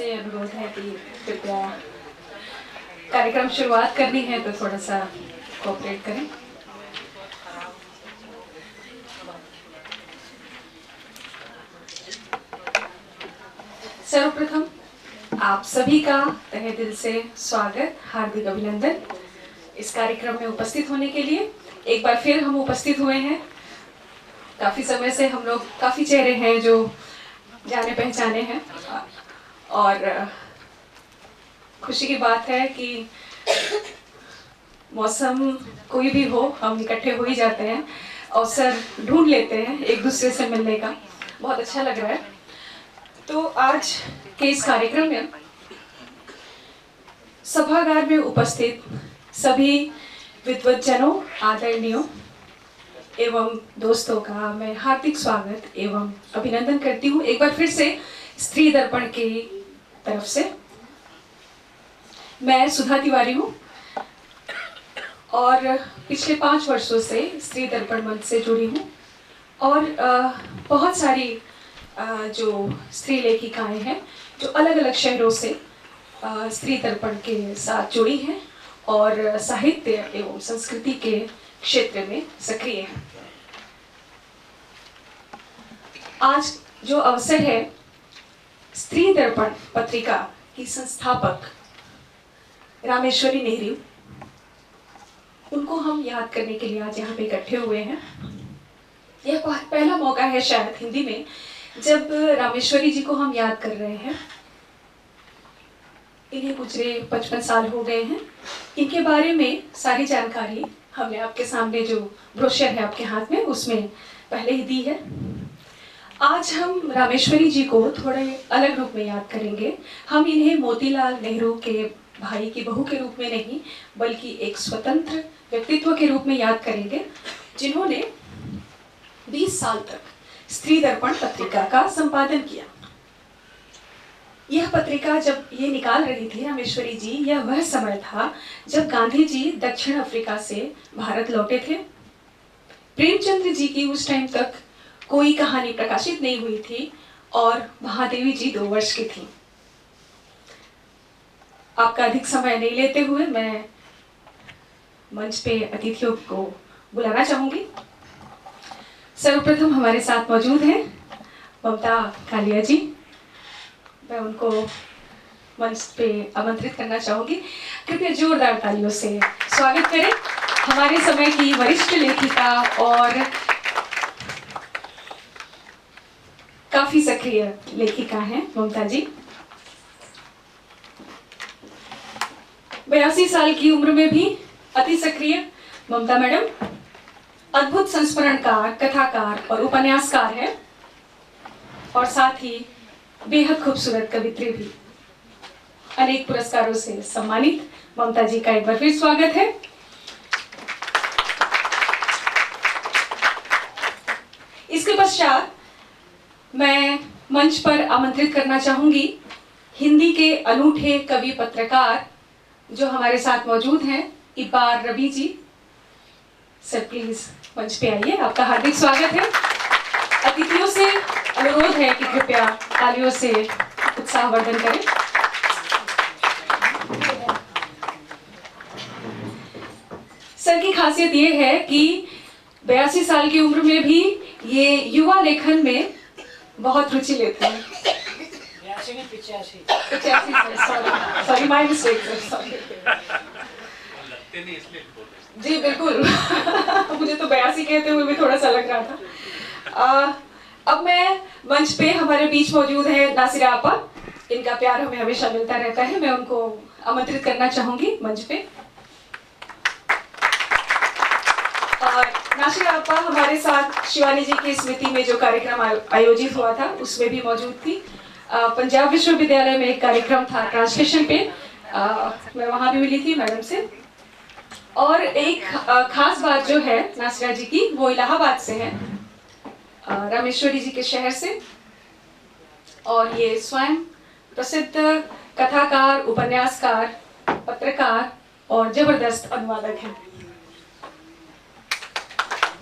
से अनुरोध है कि कृपया कार्यक्रम शुरुआत करनी है तो थोड़ा सा कोऑपरेट करें। सर्वप्रथम आप सभी का तहे दिल से स्वागत, हार्दिक अभिनंदन इस कार्यक्रम में उपस्थित होने के लिए। एक बार फिर हम उपस्थित हुए हैं। काफ़ी समय से हम लोग काफ़ी चेहरे हैं जो जाने पहचाने हैं और खुशी की बात है कि मौसम कोई भी हो, हम इकट्ठे हो ही जाते हैं, अवसर ढूंढ लेते हैं एक दूसरे से मिलने का। बहुत अच्छा लग रहा है। तो आज के इस कार्यक्रम में सभागार में उपस्थित सभी विद्वज्जनों, आदरणीयों एवं दोस्तों का मैं हार्दिक स्वागत एवं अभिनंदन करती हूँ एक बार फिर से स्त्री दर्पण की तरफ से। मैं सुधा तिवारी हूँ और पिछले 5 वर्षों से स्त्री दर्पण मंच से जुड़ी हूँ और बहुत सारी जो स्त्री लेखिकाएं हैं जो अलग अलग शहरों से स्त्री दर्पण के साथ जुड़ी हैं और साहित्य एवं संस्कृति के क्षेत्र में सक्रिय हैं। आज जो अवसर है, स्त्री दर्पण पत्रिका की संस्थापक रामेश्वरी नेहरू, उनको हम याद करने के लिए आज यहाँ पे इकट्ठे हुए हैं। यह पहला मौका है शायद हिंदी में जब रामेश्वरी जी को हम याद कर रहे हैं। इन्हें गुजरे 55 साल हो गए हैं। इनके बारे में सारी जानकारी हमने आपके सामने जो ब्रोशर है आपके हाथ में उसमें पहले ही दी है। आज हम रामेश्वरी जी को थोड़े अलग रूप में याद करेंगे। हम इन्हें मोतीलाल नेहरू के भाई की बहू के रूप में नहीं बल्कि एक स्वतंत्र व्यक्तित्व के रूप में याद करेंगे जिन्होंने 20 साल तक स्त्री दर्पण पत्रिका का संपादन किया। यह पत्रिका जब ये निकाल रही थी रामेश्वरी जी, यह वह समय था जब गांधी जी दक्षिण अफ्रीका से भारत लौटे थे। प्रेमचंद्र जी की उस टाइम तक कोई कहानी प्रकाशित नहीं हुई थी और महादेवी जी 2 वर्ष की थी। आपका अधिक समय नहीं लेते हुए मैं मंच पे अतिथियों को बुलाना चाहूंगी। सर्वप्रथम हमारे साथ मौजूद हैं ममता कालिया जी। मैं उनको मंच पे आमंत्रित करना चाहूंगी। कृपया जोरदार तालियों से स्वागत करें। हमारे समय की वरिष्ठ लेखिका और काफी सक्रिय लेखिका हैं ममता जी। 82 साल की उम्र में भी अति सक्रिय ममता मैडम अद्भुत संस्मरणकार, कथाकार और उपन्यासकार है और साथ ही बेहद खूबसूरत कवित्री भी। अनेक पुरस्कारों से सम्मानित ममता जी का एक बार फिर स्वागत है। इसके पश्चात मैं मंच पर आमंत्रित करना चाहूंगी हिंदी के अनूठे कवि पत्रकार जो हमारे साथ मौजूद हैं, इकबाल रवि जी। सर प्लीज मंच पे आइए, आपका हार्दिक स्वागत है। अतिथियों से अनुरोध है कि कृपया तालियों से उत्साहवर्धन करें। सर की खासियत ये है कि 82 साल की उम्र में भी ये युवा लेखन में बहुत रुचि लेते हैं। 85 सॉरी माय मिस्टेक जी, बिल्कुल मुझे तो 82 कहते हुए भी थोड़ा सा लग रहा था। अब मैं मंच पे हमारे बीच मौजूद है नासिरा आपा। इनका प्यार हमें हमेशा मिलता रहता है। मैं उनको आमंत्रित करना चाहूंगी मंच पे। और नासिरा आपा हमारे साथ शिवानी जी की स्मृति में जो कार्यक्रम आयोजित हुआ था उसमें भी मौजूद थी। पंजाब विश्वविद्यालय में एक कार्यक्रम था ट्रांसलेशन पे, मैं वहां भी मिली थी मैडम से। और एक खास बात जो है नासिरा जी की, वो इलाहाबाद से है, रामेश्वरी जी के शहर से। और ये स्वयं प्रसिद्ध कथाकार, उपन्यासकार, पत्रकार और जबरदस्त अनुवादक हैं।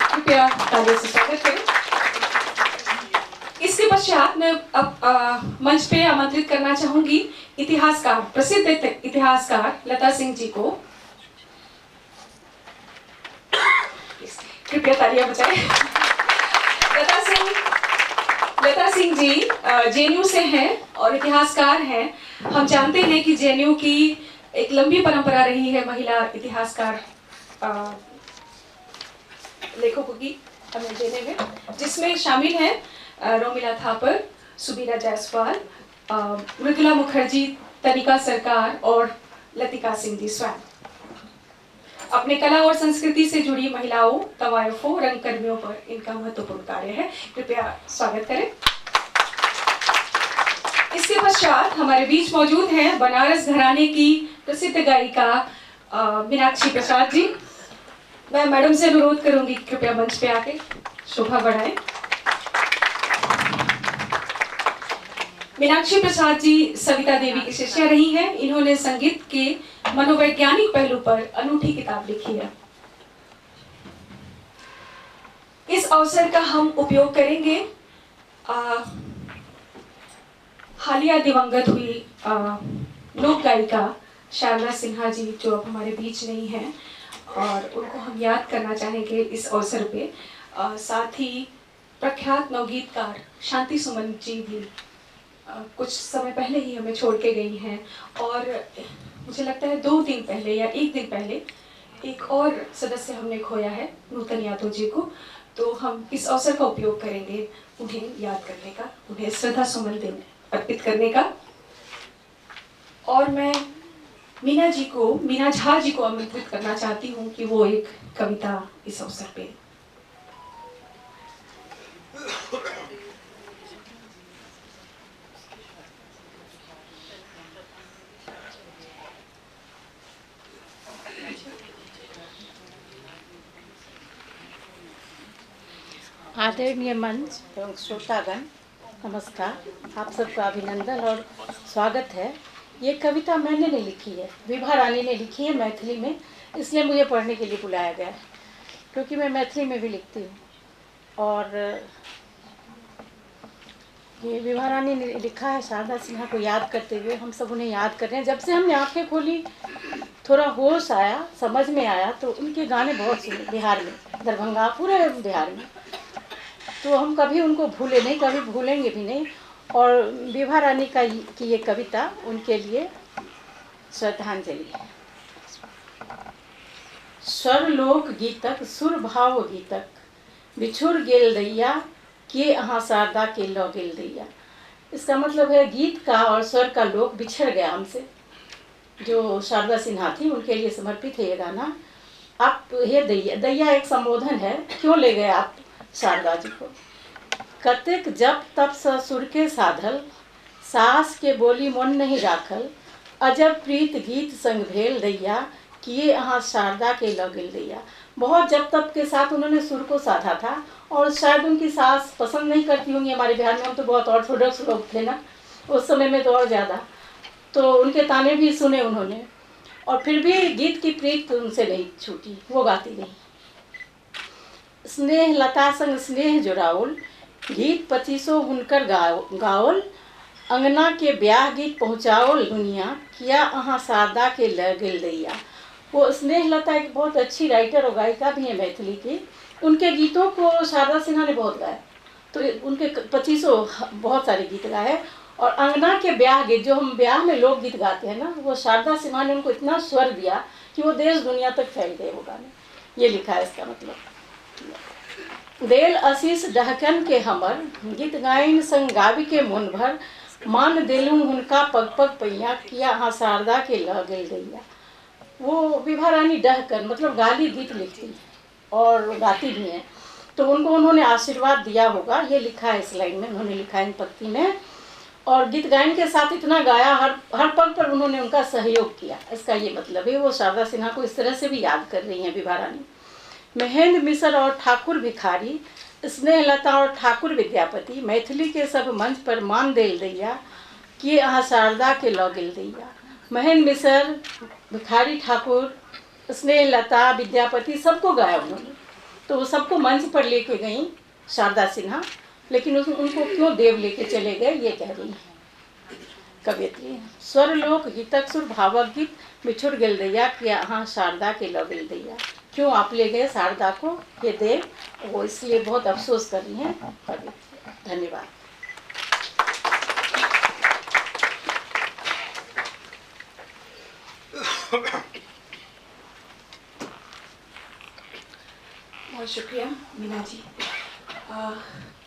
कृपया तालियों से स्वागत करें। इसके पश्चात मैं अब मंच पे आमंत्रित करना चाहूंगी इतिहासकार, प्रसिद्ध इतिहासकार लता सिंह जी को। कृपया तालियां बजाएं। लता सिंह जी जेएनयू से हैं और इतिहासकार हैं। हम जानते हैं कि जेएनयू की एक लंबी परंपरा रही है महिला इतिहासकार लेखकों की हमें देने में, जिसमें शामिल हैं रोमिला थापर, सुबीरा जायसवाल, मृदुला मुखर्जी, तनिका सरकार और लतिका सिंह जी स्वयं। अपने कला और संस्कृति से जुड़ी महिलाओं, तवायफों, रंगकर्मियों पर इनका महत्वपूर्ण कार्य है। कृपया स्वागत करें। इसके पश्चात हमारे बीच मौजूद हैं बनारस घराने की प्रसिद्ध गायिका मीनाक्षी प्रसाद जी। मैं मैडम से अनुरोध करूंगी कृपया मंच पे आके शोभा बढ़ाएं। मीनाक्षी प्रसाद जी सविता देवी की शिष्या रही हैं। इन्होंने संगीत के मनोवैज्ञानिक पहलू पर अनूठी किताब लिखी है। इस अवसर का हम उपयोग करेंगे हालिया दिवंगत हुई लोक गायिका शारदा सिन्हा जी, जो अब हमारे बीच नहीं हैं, और उनको हम याद करना चाहेंगे इस अवसर पे। साथ ही प्रख्यात नवगीतकार शांति सुमन जी भी कुछ समय पहले ही हमें छोड़ के गई हैं, और मुझे लगता है 2 दिन पहले या 1 दिन पहले एक और सदस्य हमने खोया है, नूतन यादव जी को। तो हम इस अवसर का उपयोग करेंगे उन्हें याद करने का, उन्हें श्रद्धा सुमन अर्पित करने का। और मैं मीना झा जी को आमंत्रित करना चाहती हूँ कि वो एक कविता इस अवसर पे। आदरणीय मंच एवं श्रोतागण, नमस्कार। आप सबका अभिनंदन और स्वागत है। ये कविता मैंने नहीं लिखी है, विभा रानी ने लिखी है मैथिली में, इसलिए मुझे पढ़ने के लिए बुलाया गया है, क्योंकि मैं मैथिली में भी लिखती हूँ। और ये विभा रानी ने लिखा है शारदा सिन्हा को याद करते हुए। हम सब उन्हें याद कर रहे हैं। जब से हमने आंखें खोली, थोड़ा होश आया, समझ में आया, तो उनके गाने बहुत सुने बिहार में, दरभंगा, पूरे बिहार में। तो हम कभी उनको भूले नहीं, कभी भूलेंगे भी नहीं। और विभा रानी की ये कविता उनके लिए श्रद्धांजलि है। स्वर लोक गीतक सुर भाव गीतक बिछुर गेल दैया के अहाँ शारदा के लौ गेल दैया। इसका मतलब है गीत का और स्वर का लोक बिछड़ गया हमसे। जो शारदा सिन्हा थी उनके लिए समर्पित है ये गाना। आप हे दैया, दैया एक संबोधन है, क्यों ले गए आप शारदा जी को। कतेक जप तप सुर के साधल, सास के बोली मन नहीं राखल, अजब प्रीत गीत संग भेल दैया किए अहाँ शारदा के लौ गेल दैया। बहुत जप तप के साथ उन्होंने सुर को साधा था, और शायद उनकी सास पसंद नहीं करती होंगी। हमारे बिहार में हम तो बहुत ऑर्थोडॉक्स लोग थे ना उस समय में, तो और ज़्यादा, तो उनके ताने भी सुने उन्होंने, और फिर भी गीत की प्रीत उनसे नहीं छूटी, वो गाती नहीं। स्नेह लता संग स्नेह जोड़ाओल, गीत 2500 हुनकर गाओल, अंगना के ब्याह गीत पहुँचाओल दुनिया किया अहाँ शारदा के ल गेल दैया। वो स्नेह लता एक बहुत अच्छी राइटर और गायिका भी है मैथिली की। उनके गीतों को शारदा सिन्हा ने बहुत गाया, तो उनके 2500 बहुत सारे गीत गाए। और अंगना के ब्याह गीत, जो हम ब्याह में लोक गीत गाते हैं ना, वो शारदा सिन्हा ने उनको इतना स्वर दिया कि वो देश दुनिया तक फैल गए वो गाने। ये लिखा है इसका मतलब। देल आशीष डहकन के हमर, गीत गायन संग गावी के मन भर, मान देलूँ हुनका पग पग पैया किया हाँ शारदा के लह गेल दैया। वो विभा रानी डहकन मतलब गाली गीत लिखती और गाती भी हैं, तो उनको उन्होंने आशीर्वाद दिया होगा। ये लिखा है इस लाइन में, उन्होंने लिखा है इन पंक्ति में। और गीत गायन के साथ इतना गाया, हर पग पर उन्होंने उनका सहयोग किया। इसका ये मतलब है वो शारदा सिन्हा को इस तरह से भी याद कर रही हैं विभा रानी। महेंद्र मिश्र और ठाकुर भिखारी, स्नेहलता और ठाकुर विद्यापति, मैथिली के सब मंच पर मान देल दैया कि अहाँ शारदा के लौ गेल दैया। महेंद्र मिश्र, भिखारी ठाकुर, स्नेहलता, विद्यापति सबको गाया उन्होंने, तो वो सबको मंच पर लेके गई शारदा सिन्हा। लेकिन उनको क्यों देव लेके चले गए, ये कह रही है कवियत्री। स्वर लोक गीतक सुर भावक गीत बिछुड़ गेल दैया कि हाँ शारदा के लौ गेल दैया। क्यों आप ले गए शारदा को, ये देव, वो इसलिए बहुत अफसोस कर रही हैं कवियत्री। धन्यवाद। बहुत शुक्रिया मीना जी।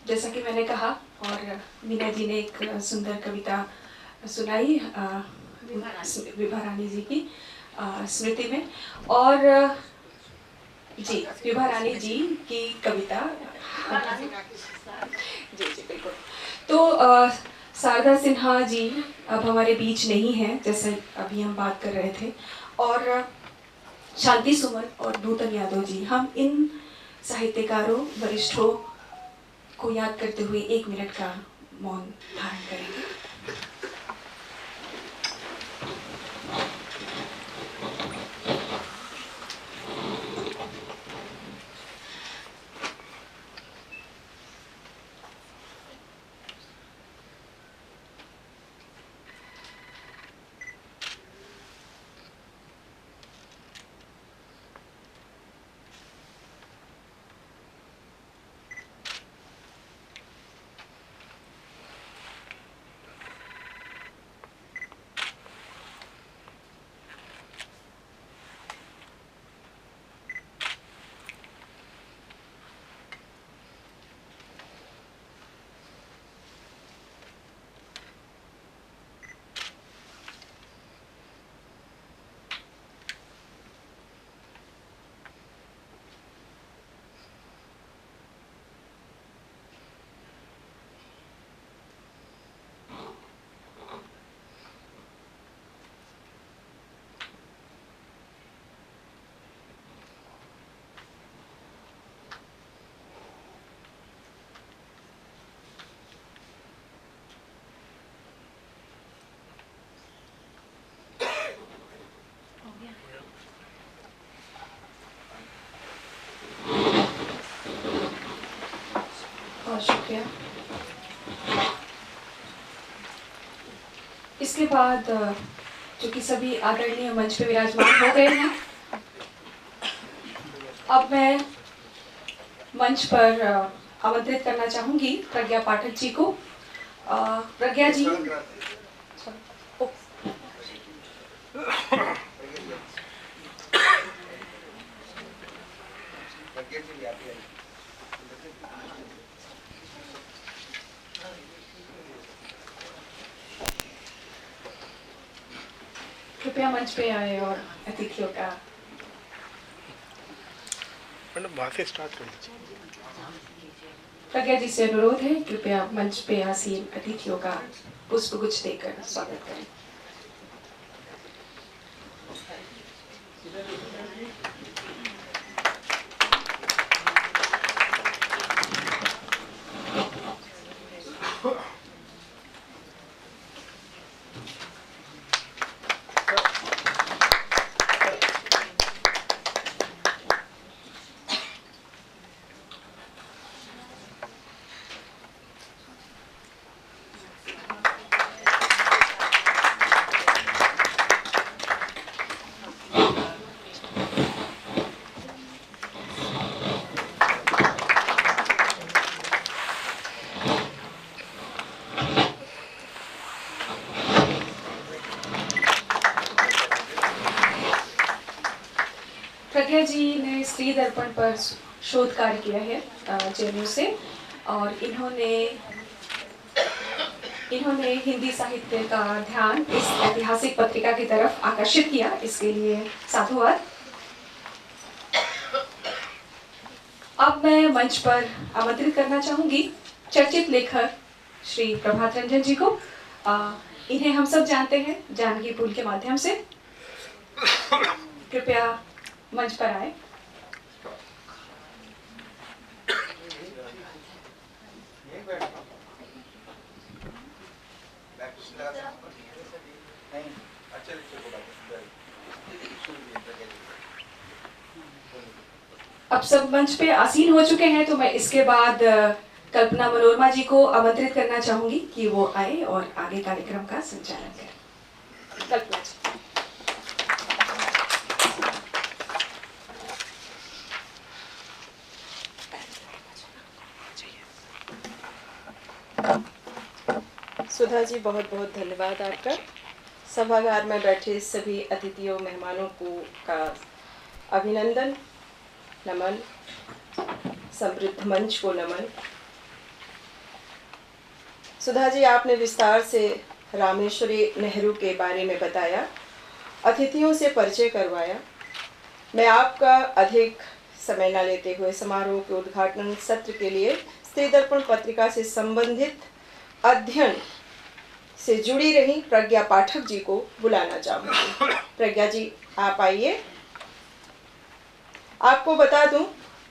जैसा कि मैंने कहा और मीना जी ने एक सुंदर कविता सुनाई विभा रानी जी की स्मृति में, और जी विभा रानी जी की कविता जी जी बिल्कुल। तो शारदा सिन्हा जी अब हमारे बीच नहीं हैं, जैसे अभी हम बात कर रहे थे, और शांति सुमन और नूतन यादव जी, हम इन साहित्यकारों वरिष्ठों को याद करते हुए 1 मिनट का मौन धारण करेंगे। बहुत शुक्रिया। इसके बाद चूंकि सभी आदरणीय मंच पे विराजमान हो गए हैं, अब मैं मंच पर आमंत्रित करना चाहूंगी प्रज्ञा पाठक जी को। प्रज्ञा जी, कृपया मंच पे आए और अतिथियों का बातें स्टार्ट कर लीजिए। प्रज्ञा जी से अनुरोध है, कृपया मंच पे आसीन अतिथियों का पुष्पगुच्छ देकर स्वागत करें। प्रज्ञा जी ने स्त्री दर्पण पर शोध कार्य किया है जेएनयू से, और इन्होंने हिंदी साहित्य का ध्यान इस ऐतिहासिक पत्रिका की तरफ आकर्षित किया, इसके लिए साधुवाद। अब मैं मंच पर आमंत्रित करना चाहूंगी चर्चित लेखक श्री प्रभात रंजन जी को। इन्हें हम सब जानते हैं जानकी पुल के माध्यम से। कृपया मंच पर आए। अब सब मंच पे आसीन हो चुके हैं, तो मैं इसके बाद कल्पना मनोरमा जी को आमंत्रित करना चाहूंगी कि वो आए और आगे कार्यक्रम का संचालन करें। कल्पना जी। सुधा जी, बहुत बहुत धन्यवाद आपका। सभागार में बैठे सभी अतिथियों मेहमानों को का अभिनंदन, नमन, समृद्ध मंच को नमन। सुधा जी, आपने विस्तार से रामेश्वरी नेहरू के बारे में बताया, अतिथियों से परिचय करवाया। मैं आपका अधिक समय न लेते हुए समारोह के उद्घाटन सत्र के लिए स्त्री दर्पण पत्रिका से संबंधित अध्ययन से जुड़ी रही प्रज्ञा पाठक जी को बुलाना चाहूँगी। प्रज्ञा जी, आप आइए। आपको बता दूं,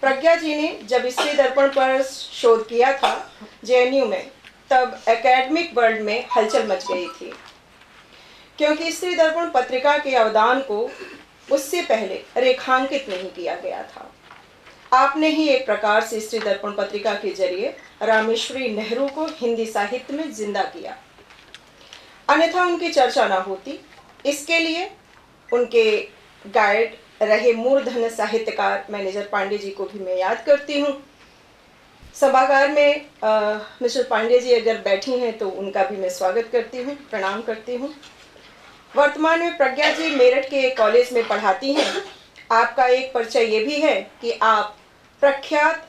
प्रज्ञा जी ने जब स्त्री दर्पण पर शोध किया था जेएनयू में, तब एकेडमिक वर्ल्ड में हलचल मच गई थी, क्योंकि स्त्री दर्पण पत्रिका के अवदान को उससे पहले रेखांकित नहीं किया गया था। आपने ही एक प्रकार से स्त्री दर्पण पत्रिका के जरिए रामेश्वरी नेहरू को हिंदी साहित्य में जिंदा किया, अन्यथा उनकी चर्चा ना होती। इसके लिए उनके गाइड रहे मूर्धन्य साहित्यकार मैनेजर पांडे जी को भी मैं याद करती हूँ। सभागार में मिस्टर पांडे जी अगर बैठी हैं तो उनका भी मैं स्वागत करती हूँ, प्रणाम करती हूँ। वर्तमान में प्रज्ञा जी मेरठ के एक कॉलेज में पढ़ाती हैं। आपका एक परिचय ये भी है कि आप प्रख्यात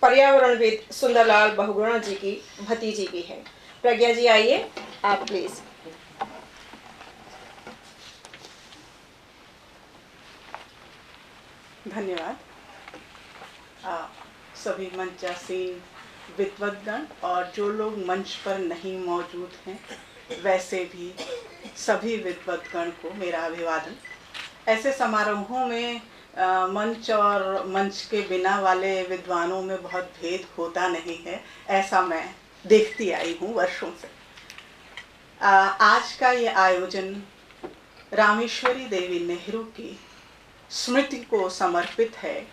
पर्यावरणविद सुंदरलाल बहुगुणा जी की भतीजी भी हैं। प्रज्ञा जी, आइए आप प्लीज। धन्यवाद। सभी मंचासीन विद्वद्गण और जो लोग मंच पर नहीं मौजूद हैं, वैसे भी सभी विद्वद्गण को मेरा अभिवादन। ऐसे समारोहों में मंच और मंच के बिना वाले विद्वानों में बहुत भेद होता नहीं है, ऐसा मैं देखती आई हूँ वर्षों से। आज का ये आयोजन रामेश्वरी देवी नेहरू की स्मृति को समर्पित है।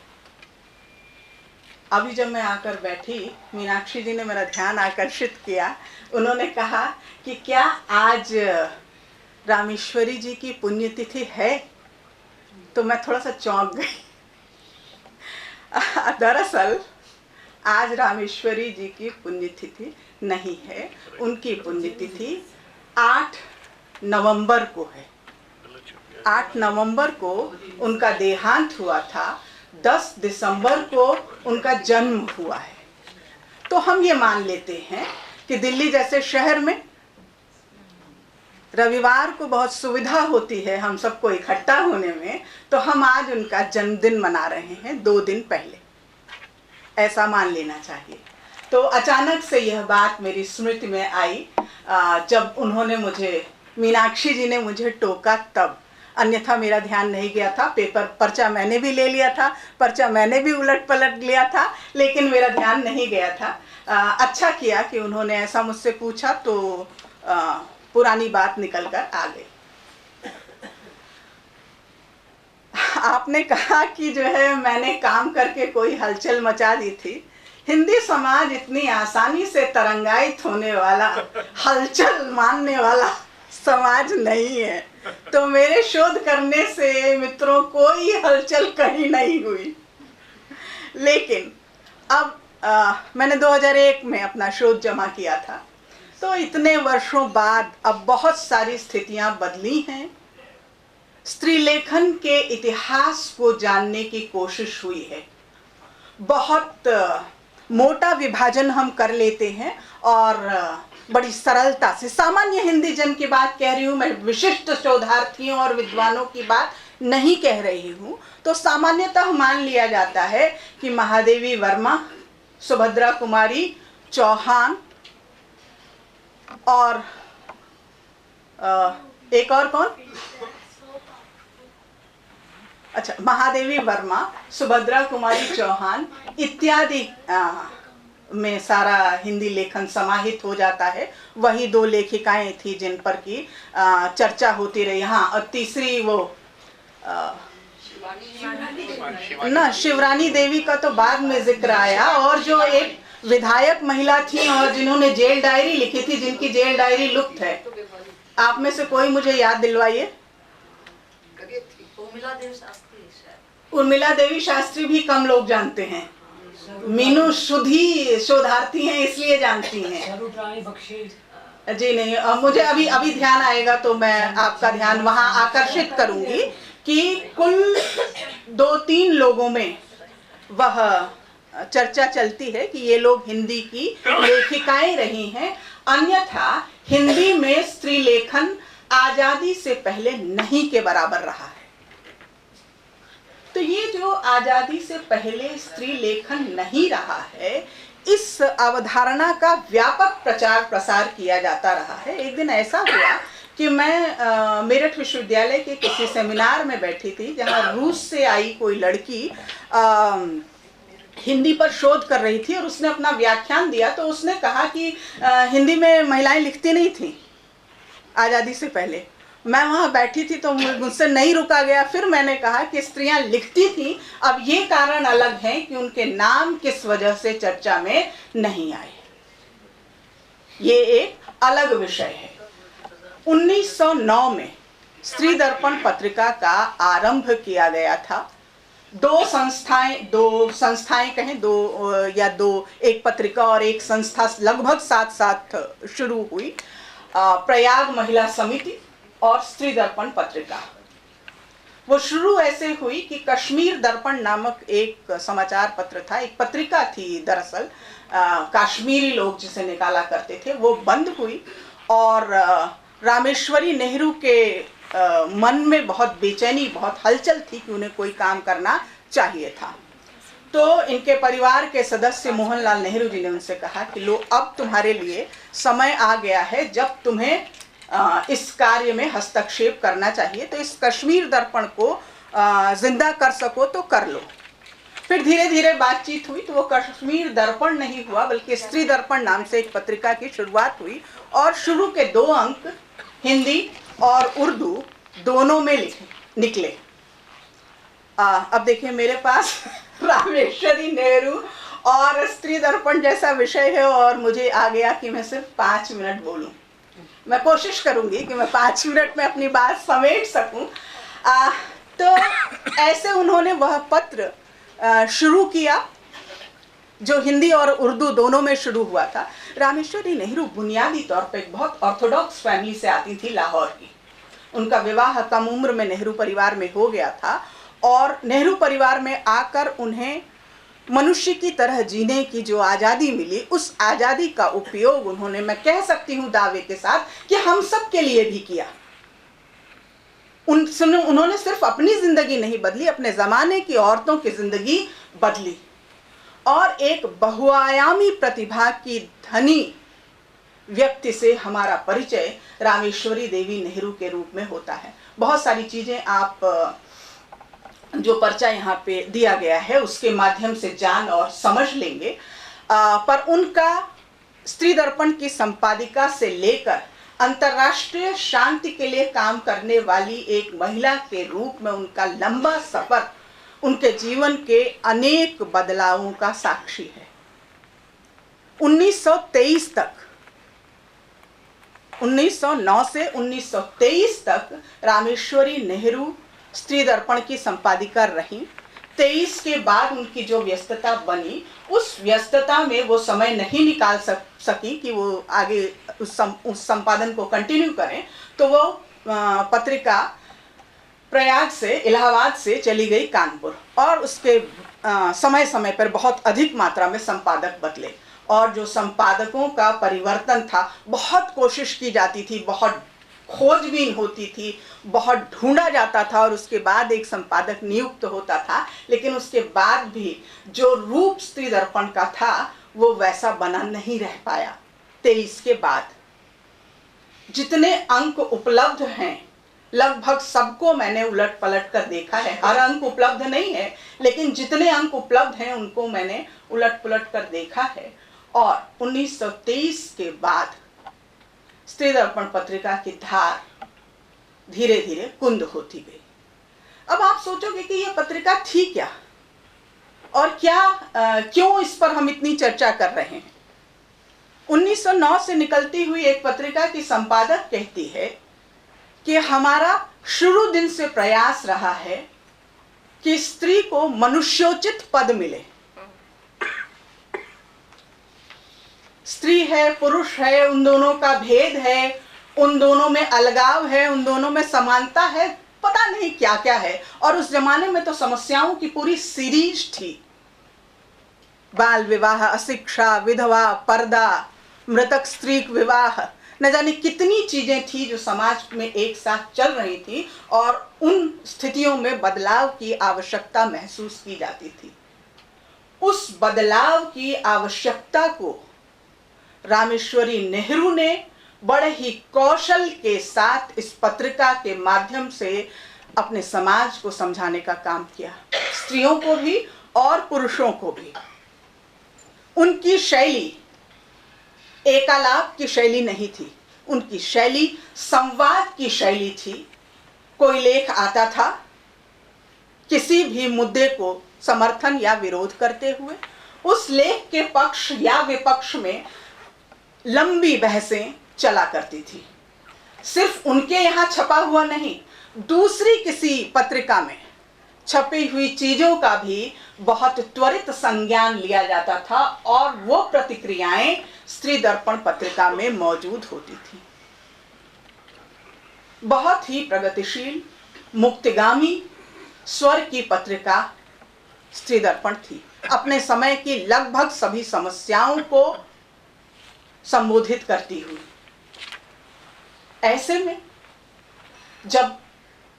अभी जब मैं आकर बैठी, मीनाक्षी जी ने मेरा ध्यान आकर्षित किया। उन्होंने कहा कि क्या आज रामेश्वरी जी की पुण्यतिथि है? तो मैं थोड़ा सा चौंक गई। दरअसल आज रामेश्वरी जी की पुण्यतिथि नहीं है, उनकी पुण्यतिथि 8 नवंबर को है। 8 नवंबर को उनका देहांत हुआ था, 10 दिसंबर को उनका जन्म हुआ है। तो हम ये मान लेते हैं कि दिल्ली जैसे शहर में रविवार को बहुत सुविधा होती है हम सबको इकट्ठा होने में, तो हम आज उनका जन्मदिन मना रहे हैं 2 दिन पहले, ऐसा मान लेना चाहिए। तो अचानक से यह बात मेरी स्मृति में आई जब उन्होंने मुझे, मीनाक्षी जी ने मुझे टोका तब, अन्यथा मेरा ध्यान नहीं गया था। पर्चा मैंने भी ले लिया था, पर्चा मैंने भी उलट पलट लिया था, लेकिन मेरा ध्यान नहीं गया था। अच्छा किया कि उन्होंने ऐसा मुझसे पूछा, तो पुरानी बात निकल कर आ गई। आपने कहा कि जो है मैंने काम करके कोई हलचल मचा दी थी। हिंदी समाज इतनी आसानी से तरंगायित होने वाला, हलचल मानने वाला समाज नहीं है। तो मेरे शोध करने से मित्रों कोई हलचल कहीं नहीं हुई। लेकिन अब मैंने 2001 में अपना शोध जमा किया था, तो इतने वर्षों बाद अब बहुत सारी स्थितियां बदली हैं। स्त्रीलेखन के इतिहास को जानने की कोशिश हुई है। बहुत मोटा विभाजन हम कर लेते हैं और बड़ी सरलता से, सामान्य हिंदी जन की बात कह रही हूँ मैं, विशिष्ट शोधार्थियों और विद्वानों की बात नहीं कह रही हूँ। तो सामान्यतः मान लिया जाता है कि महादेवी वर्मा, सुभद्रा कुमारी चौहान और एक और कौन, अच्छा, महादेवी वर्मा, सुभद्रा कुमारी चौहान इत्यादि में सारा हिंदी लेखन समाहित हो जाता है। वही 2 लेखिकाएं थी जिन पर की चर्चा होती रही। हाँ, और तीसरी वो शिवरानी देवी का तो बाद में जिक्र आया, और जो एक विधायक महिला थी और जिन्होंने जेल डायरी लिखी थी, जिनकी जेल डायरी लुप्त है? आप में से कोई मुझे याद दिलवाइए। उर्मिला देवी शास्त्री भी कम लोग जानते हैं। मीनू शुद्धि शोधार्थी हैं इसलिए जानती हैं। जी नहीं, मुझे अभी ध्यान आएगा तो मैं आपका ध्यान वहां आकर्षित करूंगी कि कुल 2-3 लोगों में वह चर्चा चलती है कि ये लोग हिंदी की लेखिकाएं रही हैं। अन्यथा हिंदी में स्त्री लेखन आजादी से पहले नहीं के बराबर रहा है। तो ये जो आजादी से पहले स्त्री लेखन नहीं रहा है, इस अवधारणा का व्यापक प्रचार प्रसार किया जाता रहा है। एक दिन ऐसा हुआ कि मैं मेरठ विश्वविद्यालय के किसी सेमिनार में बैठी थी जहां रूस से आई कोई लड़की हिंदी पर शोध कर रही थी और उसने अपना व्याख्यान दिया। तो उसने कहा कि हिंदी में महिलाएं लिखती नहीं थी आज़ादी से पहले। मैं वहाँ बैठी थी तो मुझसे नहीं रुका गया। फिर मैंने कहा कि स्त्रियां लिखती थी, अब ये कारण अलग है कि उनके नाम किस वजह से चर्चा में नहीं आए, ये एक अलग विषय है। 1909 में स्त्री दर्पण पत्रिका का आरंभ किया गया था। दो संस्थाएं कहें, एक पत्रिका और एक संस्था लगभग साथ साथ शुरू हुई। प्रयाग महिला समिति और स्त्री दर्पण पत्रिका। वो शुरू ऐसे हुई कि कश्मीर दर्पण नामक एक समाचार पत्र था, एक पत्रिका थी दरअसल, कश्मीरी लोग जिसे निकाला करते थे, वो बंद हुई और रामेश्वरी नेहरू के मन में बहुत बेचैनी, बहुत हलचल थी कि उन्हें कोई काम करना चाहिए था। तो इनके परिवार के सदस्य मोहनलाल नेहरू जी ने उनसे कहा कि लो, अब तुम्हारे लिए समय आ गया है जब तुम्हें इस कार्य में हस्तक्षेप करना चाहिए, तो इस कश्मीर दर्पण को जिंदा कर सको तो कर लो। फिर धीरे धीरे बातचीत हुई तो वो कश्मीर दर्पण नहीं हुआ बल्कि स्त्री दर्पण नाम से एक पत्रिका की शुरुआत हुई और शुरू के 2 अंक हिंदी और उर्दू दोनों में निकले। अब देखिए मेरे पास रामेश्वरी नेहरू और स्त्री दर्पण जैसा विषय है और मुझे आ गया कि मैं सिर्फ 5 मिनट बोलूं। मैं कोशिश करूंगी कि मैं 5 मिनट में अपनी बात समेट सकूं। तो ऐसे उन्होंने वह पत्र शुरू किया जो हिंदी और उर्दू दोनों में शुरू हुआ था। रामेश्वरी नेहरू बुनियादी तौर पर एक बहुत ऑर्थोडॉक्स फैमिली से आती थी, लाहौर की। उनका विवाह कम उम्र में नेहरू परिवार में हो गया था और नेहरू परिवार में आकर उन्हें मनुष्य की तरह जीने की जो आज़ादी मिली, उस आज़ादी का उपयोग उन्होंने, मैं कह सकती हूँ दावे के साथ, कि हम सब के लिए भी किया। उन्होंने सिर्फ अपनी जिंदगी नहीं बदली, अपने ज़माने की औरतों की जिंदगी बदली और एक बहुआयामी प्रतिभा की धनी व्यक्ति से हमारा परिचय रामेश्वरी देवी नेहरू के रूप में होता है। बहुत सारी चीज़ें आप जो पर्चा यहाँ पे दिया गया है उसके माध्यम से जान और समझ लेंगे, पर उनका स्त्री दर्पण की संपादिका से लेकर अंतर्राष्ट्रीय शांति के लिए काम करने वाली एक महिला के रूप में उनका लंबा सफर उनके जीवन के अनेक बदलावों का साक्षी है। 1923 तक, 1909 से 1923 तक रामेश्वरी नेहरू स्त्री दर्पण की संपादिका रही। 23 के बाद उनकी जो व्यस्तता बनी, उस व्यस्तता में वो समय नहीं निकाल सकी कि वो आगे उस संपादन को कंटिन्यू करें, तो वो पत्रिका प्रयाग से, इलाहाबाद से चली गई कानपुर और उसके समय समय पर बहुत अधिक मात्रा में संपादक बदले और जो संपादकों का परिवर्तन था, बहुत कोशिश की जाती थी, बहुत खोजबीन होती थी, बहुत ढूंढा जाता था और उसके बाद एक संपादक नियुक्त होता था, लेकिन उसके बाद भी जो रूप स्त्री दर्पण का था वो वैसा बना नहीं रह पाया। 23 के बाद जितने अंक उपलब्ध हैं, लगभग सबको मैंने उलट पलट कर देखा है। हर अंक उपलब्ध नहीं है, लेकिन जितने अंक उपलब्ध हैं उनको मैंने उलट पलट कर देखा है। और 1923 के बाद स्त्री दर्पण पत्रिका की धार धीरे धीरे कुंद होती गई। अब आप सोचोगे कि यह पत्रिका थी क्या और क्यों इस पर हम इतनी चर्चा कर रहे हैं। 1909 से निकलती हुई एक पत्रिका की संपादक कहती है कि हमारा शुरू दिन से प्रयास रहा है कि स्त्री को मनुष्योचित पद मिले। स्त्री है, पुरुष है, उन दोनों का भेद है, उन दोनों में अलगाव है, उन दोनों में समानता है, पता नहीं क्या क्या है। और उस जमाने में तो समस्याओं की पूरी सीरीज थी। बाल विवाह, अशिक्षा, विधवा, पर्दा, मृतक स्त्री विवाह, न जाने कितनी चीजें थी जो समाज में एक साथ चल रही थी और उन स्थितियों में बदलाव की आवश्यकता महसूस की जाती थी। उस बदलाव की आवश्यकता को रामेश्वरी नेहरू ने बड़े ही कौशल के साथ इस पत्रिका के माध्यम से अपने समाज को समझाने का काम किया, स्त्रियों को भी और पुरुषों को भी। उनकी शैली एकालाप की शैली नहीं थी, उनकी शैली संवाद की शैली थी। कोई लेख आता था किसी भी मुद्दे को समर्थन या विरोध करते हुए, उस लेख के पक्ष या विपक्ष में लंबी बहसें चला करती थी। सिर्फ उनके यहाँ छपा हुआ नहीं, दूसरी किसी पत्रिका में छपी हुई चीजों का भी बहुत त्वरित संज्ञान लिया जाता था और वो प्रतिक्रियाएं स्त्री दर्पण पत्रिका में मौजूद होती थी। बहुत ही प्रगतिशील, मुक्तिगामी स्वर की पत्रिका स्त्री दर्पण थी। अपने समय की लगभग सभी समस्याओं को संबोधित करती हुई। ऐसे में जब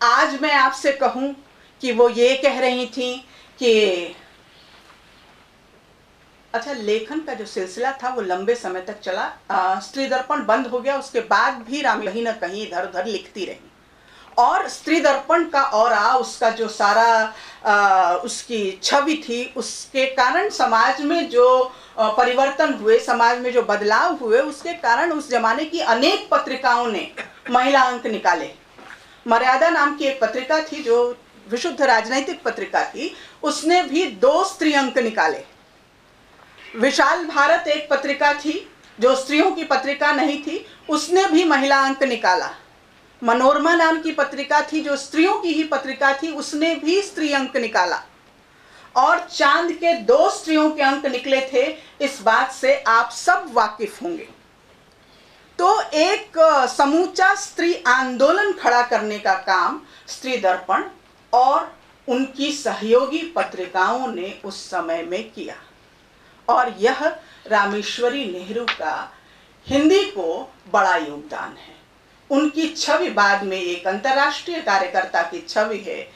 आज मैं आपसे कहूं कि वो ये कह रही थी कि अच्छा, लेखन का जो सिलसिला था वो लंबे समय तक चला। स्त्री दर्पण बंद हो गया, उसके बाद भी रामी कहीं ना कहीं इधर उधर लिखती रही और स्त्री दर्पण का ऑरा, उसका जो सारा उसकी छवि थी, उसके कारण समाज में जो परिवर्तन हुए, समाज में जो बदलाव हुए, उसके कारण उस जमाने की अनेक पत्रिकाओं ने महिला अंक निकाले। मर्यादा नाम की एक पत्रिका थी जो विशुद्ध राजनैतिक पत्रिका थी, उसने भी 2 स्त्री अंक निकाले। विशाल भारत एक पत्रिका थी जो स्त्रियों की पत्रिका नहीं थी, उसने भी महिला अंक निकाला। मनोरमा नाम की पत्रिका थी जो स्त्रियों की ही पत्रिका थी, उसने भी स्त्री अंक निकाला। और चांद के 2 स्त्रियों के अंक निकले थे, इस बात से आप सब वाकिफ होंगे। तो एक समूचा स्त्री आंदोलन खड़ा करने का काम स्त्री दर्पण और उनकी सहयोगी पत्रिकाओं ने उस समय में किया। और यह रामेश्वरी नेहरू का हिंदी को बड़ा योगदान है। उनकी छवि बाद में एक अंतर्राष्ट्रीय कार्यकर्ता की छवि है,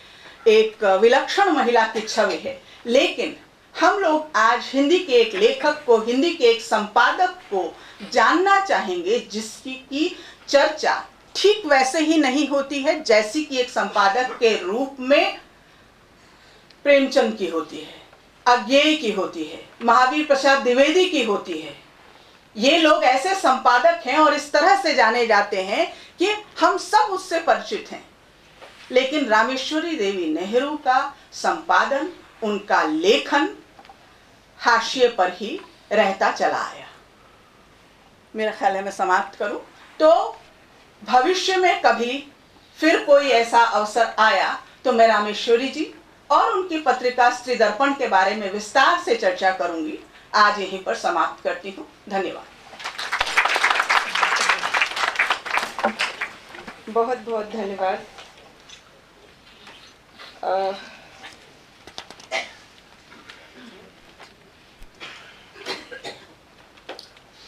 एक विलक्षण महिला की छवि है, लेकिन हम लोग आज हिंदी के एक लेखक को, हिंदी के एक संपादक को जानना चाहेंगे जिसकी की चर्चा ठीक वैसे ही नहीं होती है जैसी कि एक संपादक के रूप में प्रेमचंद की होती है, अज्ञेय की होती है, महावीर प्रसाद द्विवेदी की होती है। ये लोग ऐसे संपादक हैं और इस तरह से जाने जाते हैं कि हम सब उससे परिचित हैं। लेकिन रामेश्वरी देवी नेहरू का संपादन, उनका लेखन हाशिए पर ही रहता चला आया। मेरा ख्याल है मैं समाप्त करूं तो भविष्य में कभी फिर कोई ऐसा अवसर आया तो मैं रामेश्वरी जी और उनकी पत्रिका स्त्री दर्पण के बारे में विस्तार से चर्चा करूंगी। आज यहीं पर समाप्त करती हूँ। धन्यवाद। बहुत बहुत धन्यवाद।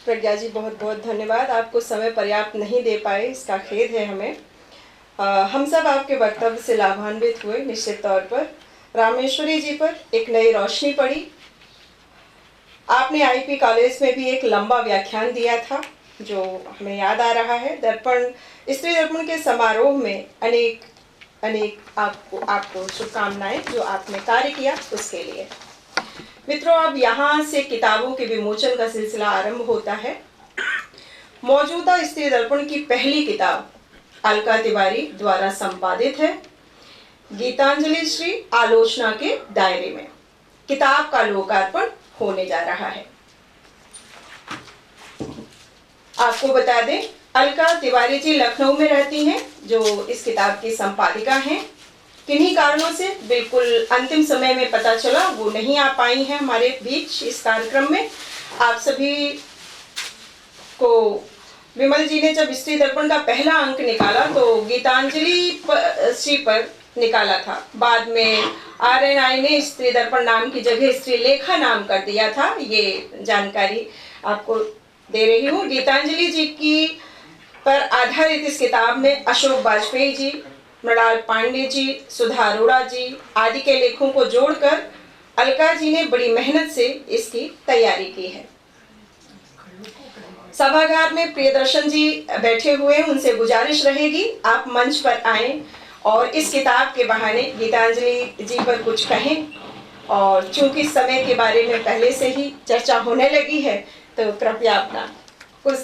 प्रज्ञा जी, बहुत बहुत धन्यवाद। आपको समय पर्याप्त नहीं दे पाए, इसका खेद है हमें। हम सब आपके वक्तव्य से लाभान्वित हुए। निश्चित तौर पर रामेश्वरी जी पर एक नई रोशनी पड़ी। आपने आईपी कॉलेज में भी एक लंबा व्याख्यान दिया था जो हमें याद आ रहा है। दर्पण, स्त्री दर्पण के समारोह में अनेक आपको शुभकामनाएं जो आपने कार्य किया उसके लिए। मित्रों, अब यहाँ से किताबों के विमोचन का सिलसिला आरंभ होता है। मौजूदा स्त्री दर्पण की पहली किताब अलका तिवारी द्वारा संपादित है, गीतांजलि श्री आलोचना के दायरे में। किताब का लोकार्पण होने जा रहा है। आपको बता दें, अलका तिवारी जी लखनऊ में रहती हैं, जो इस किताब की संपादिका हैं। किन्हीं कारणों से बिल्कुल अंतिम समय में पता चला वो नहीं आ पाई हैं हमारे बीच इस कार्यक्रम में। आप सभी को विमल जी ने जब स्त्री दर्पण का पहला अंक निकाला तो गीतांजलि श्री पर निकाला था। बाद में RNI ने स्त्री दर्पण नाम की जगह स्त्री लेखा नाम कर दिया था। ये जानकारी आपको दे रही हूँ। गीतांजलि जी की पर आधारित इस किताब में अशोक वाजपेयी जी, मृणाल पांडे जी, सुधा अरोड़ा जी आदि के लेखों को जोड़कर अलका जी ने बड़ी मेहनत से इसकी तैयारी की है। सभागार में प्रियदर्शन जी बैठे हुए हैं, उनसे गुजारिश रहेगी आप मंच पर आएं और इस किताब के बहाने गीतांजलि जी पर कुछ कहें। और चूंकि समय के बारे में पहले से ही चर्चा होने लगी है तो कृपया अपना कुछ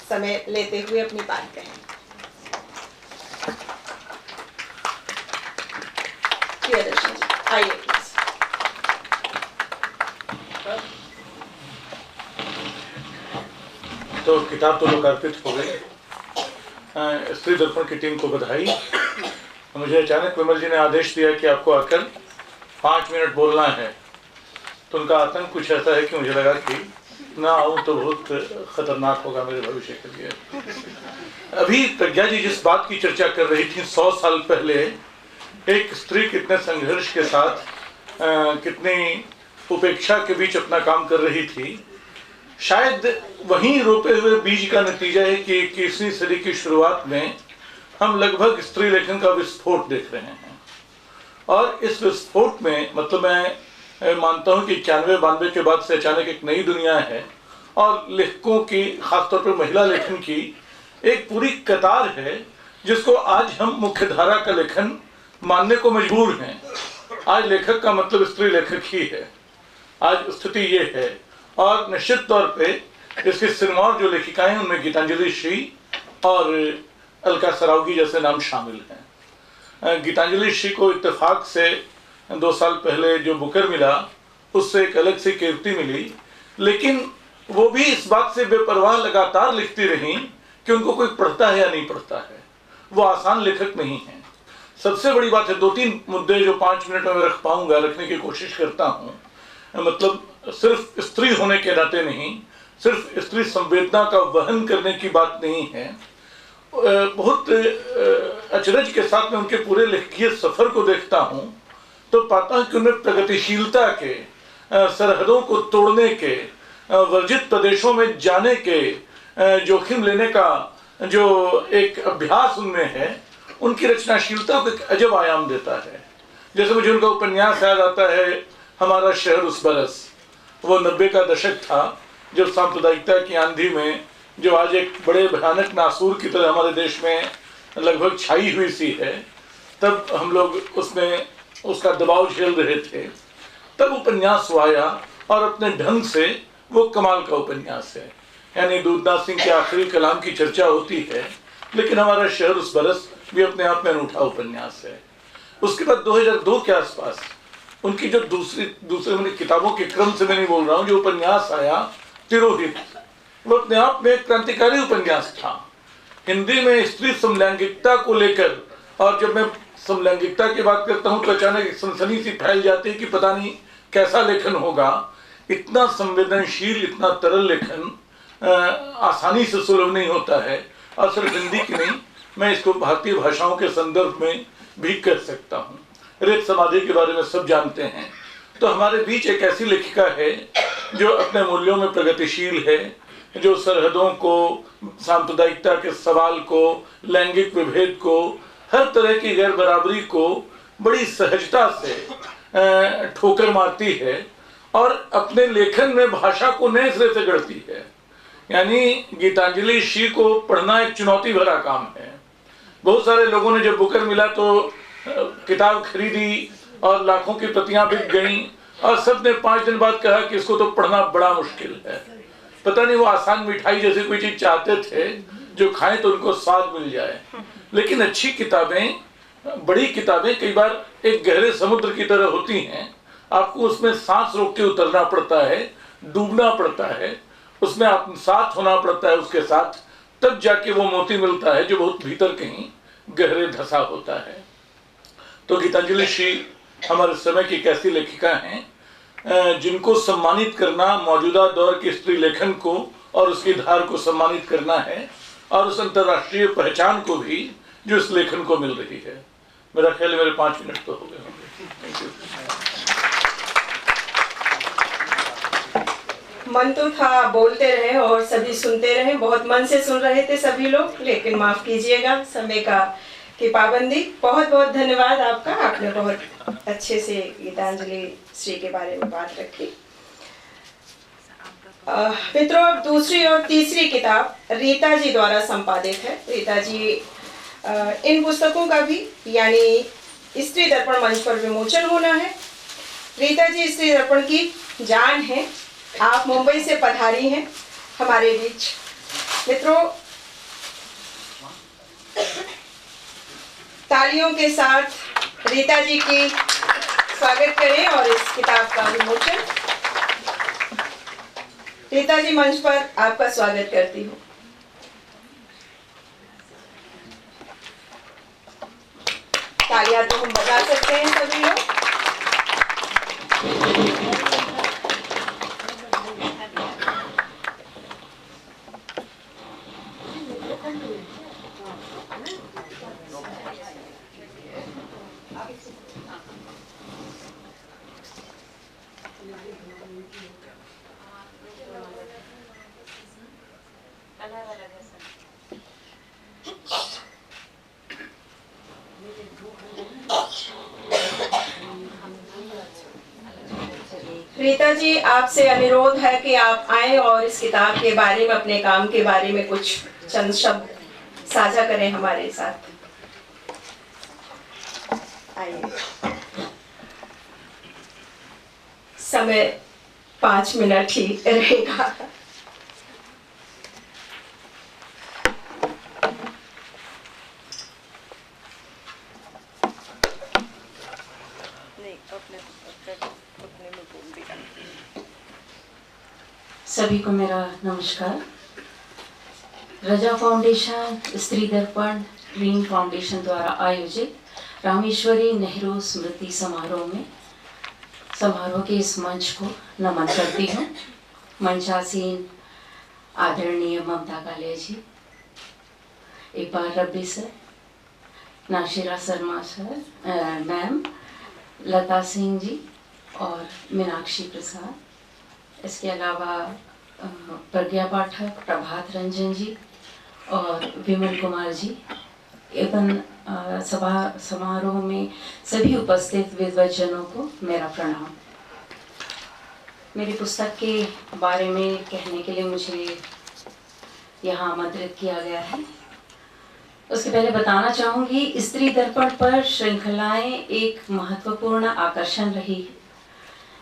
समय लेते हुए अपनी बात कहें। प्रियदर्शन जी आइए प्लीज। तो किताब तो लोकार्पित हो गई। स्त्री दर्पण की टीम को बधाई। मुझे अचानक विमल जी ने आदेश दिया कि आपको आकर 5 मिनट बोलना है, तो उनका आतंक कुछ ऐसा है कि मुझे लगा कि ना आऊँ तो बहुत खतरनाक होगा मेरे भविष्य के लिए। अभी प्रज्ञा जी जिस बात की चर्चा कर रही थी, 100 साल पहले एक स्त्री कितने संघर्ष के साथ कितनी उपेक्षा के बीच अपना काम कर रही थी, शायद वहीं रोपे हुए बीज का नतीजा है कि 21वीं सदी की शुरुआत में हम लगभग स्त्री लेखन का विस्फोट देख रहे हैं। और इस विस्फोट में मतलब मैं मानता हूं कि 91-92 के बाद से अचानक एक नई दुनिया है और लेखकों की, खासतौर पर महिला लेखन की एक पूरी कतार है जिसको आज हम मुख्य धारा का लेखन मानने को मजबूर हैं। आज लेखक का मतलब स्त्री लेखक ही है, आज स्थिति ये है। और निश्चित तौर पे इसके सिरमौर जो लेखिकाएं हैं उनमें गीतांजलि श्री और अलका सरावगी जैसे नाम शामिल हैं। गीतांजलि श्री को इत्तेफाक से 2 साल पहले जो बुकर मिला उससे एक अलग सी कीर्ति मिली, लेकिन वो भी इस बात से बेपरवाह लगातार लिखती रहीं कि उनको कोई पढ़ता है या नहीं पढ़ता है। वो आसान लेखक नहीं है। सबसे बड़ी बात है, 2-3 मुद्दे जो 5 मिनट में मैं रख पाऊंगा, रखने की कोशिश करता हूँ। मतलब सिर्फ स्त्री होने के नाते नहीं, सिर्फ स्त्री संवेदना का वहन करने की बात नहीं है। बहुत अचरज के साथ में उनके पूरे लेखकीय सफर को देखता हूँ तो पाता हूँ कि उन्हें प्रगतिशीलता के, सरहदों को तोड़ने के, वर्जित प्रदेशों में जाने के, जोखिम लेने का जो एक अभ्यास उनमें है, उनकी रचनाशीलता को एक अजब आयाम देता है। जैसे मुझे उनका उपन्यास याद आता है, हमारा शहर उस बरस। वो 90 का दशक था जब सांप्रदायिकता की आंधी में, जो आज एक बड़े भयानक नासूर की तरह हमारे देश में लगभग छाई हुई सी है, तब हम लोग उसमें उसका दबाव झेल रहे थे। तब उपन्यास वो आया और अपने ढंग से वो कमाल का उपन्यास है। यानी दूधनाथ सिंह के आखिरी कलाम की चर्चा होती है, लेकिन हमारा शहर उस बरस भी अपने आप में अनूठा उपन्यास है। उसके बाद 2002 के आसपास उनकी जो दूसरे मैंने किताबों के क्रम से मैं नहीं बोल रहा हूँ, जो उपन्यास आया तिरोहित, वो अपने आप में एक क्रांतिकारी उपन्यास था। हिंदी में स्त्री समलैंगिकता को लेकर, और जब मैं समलैंगिकता की बात करता हूँ तो अचानक सनसनी सी फैल जाती है कि पता नहीं कैसा लेखन होगा। इतना संवेदनशील, इतना तरल लेखन आसानी से सुलभ नहीं होता है। और सिर्फ हिंदी की नहीं, मैं इसको भारतीय भाषाओं के संदर्भ में भी कर सकता हूँ। रेत समाधि के बारे में सब जानते हैं। तो हमारे बीच एक ऐसी लेखिका है जो अपने मूल्यों में प्रगतिशील है, जो सरहदों को, सांप्रदायिकता के सवाल को, लैंगिक विभेद को, हर तरह की गैर बराबरी को बड़ी सहजता से ठोकर मारती है और अपने लेखन में भाषा को नए सिरे से गढ़ती है। यानी गीतांजलि श्री को पढ़ना एक चुनौती भरा काम है। बहुत सारे लोगों ने जब बुकर मिला तो किताब खरीदी और लाखों की प्रतियां बिक गईं और सब ने 5 दिन बाद कहा कि इसको तो पढ़ना बड़ा मुश्किल है। पता नहीं वो आसान मिठाई जैसी कोई चीज चाहते थे जो खाएं तो उनको स्वाद मिल जाए। लेकिन अच्छी किताबें, बड़ी किताबें कई बार एक गहरे समुद्र की तरह होती हैं आपको उसमें सांस रोक के उतरना पड़ता है, डूबना पड़ता है, उसमें आप साथ होना पड़ता है उसके साथ, तब जाके वो मोती मिलता है जो बहुत भीतर कहीं गहरे धसा होता है। तो गीतांजलि श्री हमारे समय की एक ऐसी लेखिका हैं जिनको सम्मानित करना, मौजूदा दौर के स्त्री लेखन को और उसकी धार को सम्मानित करना है, और उस अंतर्राष्ट्रीय पहचान को भी जो इस लेखन को मिल रही है। मेरा ख्याल है मेरे 5 मिनट तो हो गए होंगे। Thank you. मन तो था बोलते रहे और सभी सुनते रहे, बहुत मन से सुन रहे थे सभी लोग, लेकिन माफ कीजिएगा समय की पाबंदी। बहुत बहुत धन्यवाद आपका, आपने बहुत अच्छे से गीतांजलि श्री के बारे में बात रखी। मित्रों, अब दूसरी और तीसरी किताब रीता जी द्वारा संपादित है। रीता जी इन पुस्तकों का भी यानी स्त्री दर्पण मंच पर विमोचन होना है। रीता जी स्त्री दर्पण की जान है। आप मुंबई से पधारी हैं हमारे बीच। मित्रों, तालियों के साथ रीता जी की स्वागत करें और इस किताब का विमोचन। रीता जी, मंच पर आपका स्वागत करती हूँ। तालियां तो हम बजा सकते हैं सभी लोग। रीता जी, आपसे अनुरोध है कि आप आएं और इस किताब के बारे में, अपने काम के बारे में कुछ चंद शब्द साझा करें हमारे साथ। आइए। समय 5 मिनट ही रहेगा। सभी को मेरा नमस्कार। रजा फाउंडेशन, स्त्री दर्पण, ग्रीन फाउंडेशन द्वारा आयोजित रामेश्वरी नेहरू स्मृति समारोह के इस मंच को नमन करती हूँ। मंचासीन आदरणीय ममता कालिया जी, एक बार रब्बी सर, नाशिरा शर्मा सर, मैम, लता सिंह जी और मीनाक्षी प्रसाद, इसके अलावा प्रज्ञा पाठक, प्रभात रंजन जी और विमल कुमार जी, एवं समारोह में सभी उपस्थित विद्वज्जनों को मेरा प्रणाम। मेरी पुस्तक के बारे में कहने के लिए मुझे यहाँ आमंत्रित किया गया है। उसके पहले बताना चाहूँगी, स्त्री दर्पण पर श्रृंखलाएं एक महत्वपूर्ण आकर्षण रही है,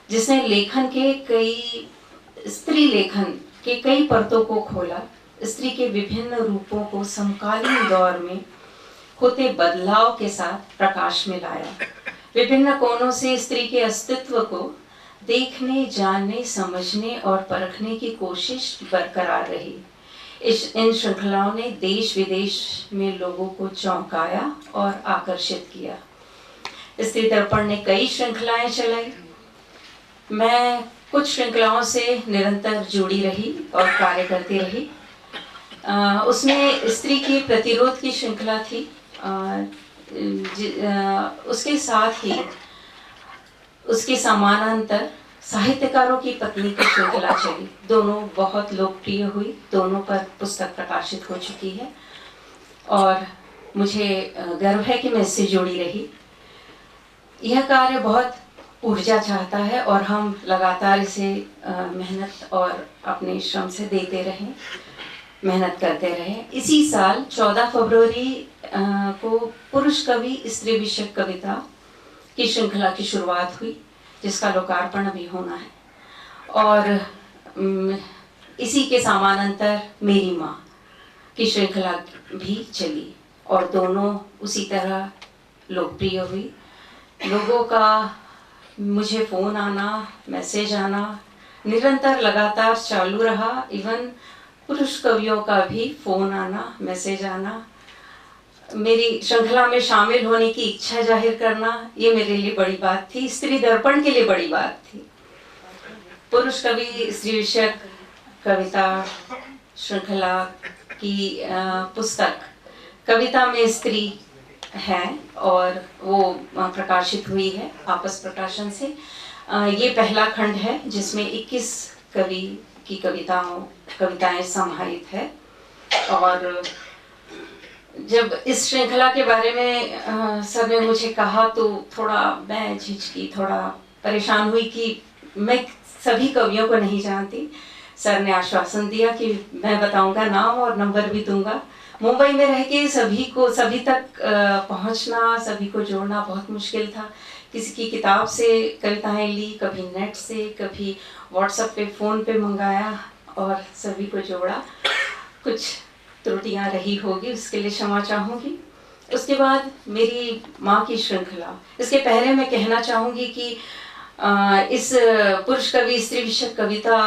जिसने स्त्री लेखन के कई परतों को खोला, स्त्री के विभिन्न रूपों को समकालीन दौर में होते बदलाव के साथ प्रकाश में लाया। विभिन्न कोणों से स्त्री के अस्तित्व को देखने, जानने, समझने और परखने की कोशिश बरकरार रही। इन श्रृंखलाओं ने देश विदेश में लोगों को चौंकाया और आकर्षित किया। स्त्री दर्पण ने कई श्रृंखलाएं चलाई। मैं कुछ श्रृंखलाओं से निरंतर जुड़ी रही और कार्य करती रही। उसमें स्त्री के प्रतिरोध की श्रृंखला थी। उसके साथ ही उसके समानांतर साहित्यकारों की पत्नी की श्रृंखला चली। दोनों बहुत लोकप्रिय हुई, दोनों पर पुस्तक प्रकाशित हो चुकी है और मुझे गर्व है कि मैं इससे जुड़ी रही। यह कार्य बहुत ऊर्जा चाहता है और हम लगातार इसे मेहनत और अपने श्रम से देते रहें, मेहनत करते रहें। इसी साल 14 फरवरी को पुरुष कवि स्त्री विषयक कविता की श्रृंखला की शुरुआत हुई, जिसका लोकार्पण अभी होना है। और इसी के समानांतर मेरी माँ की श्रृंखला भी चली और दोनों उसी तरह लोकप्रिय हुई। लोगों का मुझे फ़ोन आना, मैसेज आना निरंतर लगातार चालू रहा। इवन पुरुष कवियों का भी फ़ोन आना, मैसेज आना, मेरी श्रृंखला में शामिल होने की इच्छा जाहिर करना, ये मेरे लिए बड़ी बात थी, स्त्री दर्पण के लिए बड़ी बात थी। पुरुष कवि स्त्री विषयक कविता श्रृंखला की पुस्तक कविता में स्त्री है और वो प्रकाशित हुई है आपस प्रकाशन से। ये पहला खंड है जिसमें 21 कवि की कविताएं समाहित है। और जब इस श्रृंखला के बारे में सर ने मुझे कहा तो थोड़ा मैं झिझकी, थोड़ा परेशान हुई कि मैं सभी कवियों को नहीं जानती। सर ने आश्वासन दिया कि मैं बताऊंगा नाम और नंबर भी दूंगा। मुंबई में रह के सभी तक पहुंचना, सभी को जोड़ना बहुत मुश्किल था। किसी की किताब से कविताएं ली, कभी नेट से, कभी व्हाट्सएप पे, फ़ोन पे मंगाया और सभी को जोड़ा। कुछ त्रुटियां रही होगी, उसके लिए क्षमा चाहूँगी। उसके बाद मेरी माँ की श्रृंखला। इसके पहले मैं कहना चाहूँगी कि इस पुरुष कवि स्त्री विषयक कविता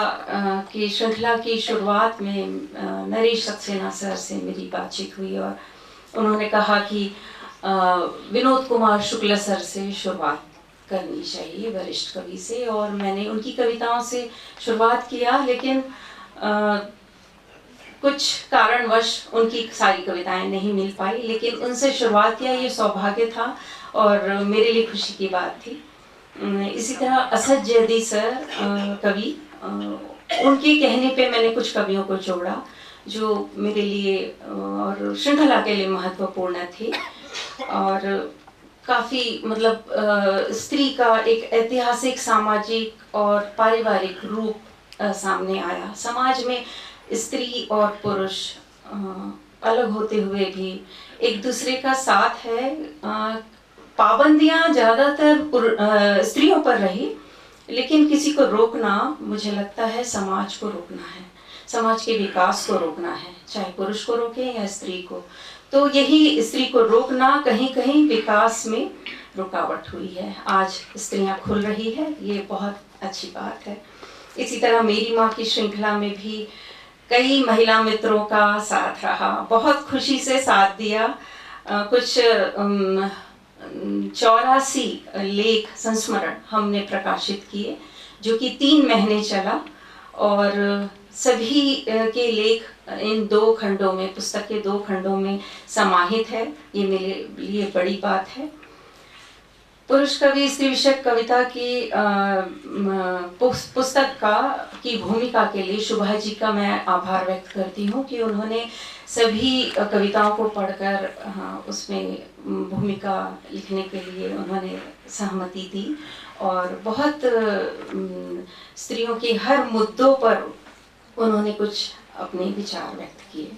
की श्रृंखला की शुरुआत में नरेश सक्सेना सर से मेरी बातचीत हुई और उन्होंने कहा कि विनोद कुमार शुक्ल सर से शुरुआत करनी चाहिए, वरिष्ठ कवि से। और मैंने उनकी कविताओं से शुरुआत किया, लेकिन कुछ कारणवश उनकी सारी कविताएं नहीं मिल पाई, लेकिन उनसे शुरुआत किया, ये सौभाग्य था और मेरे लिए खुशी की बात थी। इसी तरह असद जैदी सर कवि, उनके कहने पे मैंने कुछ कवियों को जोड़ा जो मेरे लिए और श्रृंखला के लिए महत्वपूर्ण थे। और काफ़ी मतलब स्त्री का एक ऐतिहासिक, सामाजिक और पारिवारिक रूप सामने आया। समाज में स्त्री और पुरुष अलग होते हुए भी एक दूसरे का साथ है। पाबंदियां ज़्यादातर स्त्रियों पर रही, लेकिन किसी को रोकना, मुझे लगता है समाज को रोकना है, समाज के विकास को रोकना है, चाहे पुरुष को रोके या स्त्री को। तो यही स्त्री को रोकना कहीं कहीं विकास में रुकावट हुई है। आज स्त्रियां खुल रही है, ये बहुत अच्छी बात है। इसी तरह मेरी माँ की श्रृंखला में भी कई महिला मित्रों का साथ रहा, बहुत खुशी से साथ दिया। कुछ 84 लेख संस्मरण हमने प्रकाशित किए, जो कि 3 महीने चला और सभी के लेख इन 2 खंडों में, पुस्तक के 2 खंडों में समाहित है। ये मेरे लिए बड़ी बात है। पुरुष कवि स्त्री विषयक कविता की पुस्तक की भूमिका के लिए शुभा जी का मैं आभार व्यक्त करती हूँ कि उन्होंने सभी कविताओं को पढ़कर उसमें भूमिका लिखने के लिए उन्होंने सहमति दी और बहुत स्त्रियों के हर मुद्दों पर उन्होंने कुछ अपने विचार व्यक्त किए।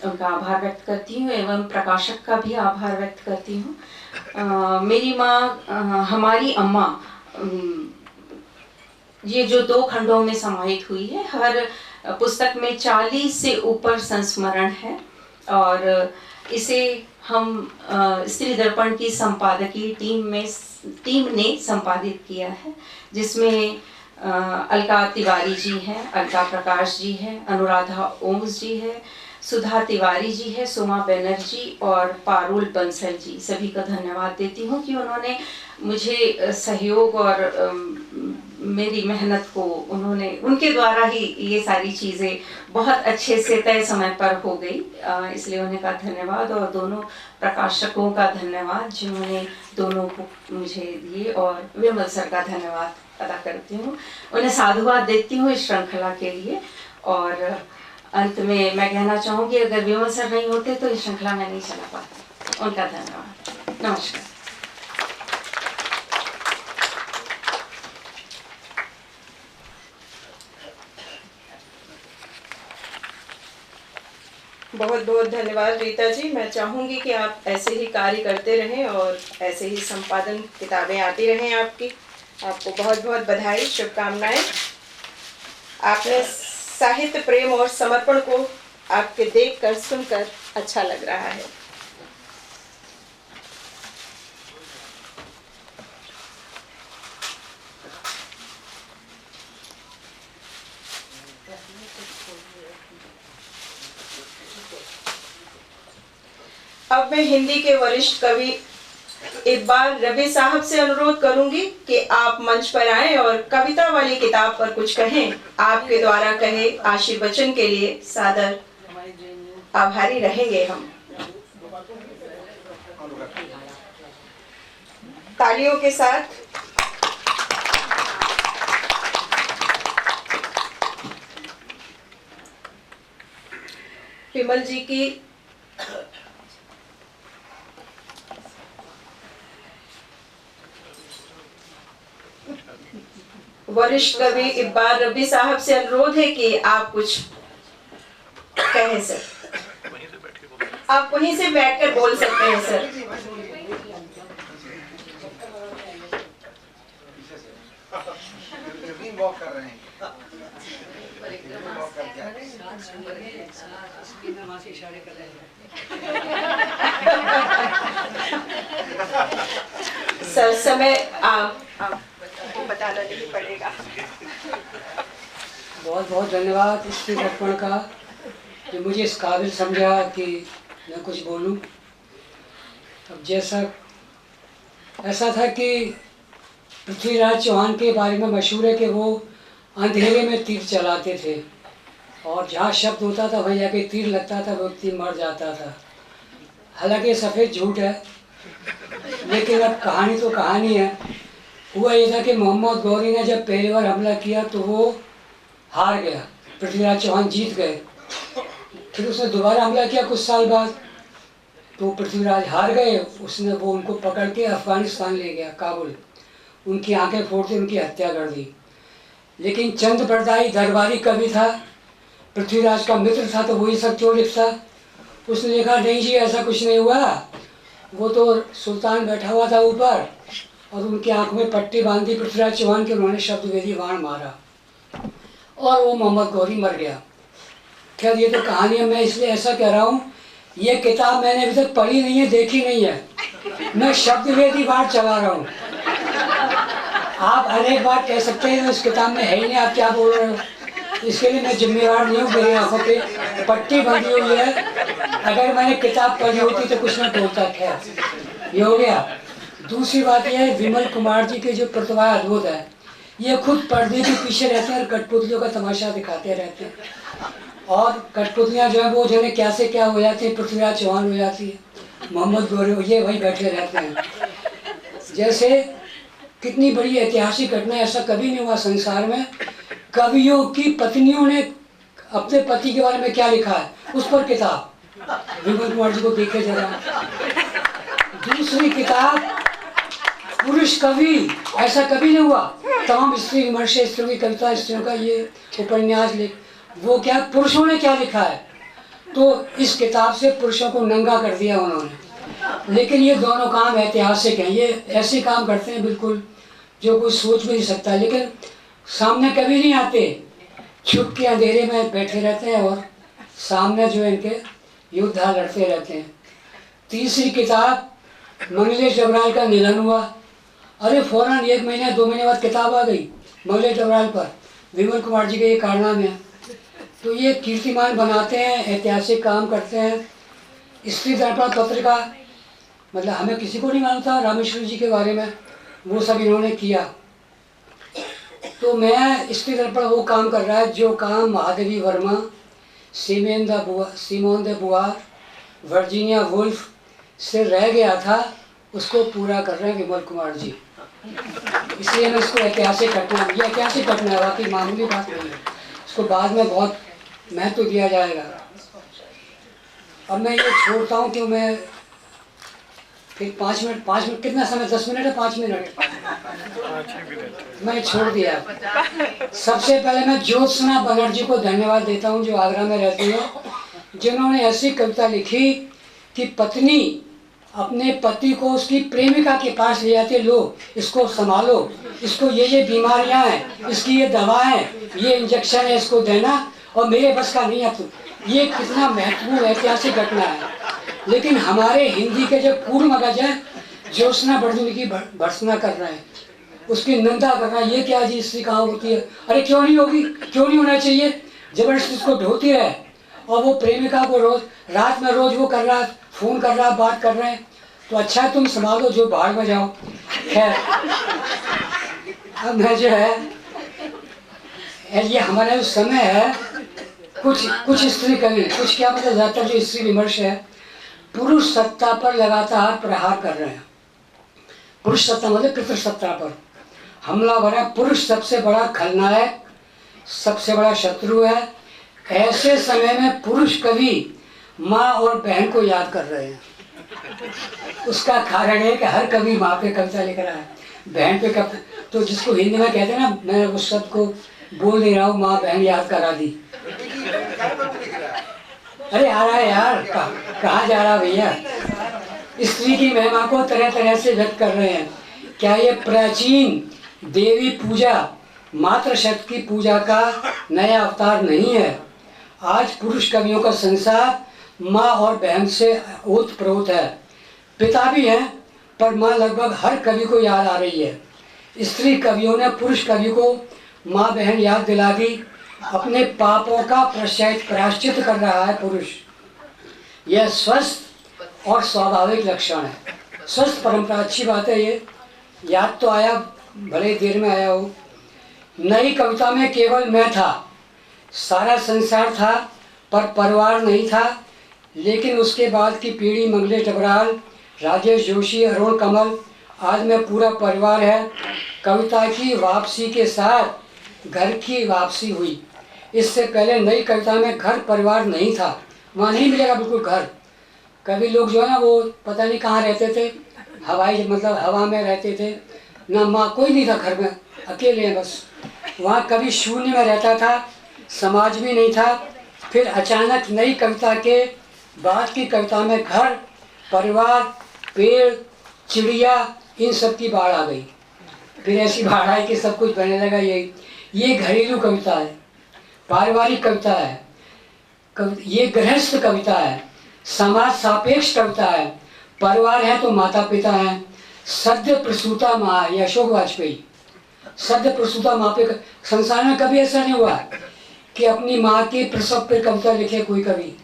उनका आभार व्यक्त करती हूँ एवं प्रकाशक का भी आभार व्यक्त करती हूँ। मेरी माँ, हमारी अम्मा, ये जो 2 खंडों में समाहित हुई है, हर पुस्तक में 40 से ऊपर संस्मरण है और इसे हम स्त्री दर्पण की संपादकीय टीम ने संपादित किया है, जिसमें अलका तिवारी जी हैं, अलका प्रकाश जी हैं, अनुराधा ओम्स जी है, सुधा तिवारी जी है, सोमा बनर्जी और पारुल बंसल जी। सभी का धन्यवाद देती हूँ कि उन्होंने मुझे सहयोग और मेरी मेहनत को उनके द्वारा ही ये सारी चीज़ें बहुत अच्छे से तय समय पर हो गई, इसलिए उन्हें का धन्यवाद और दोनों प्रकाशकों का धन्यवाद जिन्होंने दोनों को मुझे दिए, और विमल सर का धन्यवाद अदा करती हूँ। उन्हें साधुवाद देती हूँ इस श्रृंखला के लिए। और अंत में मैं कहना चाहूँगी, अगर विमल सर नहीं होते तो ये श्रृंखला में नहीं चला पाता। उनका धन्यवाद। नमस्कार। बहुत बहुत धन्यवाद रीता जी। मैं चाहूँगी कि आप ऐसे ही कार्य करते रहें और ऐसे ही संपादन किताबें आती रहें आपकी। आपको बहुत बहुत बधाई, शुभकामनाएं। आपने साहित्य प्रेम और समर्पण को आपके देखकर सुनकर अच्छा लग रहा है। अब मैं हिंदी के वरिष्ठ कवि इकबाल रबी साहब से अनुरोध करूंगी कि आप मंच पर आएं और कविता वाली किताब पर कुछ कहें। आपके द्वारा कहे आशीर्वचन के लिए सादर आभारी रहेंगे हम। तालियों के साथ विमल जी की वरिष्ठ कवि इकबाल रबी साहब से अनुरोध है कि आप कुछ कहें सर। आप वहीं से बैठकर बोल सकते हैं सर। सर समय आपको बताना नहीं पड़ेगा। बहुत बहुत धन्यवाद स्त्री दर्पण का, जो मुझे इस काबिल समझा कि मैं कुछ बोलूं। अब ऐसा था कि पृथ्वीराज चौहान के बारे में मशहूर है कि वो अंधेरे में तीर चलाते थे और जहाँ शब्द होता था वहीं जाके तीर लगता था, व्यक्ति मर जाता था। हालांकि सफ़ेद झूठ है, लेकिन अब कहानी तो कहानी है। हुआ ये था कि मोहम्मद गौरी ने जब पहली बार हमला किया तो वो हार गया, पृथ्वीराज चौहान जीत गए। फिर उसने दोबारा हमला किया कुछ साल बाद, तो पृथ्वीराज हार गए। उसने वो उनको पकड़ के अफ़गानिस्तान ले गया, काबुल। उनकी आंखें फोड़ के उनकी हत्या कर दी। लेकिन चंद बरदाई दरबारी कवि था, पृथ्वीराज का मित्र था, तो वही सब क्यों लिखता। उसने लिखा नहीं जी ऐसा कुछ नहीं हुआ, वो तो सुल्तान बैठा हुआ था ऊपर और उनकी आंख में पट्टी बांधी पृथ्वीराज चौहान के, उन्होंने शब्दवेदी बाण मारा और वो मोहम्मद गौरी मर गया। खैर ये तो कहानी है। मैं इसलिए ऐसा कह रहा हूँ, ये किताब मैंने अभी तक पढ़ी नहीं है, देखी नहीं है, मैं शब्दवेदी बाण चला रहा हूँ। आप अनेक बार कह सकते हैं इस किताब में है ही नहीं, आप क्या बोल रहे हो। इसके लिए मैं जिम्मेवार नहीं हूँ। मेरी आंखों पे पट्टी बंधी हुई है, अगर मैंने किताब पढ़ी होती तो कुछ न बोलता। खैर ये हो गया। दूसरी बात यह है, विमल कुमार जी की जो प्रतिभा अद्भुत है, ये खुद पर्दे के पीछे रहते हैं और कठपुतलियों का तमाशा दिखाते रहते हैं। और कठपुतलियाँ जो है वो जाने क्या से क्या हो जाती है, पृथ्वीराज चौहान हो जाती है, मोहम्मद गौरी, ये वही बैठे रहते हैं। जैसे कितनी बड़ी ऐतिहासिक घटना, ऐसा कभी नहीं हुआ संसार में। कवियों की पत्नियों ने अपने पति के बारे में क्या लिखा है, उस पर किताब। विमल कुमार जी को देखे जरा। दूसरी किताब पुरुष कवि, ऐसा कभी नहीं हुआ। तमाम स्त्री विमर्श, स्त्रियों की कविता, स्त्रियों का ये उपन्यास लिख, वो क्या पुरुषों ने क्या लिखा है, तो इस किताब से पुरुषों को नंगा कर दिया उन्होंने। लेकिन ये दोनों काम ऐतिहासिक हैं। ये ऐसे काम करते हैं बिल्कुल जो कोई सोच भी नहीं सकता, लेकिन सामने कभी नहीं आते, छुप के अंधेरे में बैठे रहते हैं और सामने जो इनके योद्धा लड़ते रहते हैं। तीसरी किताब मंगलेश डबराल का निधन हुआ। अरे फौरन 1 महीने 2 महीने बाद किताब आ गई मंगलेश डबराल पर, विमल कुमार जी के ये कारनामे हैं। तो ये कीर्तिमान बनाते हैं, ऐतिहासिक काम करते हैं। स्त्री दर्पण पत्रिका, मतलब हमें किसी को नहीं मालूम था रामेश्वर जी के बारे में, वो सब इन्होंने किया। तो मैं स्त्री दर्पण वो काम कर रहा है जो काम महादेवी वर्मा, सिमोन दे बुआर, वर्जीनिया वुल्फ से रह गया था, उसको पूरा कर रहे हैं विमल कुमार जी। इसलिए मैं इसको ऐतिहासिक घटना, ये ऐतिहासिक घटना है, बाकी मामूली बात नहीं है। इसको बाद में बहुत महत्व दिया जाएगा। अब मैं ये छोड़ता हूँ कि मैं फिर 5 मिनट कितना समय, 10 मिनट है 5 मिनट मैं छोड़ दिया। सबसे पहले मैं ज्योत्सना बनर्जी को धन्यवाद देता हूँ, जो आगरा में रहती है, जिन्होंने ऐसी कविता लिखी कि पत्नी अपने पति को उसकी प्रेमिका के पास ले जाती है, लो इसको संभालो, इसको ये बीमारियां हैं, इसकी ये दवाएं, ये इंजेक्शन है, इसको देना, और मेरे बस का नहीं है। तो ये कितना महत्वपूर्ण ऐतिहासिक घटना है। लेकिन हमारे हिंदी के जो पूर्व मगज है, ज्योत्सना बनर्जी की भर्त्सना कर रहे हैं, उसकी निंदा कर रहा है। ये क्या जी, स्त्री कहाँ होती है, अरे क्यों नहीं होगी, क्यों नहीं होना चाहिए, जबरदस्ती उसको ढोती रहे। और वो प्रेमिका को रोज रात में रोज वो कर रहा है, फ़ोन कर रहा, बात कर रहे हैं, तो अच्छा है तुम संभालो, जो बाहर में जाओ। खैर अब मैं जो है ये हमारा जो समय है, कुछ स्त्री कवि, कुछ क्या मतलब ज़्यादातर जो स्त्री विमर्श है, पुरुष सत्ता पर लगातार प्रहार कर रहे हैं। पुरुष सत्ता मतलब पितृसत्ता पर हमलावर है। पुरुष सबसे बड़ा खलनायक, सबसे बड़ा शत्रु है। ऐसे समय में पुरुष कवि माँ और बहन को याद कर रहे हैं। उसका कारण है कि हर कवि माँ पे कविता लिख रहा है, बहन पे कविता। तो जिसको हिंदी में कहते हैं ना, मैं उस शब्द को बोल नहीं रहा हूँ, माँ बहन याद करा दी। अरे आ रहा है यार, कहाँ जा रहा भैया। स्त्री की महिमा को तरह तरह से व्यक्त कर रहे हैं। क्या ये प्राचीन देवी पूजा, मातृशक्ति की पूजा का नया अवतार नहीं है? आज पुरुष कवियों का संसार माँ और बहन से ओतप्रोत है। पिता भी हैं, पर माँ लगभग हर कवि को याद आ रही है। स्त्री कवियों ने पुरुष कवि को माँ बहन याद दिला दी। अपने पापों का प्रायश्चित कर रहा है पुरुष। यह स्वस्थ और स्वाभाविक लक्षण है। स्वस्थ परंपरा, अच्छी बात है। ये याद तो आया, भले देर में आया हो। नई कविता में केवल मैं था, सारा संसार था, पर परिवार नहीं था। लेकिन उसके बाद की पीढ़ी, मंगलेश डबराल, राजेश जोशी, अरुण कमल, आज में पूरा परिवार है। कविता की वापसी के साथ घर की वापसी हुई। इससे पहले नई कविता में घर परिवार नहीं था, वहाँ नहीं मिलेगा बिल्कुल घर। कभी लोग जो है ना, वो पता नहीं कहाँ रहते थे, हवाई मतलब हवा में रहते थे, ना माँ कोई नहीं था घर में, अकेले हैं बस। वहाँ कभी शून्य में रहता था, समाज भी नहीं था। फिर अचानक नई कविता के बाद की कविता में घर, परिवार, पेड़, चिड़िया, इन सब की बाढ़ आ गई। फिर ऐसी बाढ़ आई कि सब कुछ बनने लगा। ये घरेलू कविता है, पारिवारिक कविता है, ये गृहस्थ कविता है, समाज सापेक्ष कविता है। परिवार है तो माता पिता हैं। सद्य प्रसूता माँ, ये अशोक वाजपेयी, सद्य प्रसूता माँ पे। संसार में कभी ऐसा नहीं हुआ कि अपनी माँ के प्रसव पे कविता लिखे कोई कवि।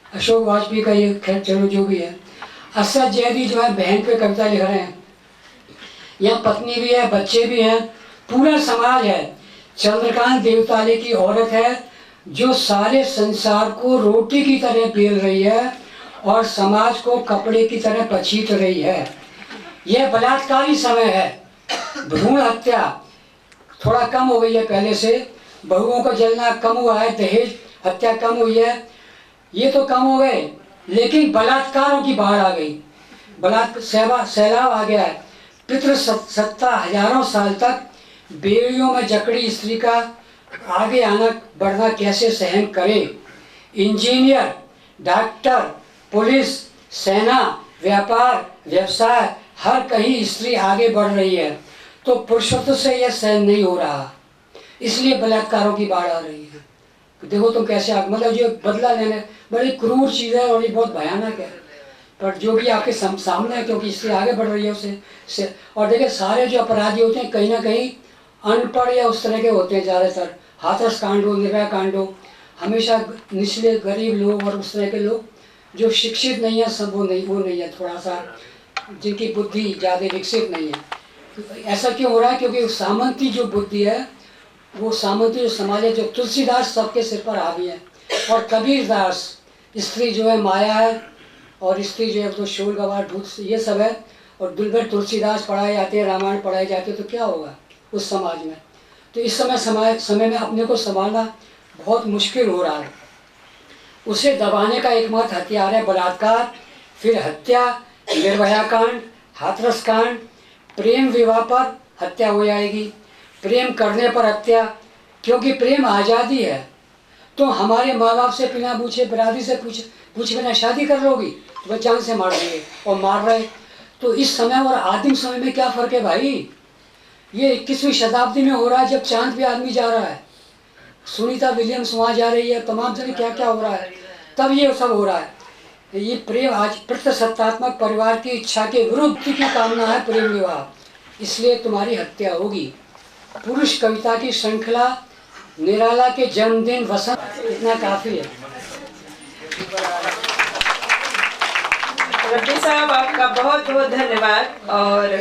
अशोक वाजपेयी का ये, खैर चलो जो भी है। असद जैदी जो है बहन पे कविता लिख रहे हैं। यहाँ पत्नी भी है, बच्चे भी हैं, पूरा समाज है। चंद्रकांत देवताले की औरत है जो सारे संसार को रोटी की तरह बेल रही है और समाज को कपड़े की तरह पछीट रही है। यह बलात्कारी समय है। भ्रूण हत्या थोड़ा कम हो गई है पहले से, बहुओं का जलना कम हुआ है, दहेज हत्या कम हुई है, ये तो कम हो गए, लेकिन बलात्कारों की बाढ़ आ गई। सैलाब आ गया है। पितृसत्ता हजारों साल तक बेड़ियों में जकड़ी स्त्री का आगे आना बढ़ना कैसे सहन करे। इंजीनियर, डॉक्टर, पुलिस, सेना, व्यापार, व्यवसाय, हर कहीं स्त्री आगे बढ़ रही है, तो पुरुषत्व से यह सहन नहीं हो रहा, इसलिए बलात्कारों की बाढ़ आ रही है। देखो तुम कैसे मतलब जो बदला लेने, बड़ी क्रूर चीज़ है और ये बहुत भयानक है, पर जो भी आपके सामने है, क्योंकि इससे आगे बढ़ रही है उससे। और देखिए सारे जो अपराधी होते हैं कहीं ना कहीं अनपढ़ या उस तरह के होते हैं ज़्यादातर। हाथरस कांड हो, निर्भया कांड हो, हमेशा निचले गरीब लोग और उस तरह के लोग जो शिक्षित नहीं है, सब वो नहीं है, थोड़ा सा जिनकी बुद्धि ज़्यादा विकसित नहीं है। ऐसा क्यों हो रहा है? क्योंकि सामंती जो बुद्धि है, वो सामंती जो समाज है, जो तुलसीदास सबके सिर पर हावी है, और कबीरदास, स्त्री जो है माया है और स्त्री जो है तो शोर गवार भूत, ये सब है। और दुर्गत तुलसीदास पढ़ाए जाते हैं, रामायण पढ़ाए जाते हैं, तो क्या होगा उस समाज में? तो इस समय में अपने को संभालना बहुत मुश्किल हो रहा है। उसे दबाने का एकमात्र हथियार है बलात्कार, फिर हत्या, निर्भया कांड, हाथरस कांड। प्रेम विवाह पर हत्या हो जाएगी, प्रेम करने पर हत्या, क्योंकि प्रेम आज़ादी है। तो हमारे माँ बाप से बिना पूछे, बरादरी से पूछे बिना शादी कर लोगी तो जान से मार देंगे, और मार रहे। तो इस समय और आदिम समय में क्या फ़र्क है भाई? ये 21वीं शताब्दी में हो रहा है, जब चांद पे आदमी जा रहा है, सुनीता विलियम्स वहाँ जा रही है, तमाम जगह क्या क्या हो रहा है, तब ये सब हो रहा है। ये प्रेम आज प्रतिसत्तात्मक परिवार की इच्छा के विरुद्ध की कामना है प्रेम विवाह, इसलिए तुम्हारी हत्या होगी। पुरुष कविता की श्रृंखला निराला के जन्मदिन, वसंत, इतना काफ़ी है। रब्बी साहब, आपका बहुत बहुत धन्यवाद। और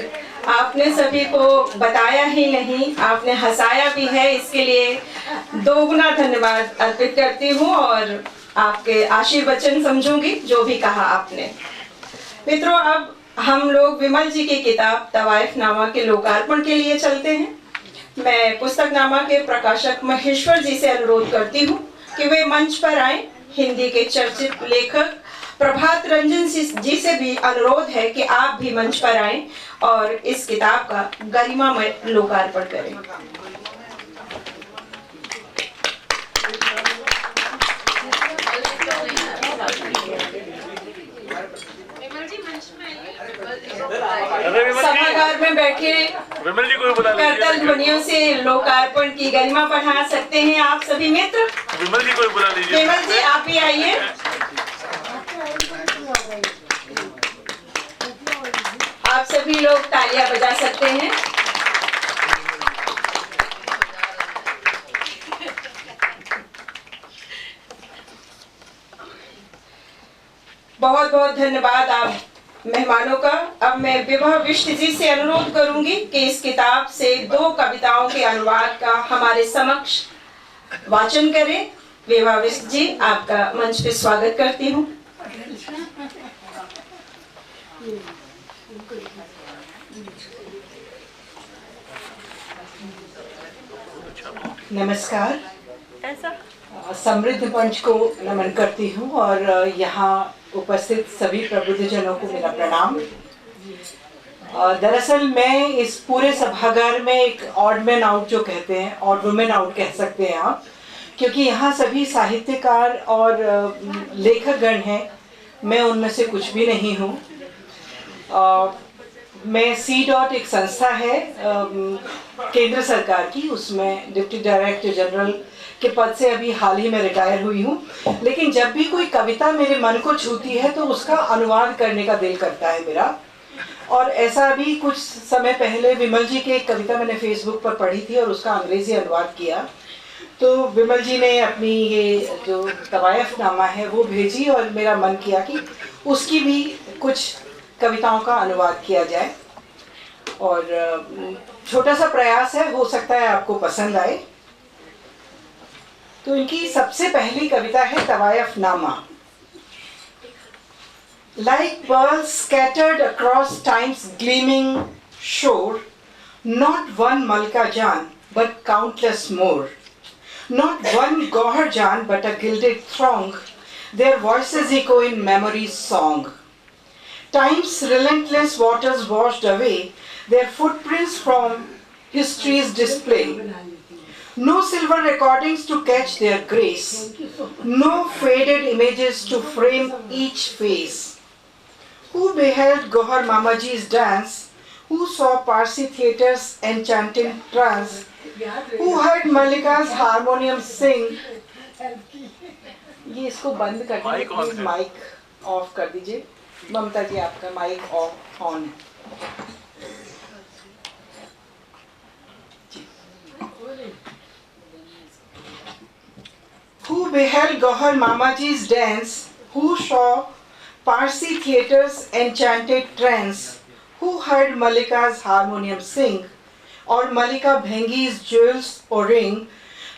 आपने सभी को बताया ही नहीं, आपने हंसाया भी है, इसके लिए दोगुना धन्यवाद अर्पित करती हूँ और आपके आशीर्वचन समझूंगी जो भी कहा आपने। मित्रों, अब हम लोग विमल जी की किताब तवाइफनामा के लोकार्पण के लिए चलते हैं। मैं पुस्तकनामा के प्रकाशक महेश्वर जी से अनुरोध करती हूँ कि वे मंच पर आए। हिंदी के चर्चित लेखक प्रभात रंजन जी से भी अनुरोध है कि आप भी मंच पर आएं और इस किताब का गरिमामय लोकार्पण करें। सभागार में बैठे विमल जी को बुला करतल ध्वनियों से लोकार्पण की गरिमा बढ़ा सकते हैं आप सभी मित्र। विमल जी को बुला लीजिए। विमल जी, आप भी आइए। आप सभी लोग तालियां बजा सकते हैं। बहुत बहुत धन्यवाद आप मेहमानों का। अब मैं विभा विष्ट जी से अनुरोध करूंगी कि इस किताब से 2 कविताओं के अनुवाद का हमारे समक्ष वाचन करें। विभा विष्ट जी, आपका मंच पे स्वागत करती हूँ। नमस्कार। समृद्ध मंच को नमन करती हूँ और यहाँ उपस्थित सभी प्रबुद्धजनों को मेरा प्रणाम। दरअसल मैं इस पूरे सभागार में एक ऑड मैन आउट जो कहते हैं, ऑड वुमेन आउट कह सकते हैं आप, क्योंकि यहाँ सभी साहित्यकार और लेखकगण हैं। मैं उनमें से कुछ भी नहीं हूँ। मैं C.डॉट एक संस्था है केंद्र सरकार की, उसमें डिप्टी डायरेक्टर जनरल के पद से अभी हाल ही में रिटायर हुई हूँ। लेकिन जब भी कोई कविता मेरे मन को छूती है तो उसका अनुवाद करने का दिल करता है मेरा। और ऐसा भी कुछ समय पहले विमल जी की एक कविता मैंने फेसबुक पर पढ़ी थी और उसका अंग्रेजी अनुवाद किया। तो विमल जी ने अपनी ये जो तवाइफनामा है वो भेजी और मेरा मन किया कि उसकी भी कुछ कविताओं का अनुवाद किया जाए। और छोटा सा प्रयास है, हो सकता है आपको पसंद आए। तो इनकी सबसे पहली कविता है तवाइफनामा। Like pearls scattered across time's gleaming shore, not one Malka Jan, but countless more. Not one Gohar Jan, but a gilded throng, their voices echo in memory's song. Time's relentless waters washed away their footprints from history's display. No silver recordings to catch their grace, no faded images to frame each face. Who beheld Gohar Mamaji's dance, who saw Parsi theatres enchanting trance, who heard Mallika's harmonium sing. ये इसको बंद कर दीजिए, please mic off कर दीजिए। ममता जी, आपका mic off on है। Who beheld Gohar Mamaji's dance, who saw Parsi theatres enchanted trance, who heard Mallika's harmonium sing, or Mallika Bhengi's jewels or ring,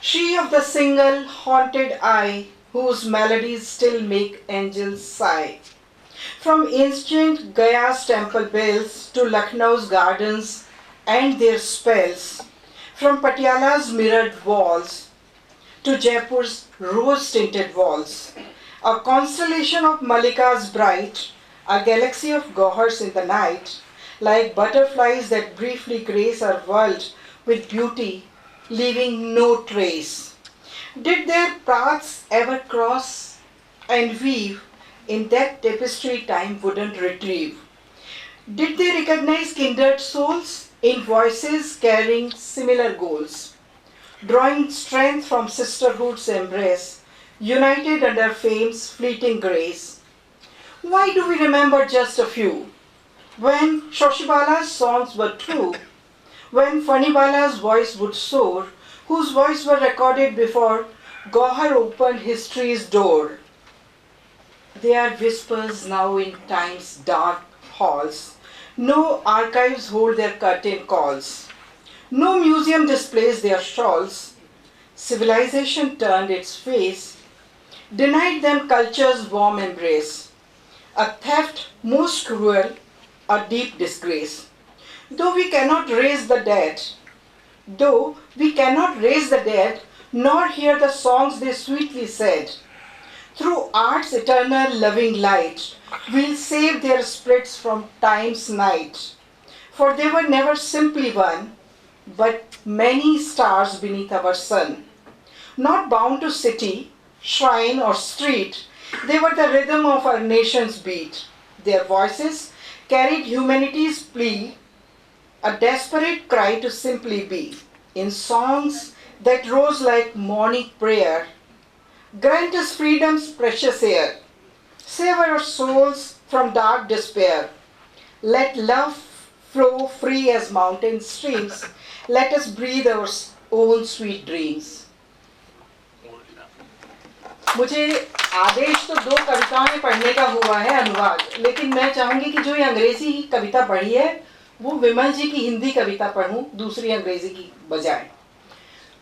she of the single haunted eye, whose melodies still make angels sigh. From ancient Gaya's temple bells to Lucknow's gardens and their spells, from Patiala's mirrored walls to Jaipur's rose-tinted walls, a constellation of Mallika's bright, a galaxy of Gohars in the night, like butterflies that briefly grace our world with beauty, leaving no trace. Did their paths ever cross and weave in that tapestry time wouldn't retrieve? Did they recognize kindred souls in voices carrying similar goals, drawing strength from sisterhood's embrace, united under fame's fleeting grace? Why do we remember just a few? When Shoshibala's songs were true, when Fanibala's voice would soar, whose voice were recorded before Gohar opened history's door. They are whispers now in time's dark halls. No archives hold their curtain calls. No museum displays their shawls. Civilization turned its face, denied them culture's warm embrace. A theft most cruel, a deep disgrace. Though we cannot raise the dead, nor hear the songs they sweetly said, through art's eternal loving light, we'll save their spirits from time's night. For they were never simply one, but many stars beneath our sun. Not bound to city, shrine or street, they were the rhythm of our nation's beat. Their voices carried humanity's plea, a desperate cry to simply be. In songs that rose like morning prayer, grant us freedom's precious air. Save our souls from dark despair. Let love flow free as mountain streams. Let us breathe our own sweet dreams. मुझे आदेश तो 2 कविताएं पढ़ने का हुआ है अनुवाद, लेकिन मैं चाहूंगी कि जो ये अंग्रेजी की कविता पढ़ी है वो विमल जी की हिंदी कविता पढ़ूं दूसरी अंग्रेजी की बजाय।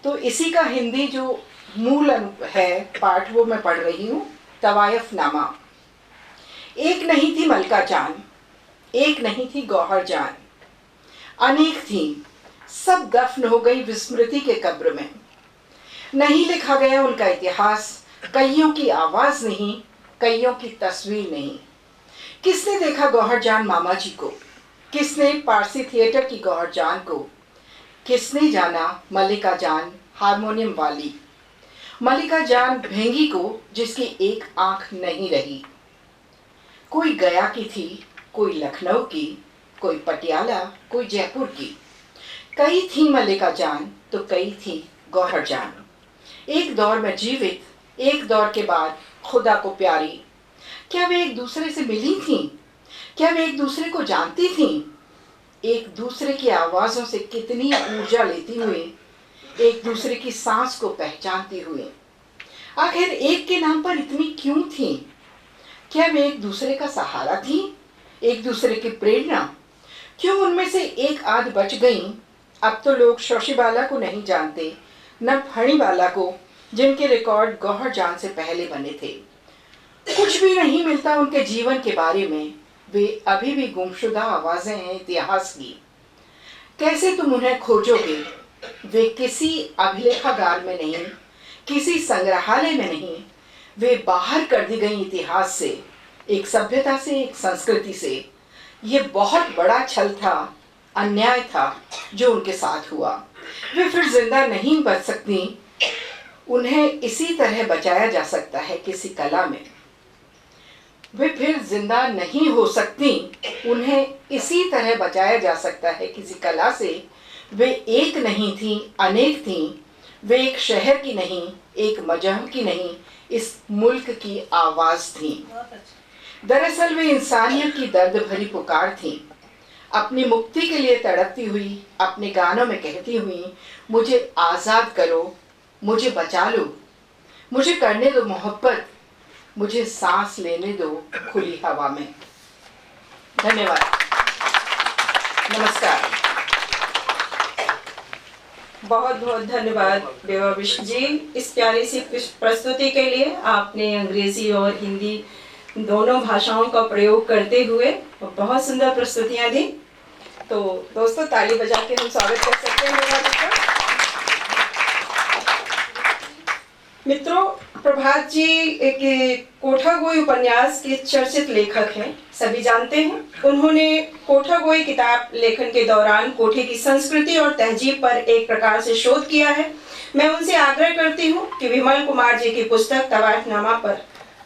तो इसी का हिंदी जो मूल है पाठ वो मैं पढ़ रही हूँ। तवायफ नामा। एक नहीं थी मलका जान, एक नहीं थी गौहर जान, अनेक थी, सब दफन हो गई विस्मृति के कब्र में। नहीं लिखा गया उनका इतिहास, कईयों की आवाज नहीं, कईयों की तस्वीर नहीं। किसने देखा गौहर जान मामा जी को, किसने पारसी थिएटर की गौहर जान को, किसने जाना मल्लिका जान हारमोनियम वाली, मल्लिका जान भेंगी को जिसकी एक आंख नहीं रही। कोई गया की थी, कोई लखनऊ की, कोई पटियाला, कोई जयपुर की। कई थी मल्लिका जान तो कई थी गौहर जान। एक दौर में जीवित, एक दौर के बाद खुदा को प्यारी। क्या वे एक दूसरे से मिली थीं? क्या वे एक दूसरे को जानती थीं? एक दूसरे की आवाज़ों से कितनी ऊर्जा लेती हुई, एक दूसरे की सांस को पहचानती हुई। आखिर एक के नाम पर इतनी क्यों थीं? क्या वे एक दूसरे का सहारा थीं? एक दूसरे की प्रेरणा? क्यों उनमें से एक आध बच गईं? अब तो लोग शोशीबाला को नहीं जानते, न फणीबाला को, जिनके रिकॉर्ड गौहर जान से पहले बने थे। कुछ भी नहीं मिलता उनके जीवन के बारे में। वे अभी भी गुमशुदा आवाजें हैं इतिहास की। कैसे तुम उन्हें खोजोगे? वे किसी अभिलेखागार में नहीं, किसी संग्रहालय में नहीं, वे बाहर कर दी गई इतिहास से, एक सभ्यता से, एक संस्कृति से। ये बहुत बड़ा छल था, अन्याय था जो उनके साथ हुआ। वे फिर जिंदा नहीं बच सकती। उन्हें इसी तरह बचाया जा सकता है किसी कला में। वे फिर जिंदा नहीं हो सकती। उन्हें इसी तरह बचाया जा सकता है किसी कला से। वे एक नहीं थी, अनेक थी। वे एक शहर की नहीं, एक मजहब की नहीं, इस मुल्क की आवाज थी। दरअसल वे इंसानियत की दर्द भरी पुकार थी। अपनी मुक्ति के लिए तड़पती हुई, अपने गानों में कहती हुई, मुझे आज़ाद करो, मुझे बचा लो, मुझे करने दो मोहब्बत, मुझे सांस लेने दो खुली हवा में। धन्यवाद। नमस्कार। बहुत बहुत धन्यवाद बेवा विष्णु जी इस प्यारी सी प्रस्तुति के लिए। आपने अंग्रेजी और हिंदी दोनों भाषाओं का प्रयोग करते हुए बहुत सुंदर प्रस्तुतियां दी। तो दोस्तों ताली बजा के हम स्वागत कर सकते हैं बेवा जी का। मित्रों, प्रभात जी एक कोठा गोई उपन्यास के चर्चित लेखक हैं, सभी जानते हैं। उन्होंने कोठा गोई किताब लेखन के दौरान कोठे की संस्कृति और तहजीब पर एक प्रकार से शोध किया है। मैं उनसे आग्रह करती हूँ कि विमल कुमार जी की पुस्तक तवायफनामा पर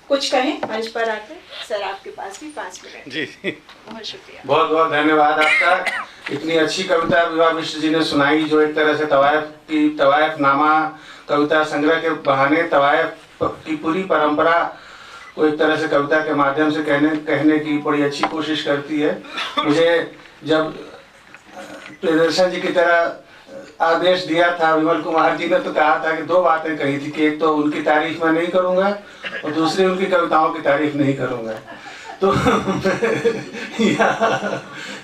कुछ कहें। मंच पर आकर सर आपके पास भी 5 मिनट। जी बहुत शुक्रिया। बहुत बहुत धन्यवाद आपका। इतनी अच्छी कविता विभा मिश्र जी ने सुनाई, जो एक तरह से तवायफनामा कविता संग्रह के बहाने तवायफ की पूरी परंपरा को एक तरह से कविता के माध्यम से कहने की बड़ी अच्छी कोशिश करती है। मुझे जब प्रियदर्शन जी की तरह आदेश दिया था विमल कुमार जी ने, तो कहा था कि 2 बातें कही थी कि एक तो उनकी तारीफ मैं नहीं करूंगा और दूसरी उनकी कविताओं की तारीफ नहीं करूंगा। तो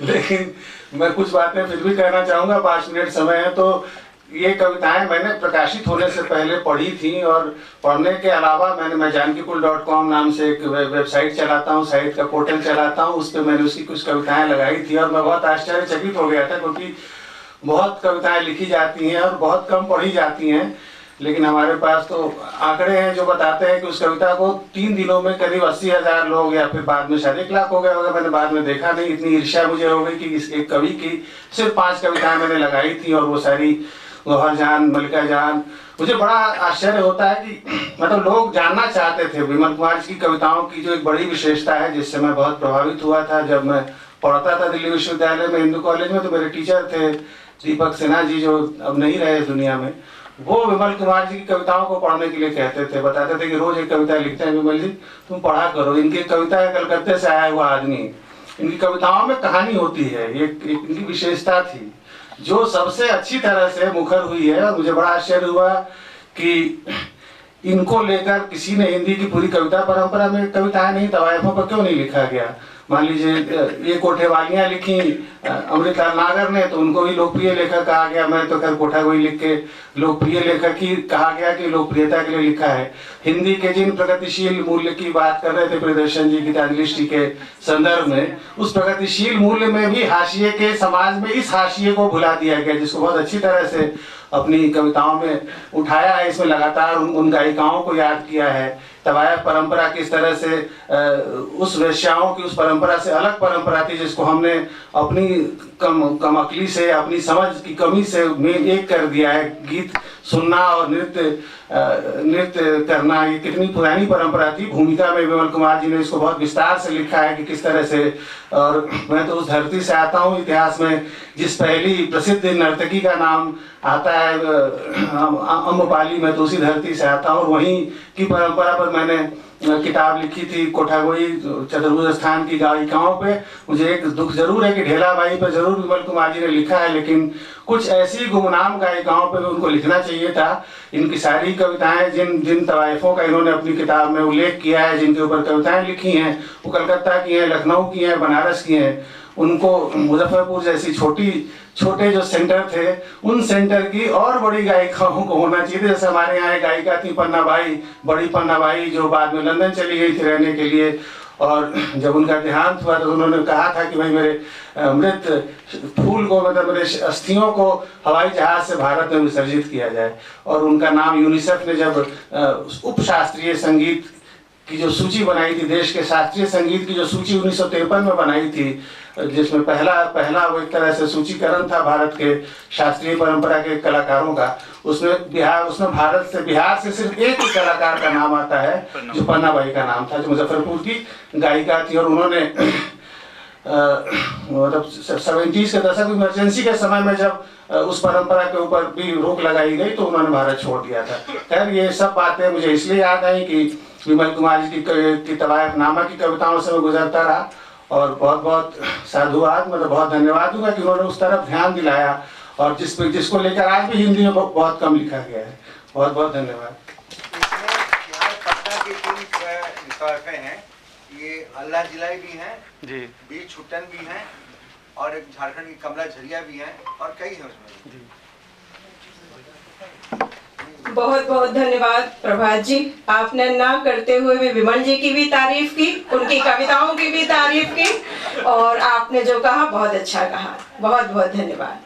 लेकिन मैं कुछ बातें फिर भी कहना चाहूंगा, 5 मिनट समय है। तो ये कविताएं मैंने प्रकाशित होने से पहले पढ़ी थी, और पढ़ने के अलावा मैं जानकीकुल.com नाम से एक वेबसाइट चलाता हूँ, साहित्य का पोर्टल चलाता हूँ, उस पर मैंने उसकी कुछ कविताएं लगाई थी और मैं बहुत आश्चर्यचकित हो गया था, क्योंकि बहुत कविताएं लिखी जाती हैं और बहुत कम पढ़ी जाती हैं। लेकिन हमारे पास तो आंकड़े हैं जो बताते हैं कि उस कविता को 3 दिनों में करीब 80,000 लोग, या फिर बाद में शायद 1 लाख हो गए होगा, मैंने बाद में देखा नहीं। इतनी ईर्ष्या मुझे हो गई कि इस एक कवि की सिर्फ 5 कविताएं मैंने लगाई थी, और वो सारी गौहर जान, मलिका जान। मुझे बड़ा आश्चर्य होता है कि मतलब लोग जानना चाहते थे विमल कुमार जी की कविताओं की जो एक बड़ी विशेषता है, जिससे मैं बहुत प्रभावित हुआ था। जब मैं पढ़ता था दिल्ली विश्वविद्यालय में, हिंदू कॉलेज में, तो मेरे टीचर थे दीपक सिन्हा जी, जो अब नहीं रहे दुनिया में। वो विमल कुमार जी की कविताओं को पढ़ने के लिए कहते थे, बताते थे कि रोज एक कविता लिखते हैं विमल जी, तुम पढ़ा करो। इनकी कविता है कलकत्ते से आया हुआ आदमी, इनकी कविताओं में कहानी होती है, ये इनकी विशेषता थी जो सबसे अच्छी तरह से मुखर हुई है। और मुझे बड़ा आश्चर्य हुआ कि इनको लेकर किसी ने हिंदी की पूरी कविता परंपरा में कविताएं नहीं, तवायफों पर क्यों नहीं लिखा गया। मान लीजिए ये कोठेवालियां लिखी अमृतलाल नागर ने, तो उनको भी लोकप्रिय लेखक कहा गया। मैं तो खैर कोठा कोई लिख के लोकप्रिय लेखक ही कहा गया कि लोकप्रियता के लिए लिखा है। हिंदी के जिन प्रगतिशील मूल्य की बात कर रहे थे प्रियदर्शन जी गीतांजलि के संदर्भ में, उस प्रगतिशील मूल्य में भी हाशिए के समाज में इस हाशिए को भुला दिया गया, जिसको बहुत अच्छी तरह से अपनी कविताओं में उठाया है। इसमें लगातार उन गायिकाओं को याद किया है। तवायफ परंपरा किस तरह से उस वेश्याओं की उस परंपरा से अलग परंपरा थी, जिसको हमने अपनी कम अकली से, अपनी समझ की कमी से एक कर दिया है। गीत सुनना और नृत्य करना, ये कितनी पुरानी परंपरा थी। भूमिका में विमल कुमार जी ने इसको बहुत विस्तार से लिखा है कि किस तरह से। और मैं तो उस धरती से आता हूँ इतिहास में जिस पहली प्रसिद्ध नर्तकी का नाम आता है अम्रपाली, मैं तो उसी धरती से आता हूँ। और वहीं की परंपरा पर मैंने किताब लिखी थी, कोठागोई चतुर्भुज स्थान की गायिकाओं पे। मुझे एक दुख जरूर है कि ढेलाबाई पे जरूर विमल कुमार जी ने लिखा है, लेकिन कुछ ऐसी गुमनाम गायिकाओं पे भी उनको लिखना चाहिए था। इनकी सारी कविताएं, जिन तवायफों का इन्होंने अपनी किताब में उल्लेख किया है, जिनके ऊपर कविताएं लिखी हैं, वो कलकत्ता की हैं, लखनऊ की हैं, बनारस की हैं। उनको मुजफ्फरपुर जैसी छोटे जो सेंटर थे, उन सेंटर की और बड़ी गायिकाओं को होना चाहिए। जैसे हमारे यहाँ एक गायिका थी पन्ना बाई, बड़ी पन्ना बाई, जो बाद में लंदन चली गई थी रहने के लिए। और जब उनका देहांत हुआ तो उन्होंने कहा था कि भाई मेरे मृत फूल को, मतलब मेरे अस्थियों को हवाई जहाज से भारत में विसर्जित किया जाए। और उनका नाम यूनिसेफ ने जब उप शास्त्रीय संगीत की जो सूची बनाई थी, देश के शास्त्रीय संगीत की जो सूची 1953 में बनाई थी, जिसमें पहला वो एक तरह से सूचीकरण था भारत के शास्त्रीय परंपरा के कलाकारों का, उसमें बिहार से सिर्फ एक ही कलाकार का नाम आता है, जो पन्ना बाई का नाम था, जो मुजफ्फरपुर की गायिका थी। और उन्होंने मतलब 70s के दशक में इमरजेंसी के समय में जब उस परंपरा के ऊपर भी रोक लगाई गई तो उन्होंने भारत छोड़ दिया था। खैर ये सब बातें मुझे इसलिए याद आई कि विमल कुमार जी की तवायफ नामा की कविताओं से मैं गुजरता रहा। और बहुत बहुत साधुवाद, मतलब बहुत धन्यवाद दूंगा कि उन्होंने उस तरफ ध्यान दिलाया, और जिसको लेकर आज भी हिंदी में बहुत कम लिखा गया है। बहुत बहुत धन्यवाद। पटना की 3 तवायफें हैं, ये अल्लाह जिलाई भी हैं जी, बीर छुट्टन भी हैं, और एक झारखंड की कमला झरिया भी हैं, और कई हैं उसमें जी। बहुत बहुत धन्यवाद प्रभात जी, आपने ना करते हुए भी विमल जी की भी तारीफ की, उनकी कविताओं की भी तारीफ की, और आपने जो कहा बहुत अच्छा कहा। बहुत बहुत धन्यवाद।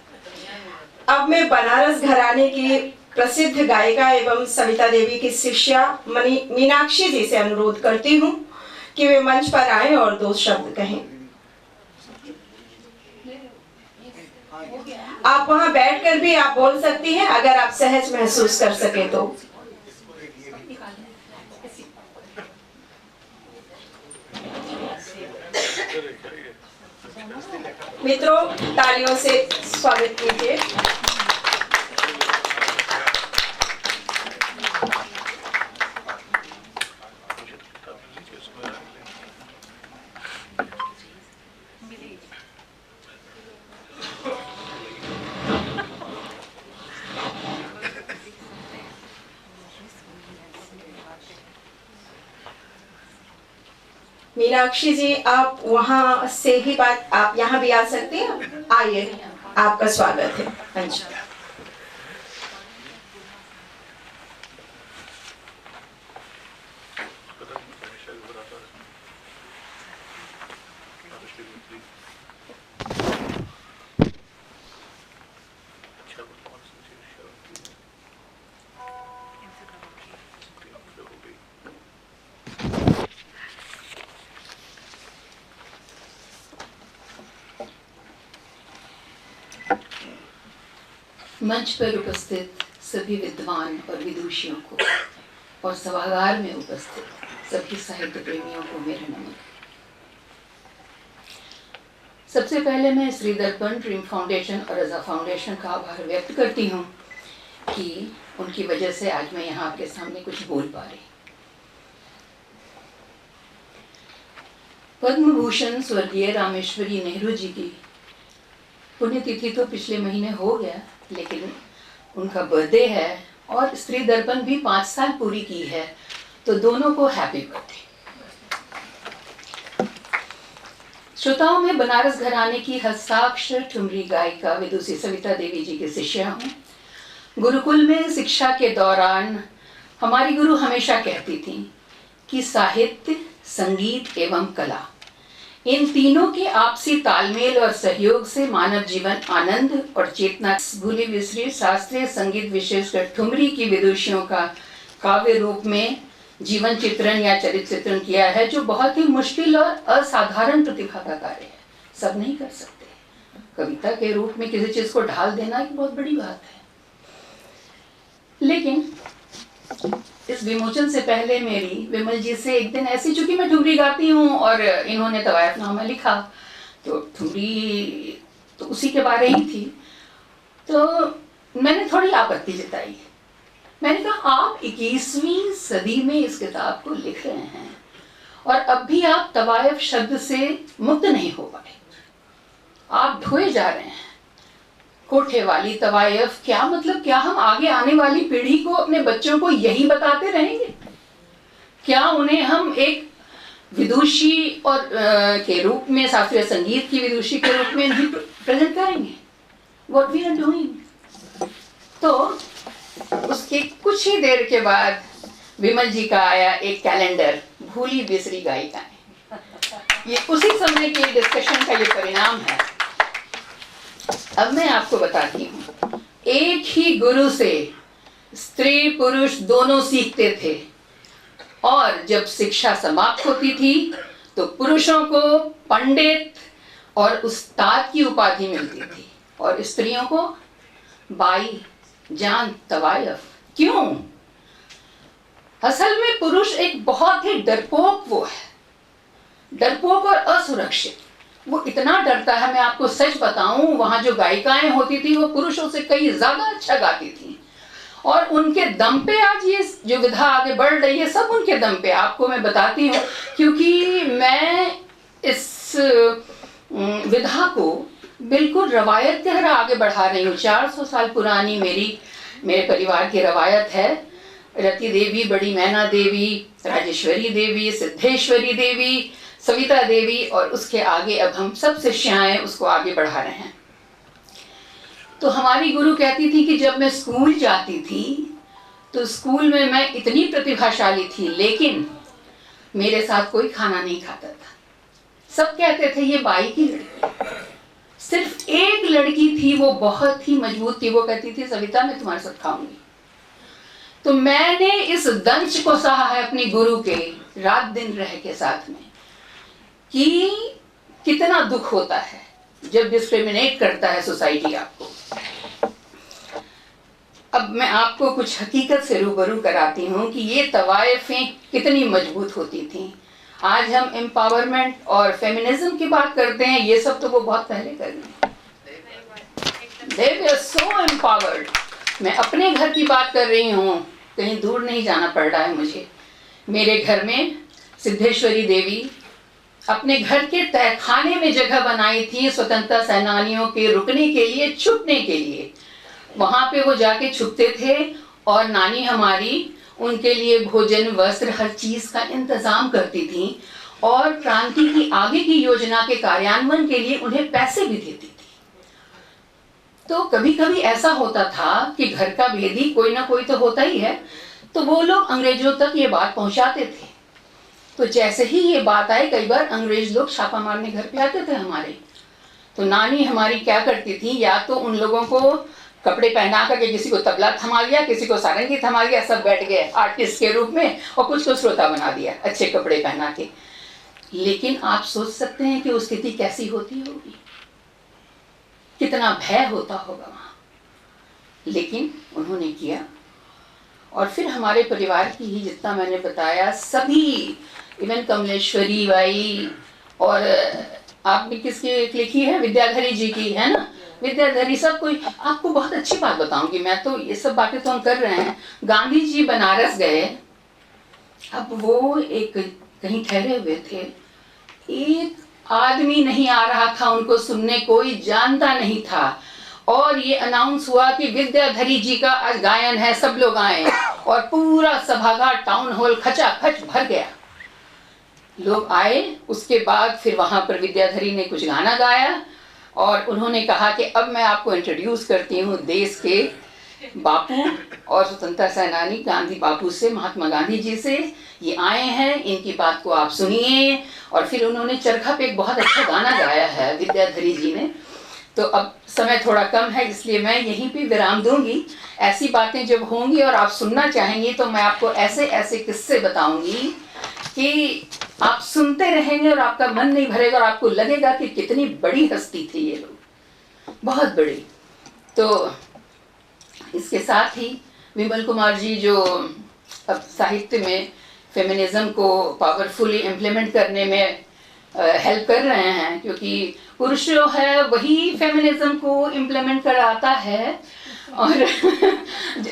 अब मैं बनारस घराने की प्रसिद्ध गायिका एवं सविता देवी की शिष्या मीनाक्षी जी से अनुरोध करती हूँ कि वे मंच पर आए और 2 शब्द कहें। आप वहां बैठकर भी आप बोल सकती हैं, अगर आप सहज महसूस कर सके तो। मित्रों, तालियों से स्वागत कीजिए। मीनाक्षी जी, आप वहाँ से ही बात, आप यहाँ भी आ सकते हैं, आइए, आपका स्वागत है मंच पर। मंच पर उपस्थित सभी विद्वान और विदुषियों को और सभागार में उपस्थित सभी साहित्य प्रेमियों को मेरा नमन। सबसे पहले मैं श्री दर्पण, ड्रीम फाउंडेशन और रजा फाउंडेशन का आभार व्यक्त करती हूँ कि उनकी वजह से आज मैं यहाँ आपके सामने कुछ बोल पा रही। पद्म भूषण स्वर्गीय रामेश्वरी नेहरू जी की पुण्यतिथि तो पिछले महीने हो गया, लेकिन उनका बर्थडे है और स्त्री दर्पण भी 5 साल पूरी की है, तो दोनों को हैप्पी बर्थडे। श्रोताओं में बनारस घराने की हस्ताक्षर ठुमरी गायिका विदुषी सविता देवी जी की शिष्या हूँ। गुरुकुल में शिक्षा के दौरान हमारी गुरु हमेशा कहती थी कि साहित्य, संगीत एवं कला, इन तीनों के आपसी तालमेल और सहयोग से मानव जीवन आनंद और चेतना। भूली बिसरी शास्त्रीय संगीत विशेषकर ठुमरी की विदुषियों का काव्य रूप में जीवन चित्रण या चरित्र चित्रण किया है, जो बहुत ही मुश्किल और असाधारण प्रतिभा का कार्य है। सब नहीं कर सकते। कविता के रूप में किसी चीज को ढाल देना एक बहुत बड़ी बात है। लेकिन इस विमोचन से पहले मेरी विमल जी से एक दिन ऐसी, चूंकि मैं ठुमरी गाती हूँ और इन्होंने तवायफनामा लिखा, तो ठुमरी तो उसी के बारे ही थी, तो मैंने थोड़ी आपत्ति जताई। मैंने कहा आप 21वीं सदी में इस किताब को लिख रहे हैं और अब भी आप तवायफ शब्द से मुक्त नहीं हो पाए, आप ढोए जा रहे हैं। कोठे वाली तवायफ क्या मतलब? क्या हम आगे आने वाली पीढ़ी को, अपने बच्चों को यही बताते रहेंगे? क्या उन्हें हम एक विदुषी और के रूप में, शास्त्रीय संगीत की विदुषी के रूप में नहीं प्रेजेंट करेंगे? What we are doing. तो उसके कुछ ही देर के बाद विमल जी का आया एक कैलेंडर, भूली बिसरी गायिकाएं। ये उसी समय के डिस्कशन का ये परिणाम है। अब मैं आपको बताती हूँ, एक ही गुरु से स्त्री पुरुष दोनों सीखते थे, और जब शिक्षा समाप्त होती थी तो पुरुषों को पंडित और उस्ताद की उपाधि मिलती थी और स्त्रियों को बाई, जान, तवायफ। क्यों? असल में पुरुष एक बहुत ही डरपोक वो है, डरपोक और असुरक्षित। वो इतना डरता है, मैं आपको सच बताऊं, वहां जो गायिकाएं होती थी वो पुरुषों से कई ज्यादा अच्छा गाती थी, और उनके दम पे आज ये जो विधा आगे बढ़ रही है, सब उनके दम पे। आपको मैं बताती हूँ, क्योंकि मैं इस विधा को बिल्कुल रवायत की तरह आगे बढ़ा रही हूँ। 400 साल पुरानी मेरे परिवार की रवायत है। रति देवी, बड़ी मैना देवी, राजेश्वरी देवी, सिद्धेश्वरी देवी, सविता देवी, और उसके आगे अब हम सब शिष्याएं उसको आगे बढ़ा रहे हैं। तो हमारी गुरु कहती थी कि जब मैं स्कूल जाती थी तो स्कूल में मैं इतनी प्रतिभाशाली थी, लेकिन मेरे साथ कोई खाना नहीं खाता था। सब कहते थे ये बाई की लड़की। सिर्फ एक लड़की थी, वो बहुत ही मजबूत थी, वो कहती थी सविता मैं तुम्हारे साथ खाऊंगी। तो मैंने इस दंश को सहा है अपनी गुरु के रात दिन रह के साथ में, कि कितना दुख होता है जब डिस्क्रिमिनेट करता है सोसाइटी आपको। अब मैं आपको कुछ हकीकत से रूबरू कराती हूँ कि ये तवायफें कितनी मजबूत होती थीं। आज हम एम्पावरमेंट और फेमिनिज्म की बात करते हैं, ये सब तो वो बहुत पहले कर गए। They were so empowered। मैं अपने घर की बात कर रही हूँ, कहीं दूर नहीं जाना पड़ रहा है मुझे। मेरे घर में सिद्धेश्वरी देवी अपने घर के तहखाने में जगह बनाई थी स्वतंत्रता सेनानियों के रुकने के लिए, छुपने के लिए। वहां पे वो जाके छुपते थे और नानी हमारी उनके लिए भोजन, वस्त्र, हर चीज का इंतजाम करती थी। और क्रांति की आगे की योजना के कार्यान्वयन के लिए उन्हें पैसे भी देती थी। तो कभी कभी ऐसा होता था कि घर का भेदी कोई ना कोई तो होता ही है, तो वो लोग अंग्रेजों तक ये बात पहुंचाते थे। तो जैसे ही ये बात आई, कई बार अंग्रेज लोग छापा मारने घर पे आते थे हमारे, तो नानी हमारी क्या करती थी, या तो उन लोगों को कपड़े पहना करके किसी को तबला थमा दिया, किसी को सारंगी थमा दिया, सब बैठ गए आर्टिस्ट के रूप में, और कुछ को श्रोता बना दिया अच्छे कपड़े पहना के। लेकिन आप सोच सकते हैं कि वो स्थिति कैसी होती होगी, कितना भय होता होगा वहाँ। लेकिन उन्होंने किया, और फिर हमारे परिवार की ही जितना मैंने बताया सभी, इवन कमलेश्वरी बाई, और आपने किसकी लिखी है, विद्याधरी जी की है ना, विद्याधरी, सब कोई। आपको बहुत अच्छी बात बताऊंगी मैं, तो ये सब बातें तो हम कर रहे हैं। गांधी जी बनारस गए, अब वो एक कहीं ठहरे हुए थे, एक आदमी नहीं आ रहा था उनको सुनने, कोई जानता नहीं था, और ये अनाउंस हुआ कि विद्याधरी जी का आज गायन है, सब लोग आए, और पूरा सभागार टाउन हॉल खचाखच भर गया, लोग आए। उसके बाद फिर वहां पर विद्याधरी ने कुछ गाना गाया, और उन्होंने कहा कि अब मैं आपको इंट्रोड्यूस करती हूँ देश के बापू और स्वतंत्रता सेनानी गांधी बापू से, महात्मा गांधी जी से, ये आए हैं, इनकी बात को आप सुनिए। और फिर उन्होंने चरखा पे एक बहुत अच्छा गाना गाया है विद्याधरी जी ने। तो अब समय थोड़ा कम है, इसलिए मैं यहीं पे विराम दूंगी। ऐसी बातें जब होंगी और आप सुनना चाहेंगी, तो मैं आपको ऐसे ऐसे किस्से बताऊंगी कि आप सुनते रहेंगे और आपका मन नहीं भरेगा, और आपको लगेगा कि कितनी बड़ी हस्ती थी ये लोग, बहुत बड़ी। तो इसके साथ ही विमल कुमार जी जो अब साहित्य में फेमिनिज्म को पावरफुली इम्प्लीमेंट करने में हेल्प कर रहे हैं, क्योंकि पुरुष जो है वही फेमिनिज्म को इम्प्लीमेंट कराता है, और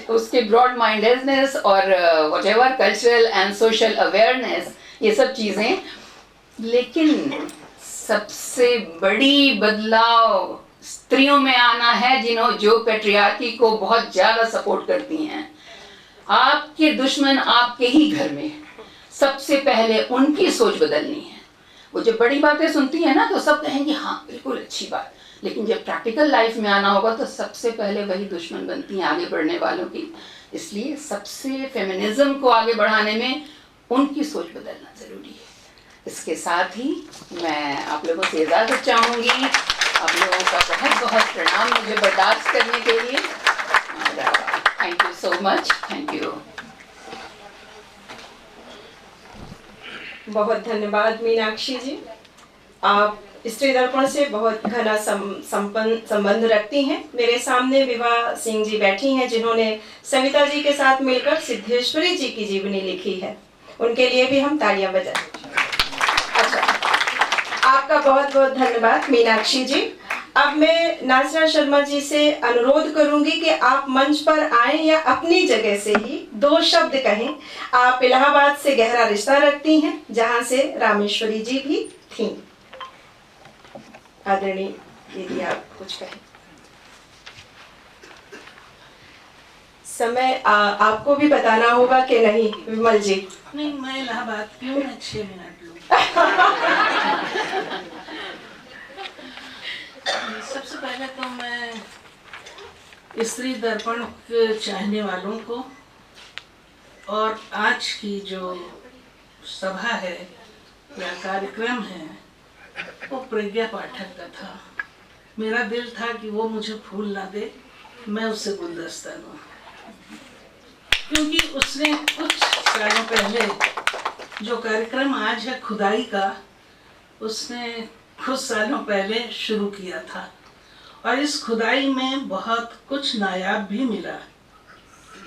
उसके ब्रॉड माइंडेडनेस और whatever cultural and social awareness, ये सब चीज़ें। लेकिन सबसे बड़ी बदलाव स्त्रियों में आना है, जो पैट्रियार्की को बहुत ज़्यादा सपोर्ट करती हैं। आपके दुश्मन आपके ही घर में, सबसे पहले उनकी सोच बदलनी है। वो जब बड़ी बातें सुनती है ना, तो सब कहेंगे हाँ बिल्कुल अच्छी बात, लेकिन जब प्रैक्टिकल लाइफ में आना होगा तो सबसे पहले वही दुश्मन बनती हैं आगे बढ़ने वालों की। इसलिए सबसे फेमिनिज्म को आगे बढ़ाने में उनकी सोच बदलना ज़रूरी है। इसके साथ ही मैं आप लोगों से इजाज़त चाहूँगी। आप लोगों का बहुत बहुत प्रणाम मुझे बर्दाश्त करने के लिए, और thank you so much. Thank you. बहुत धन्यवाद मीनाक्षी जी। आप स्त्री दर्पण से बहुत घना संबंध रखती हैं। मेरे सामने विभा सिंह जी बैठी हैं, जिन्होंने सविता जी के साथ मिलकर सिद्धेश्वरी जी की जीवनी लिखी है। उनके लिए भी हम तालियां बजाएं। अच्छा, आपका बहुत बहुत धन्यवाद मीनाक्षी जी। अब मैं नाज़रा शर्मा जी से अनुरोध करूंगी कि आप मंच पर आएं या अपनी जगह से ही 2 शब्द कहें। आप इलाहाबाद से गहरा रिश्ता रखती हैं, जहां से रामेश्वरी जी भी थीं। आदरणीय दीदी, आप कुछ कहें। समय आपको भी बताना होगा कि नहीं विमल जी? नहीं, मैं इलाहाबाद की हूँ, मैं 6 मिनट लूँ। सबसे पहले तो मैं स्त्री दर्पण के चाहने वालों को और आज की जो सभा है या कार्यक्रम है वो प्रज्ञा पाठक का था। मेरा दिल था कि वो मुझे फूल ना दे, मैं उसे गुलदस्ता दूँ, क्योंकि उसने कुछ सालों पहले जो कार्यक्रम आज है खुदाई का, उसने कुछ सालों पहले शुरू किया था, और इस खुदाई में बहुत कुछ नायाब भी मिला।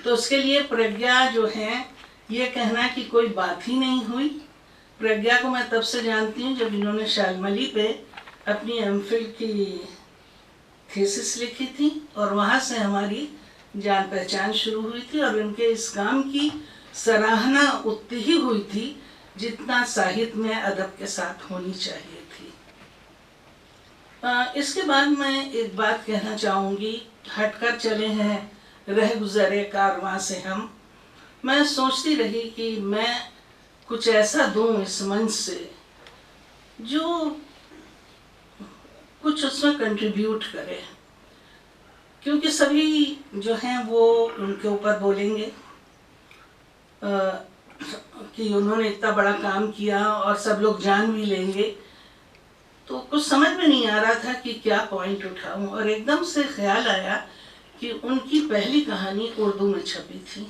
तो उसके लिए प्रज्ञा जो है, ये कहना कि कोई बात ही नहीं हुई। प्रज्ञा को मैं तब से जानती हूँ जब इन्होंने शालमली पे अपनी एमफिल की थीसिस लिखी थी, और वहाँ से हमारी जान पहचान शुरू हुई थी, और उनके इस काम की सराहना उतनी ही हुई थी जितना साहित्य में अदब के साथ होनी चाहिए थी। इसके बाद मैं एक बात कहना चाहूँगी। हटकर चले हैं रह गुजरे कारवां से हम। मैं सोचती रही कि मैं कुछ ऐसा दूँ इस मंच से जो कुछ उसमें कंट्रीब्यूट करे, क्योंकि सभी जो हैं वो उनके ऊपर बोलेंगे कि उन्होंने इतना बड़ा काम किया और सब लोग जान भी लेंगे। तो कुछ समझ में नहीं आ रहा था कि क्या पॉइंट उठाऊं, और एकदम से ख्याल आया कि उनकी पहली कहानी उर्दू में छपी थी।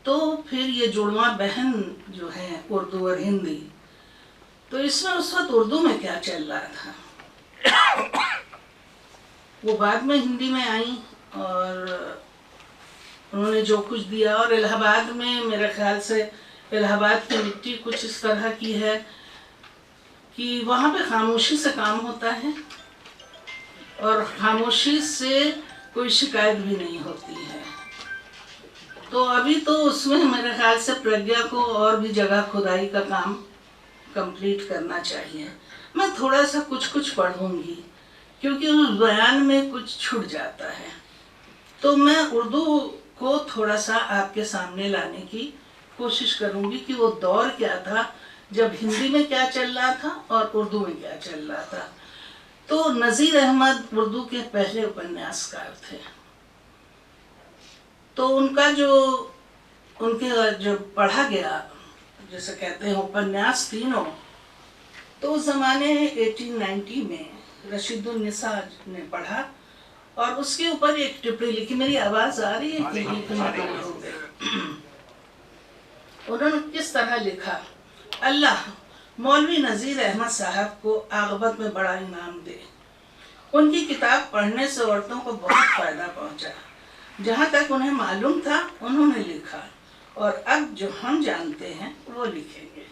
तो फिर ये जुड़वा बहन जो है उर्दू और हिंदी, तो इसमें उस वक्त उर्दू में क्या चल रहा था वो बाद में हिंदी में आई, और उन्होंने जो कुछ दिया। और इलाहाबाद में मेरे ख्याल से इलाहाबाद की मिट्टी कुछ इस तरह की है कि वहाँ पे खामोशी से काम होता है और खामोशी से कोई शिकायत भी नहीं होती है। तो अभी तो उसमें मेरे ख्याल से प्रज्ञा को और भी जगह खुदाई का काम कंप्लीट करना चाहिए। मैं थोड़ा सा कुछ पढ़ूंगी क्योंकि उस बयान में कुछ छूट जाता है। तो मैं उर्दू को थोड़ा सा आपके सामने लाने की कोशिश करूंगी कि वो दौर क्या था, जब हिंदी में क्या चल रहा था और उर्दू में क्या चल रहा था। तो नज़ीर अहमद उर्दू के पहले उपन्यासकार थे। तो उनका उनके जो पढ़ा गया, जैसे कहते हैं उपन्यास तीनों, तो उस ज़माने 1890 में रशीदुन्निसा ने पढ़ा और उसके ऊपर एक टिप्पणी लिखी। मेरी आवाज़ आ रही है कि उन्होंने किस तरह लिखा, अल्लाह मौलवी नज़ीर अहमद साहब को आक़िबत में बड़ा इनाम दे। उनकी किताब पढ़ने से औरतों को बहुत फ़ायदा पहुंचा। जहाँ तक उन्हें मालूम था उन्होंने लिखा, और अब जो हम जानते हैं वो लिखेंगे।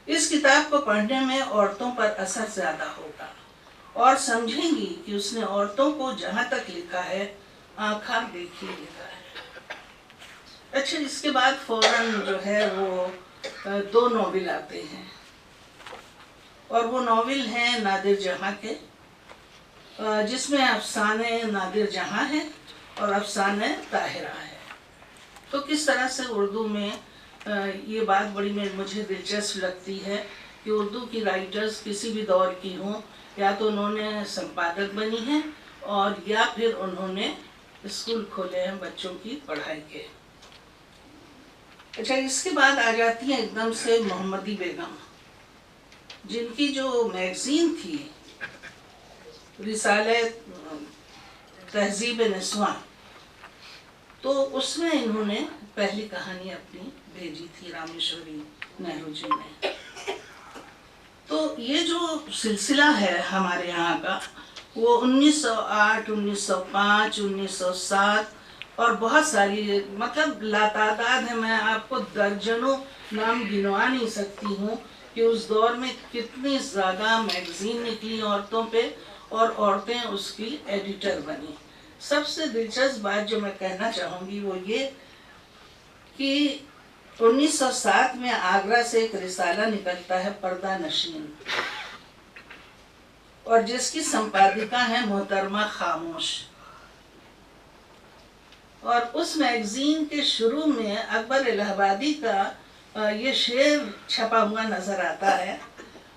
इस किताब को पढ़ने में औरतों पर असर ज़्यादा होगा और समझेंगी कि उसने औरतों को जहाँ तक लिखा है आँखा देखी लिखा है। अच्छा, इसके बाद फौरन जो है वो 2 नॉवेल आते हैं, और वो नॉवेल हैं नादिर जहाँ के, जिसमें अफसाने नादिर जहाँ है और अफसाने ताहिरा है। तो किस तरह से उर्दू में ये बात बड़ी मुझे दिलचस्प लगती है कि उर्दू की राइटर्स किसी भी दौर की हों, या तो उन्होंने संपादक बनी हैं और या फिर उन्होंने स्कूल खोले हैं बच्चों की पढ़ाई के। अच्छा, इसके बाद आ जाती है एकदम से मोहम्मदी बेगम, जिनकी जो मैगज़ीन थी रिसाले तहजीब निस्वां, तो उसमें इन्होंने पहली कहानी अपनी भेजी थी रामेश्वरी नेहरू जी ने। तो ये जो सिलसिला है हमारे यहाँ का, वो 1908, 1905, 1907 और बहुत सारी, मतलब लातादाद है। मैं आपको दर्जनों नाम गिनवा नहीं सकती हूँ कि उस दौर में कितनी ज़्यादा मैगज़ीन निकली औरतों पे, और औरतें उसकी एडिटर बनी। सबसे दिलचस्प बात जो मैं कहना चाहूँगी वो ये कि 1907 में आगरा से एक रिसाला निकलता है पर्दा नशीन, और जिसकी संपादिका है मोहतरमा खामोश। और उस मैगजीन के शुरू में अकबर इलाहाबादी का ये शेर छपा हुआ नजर आता है,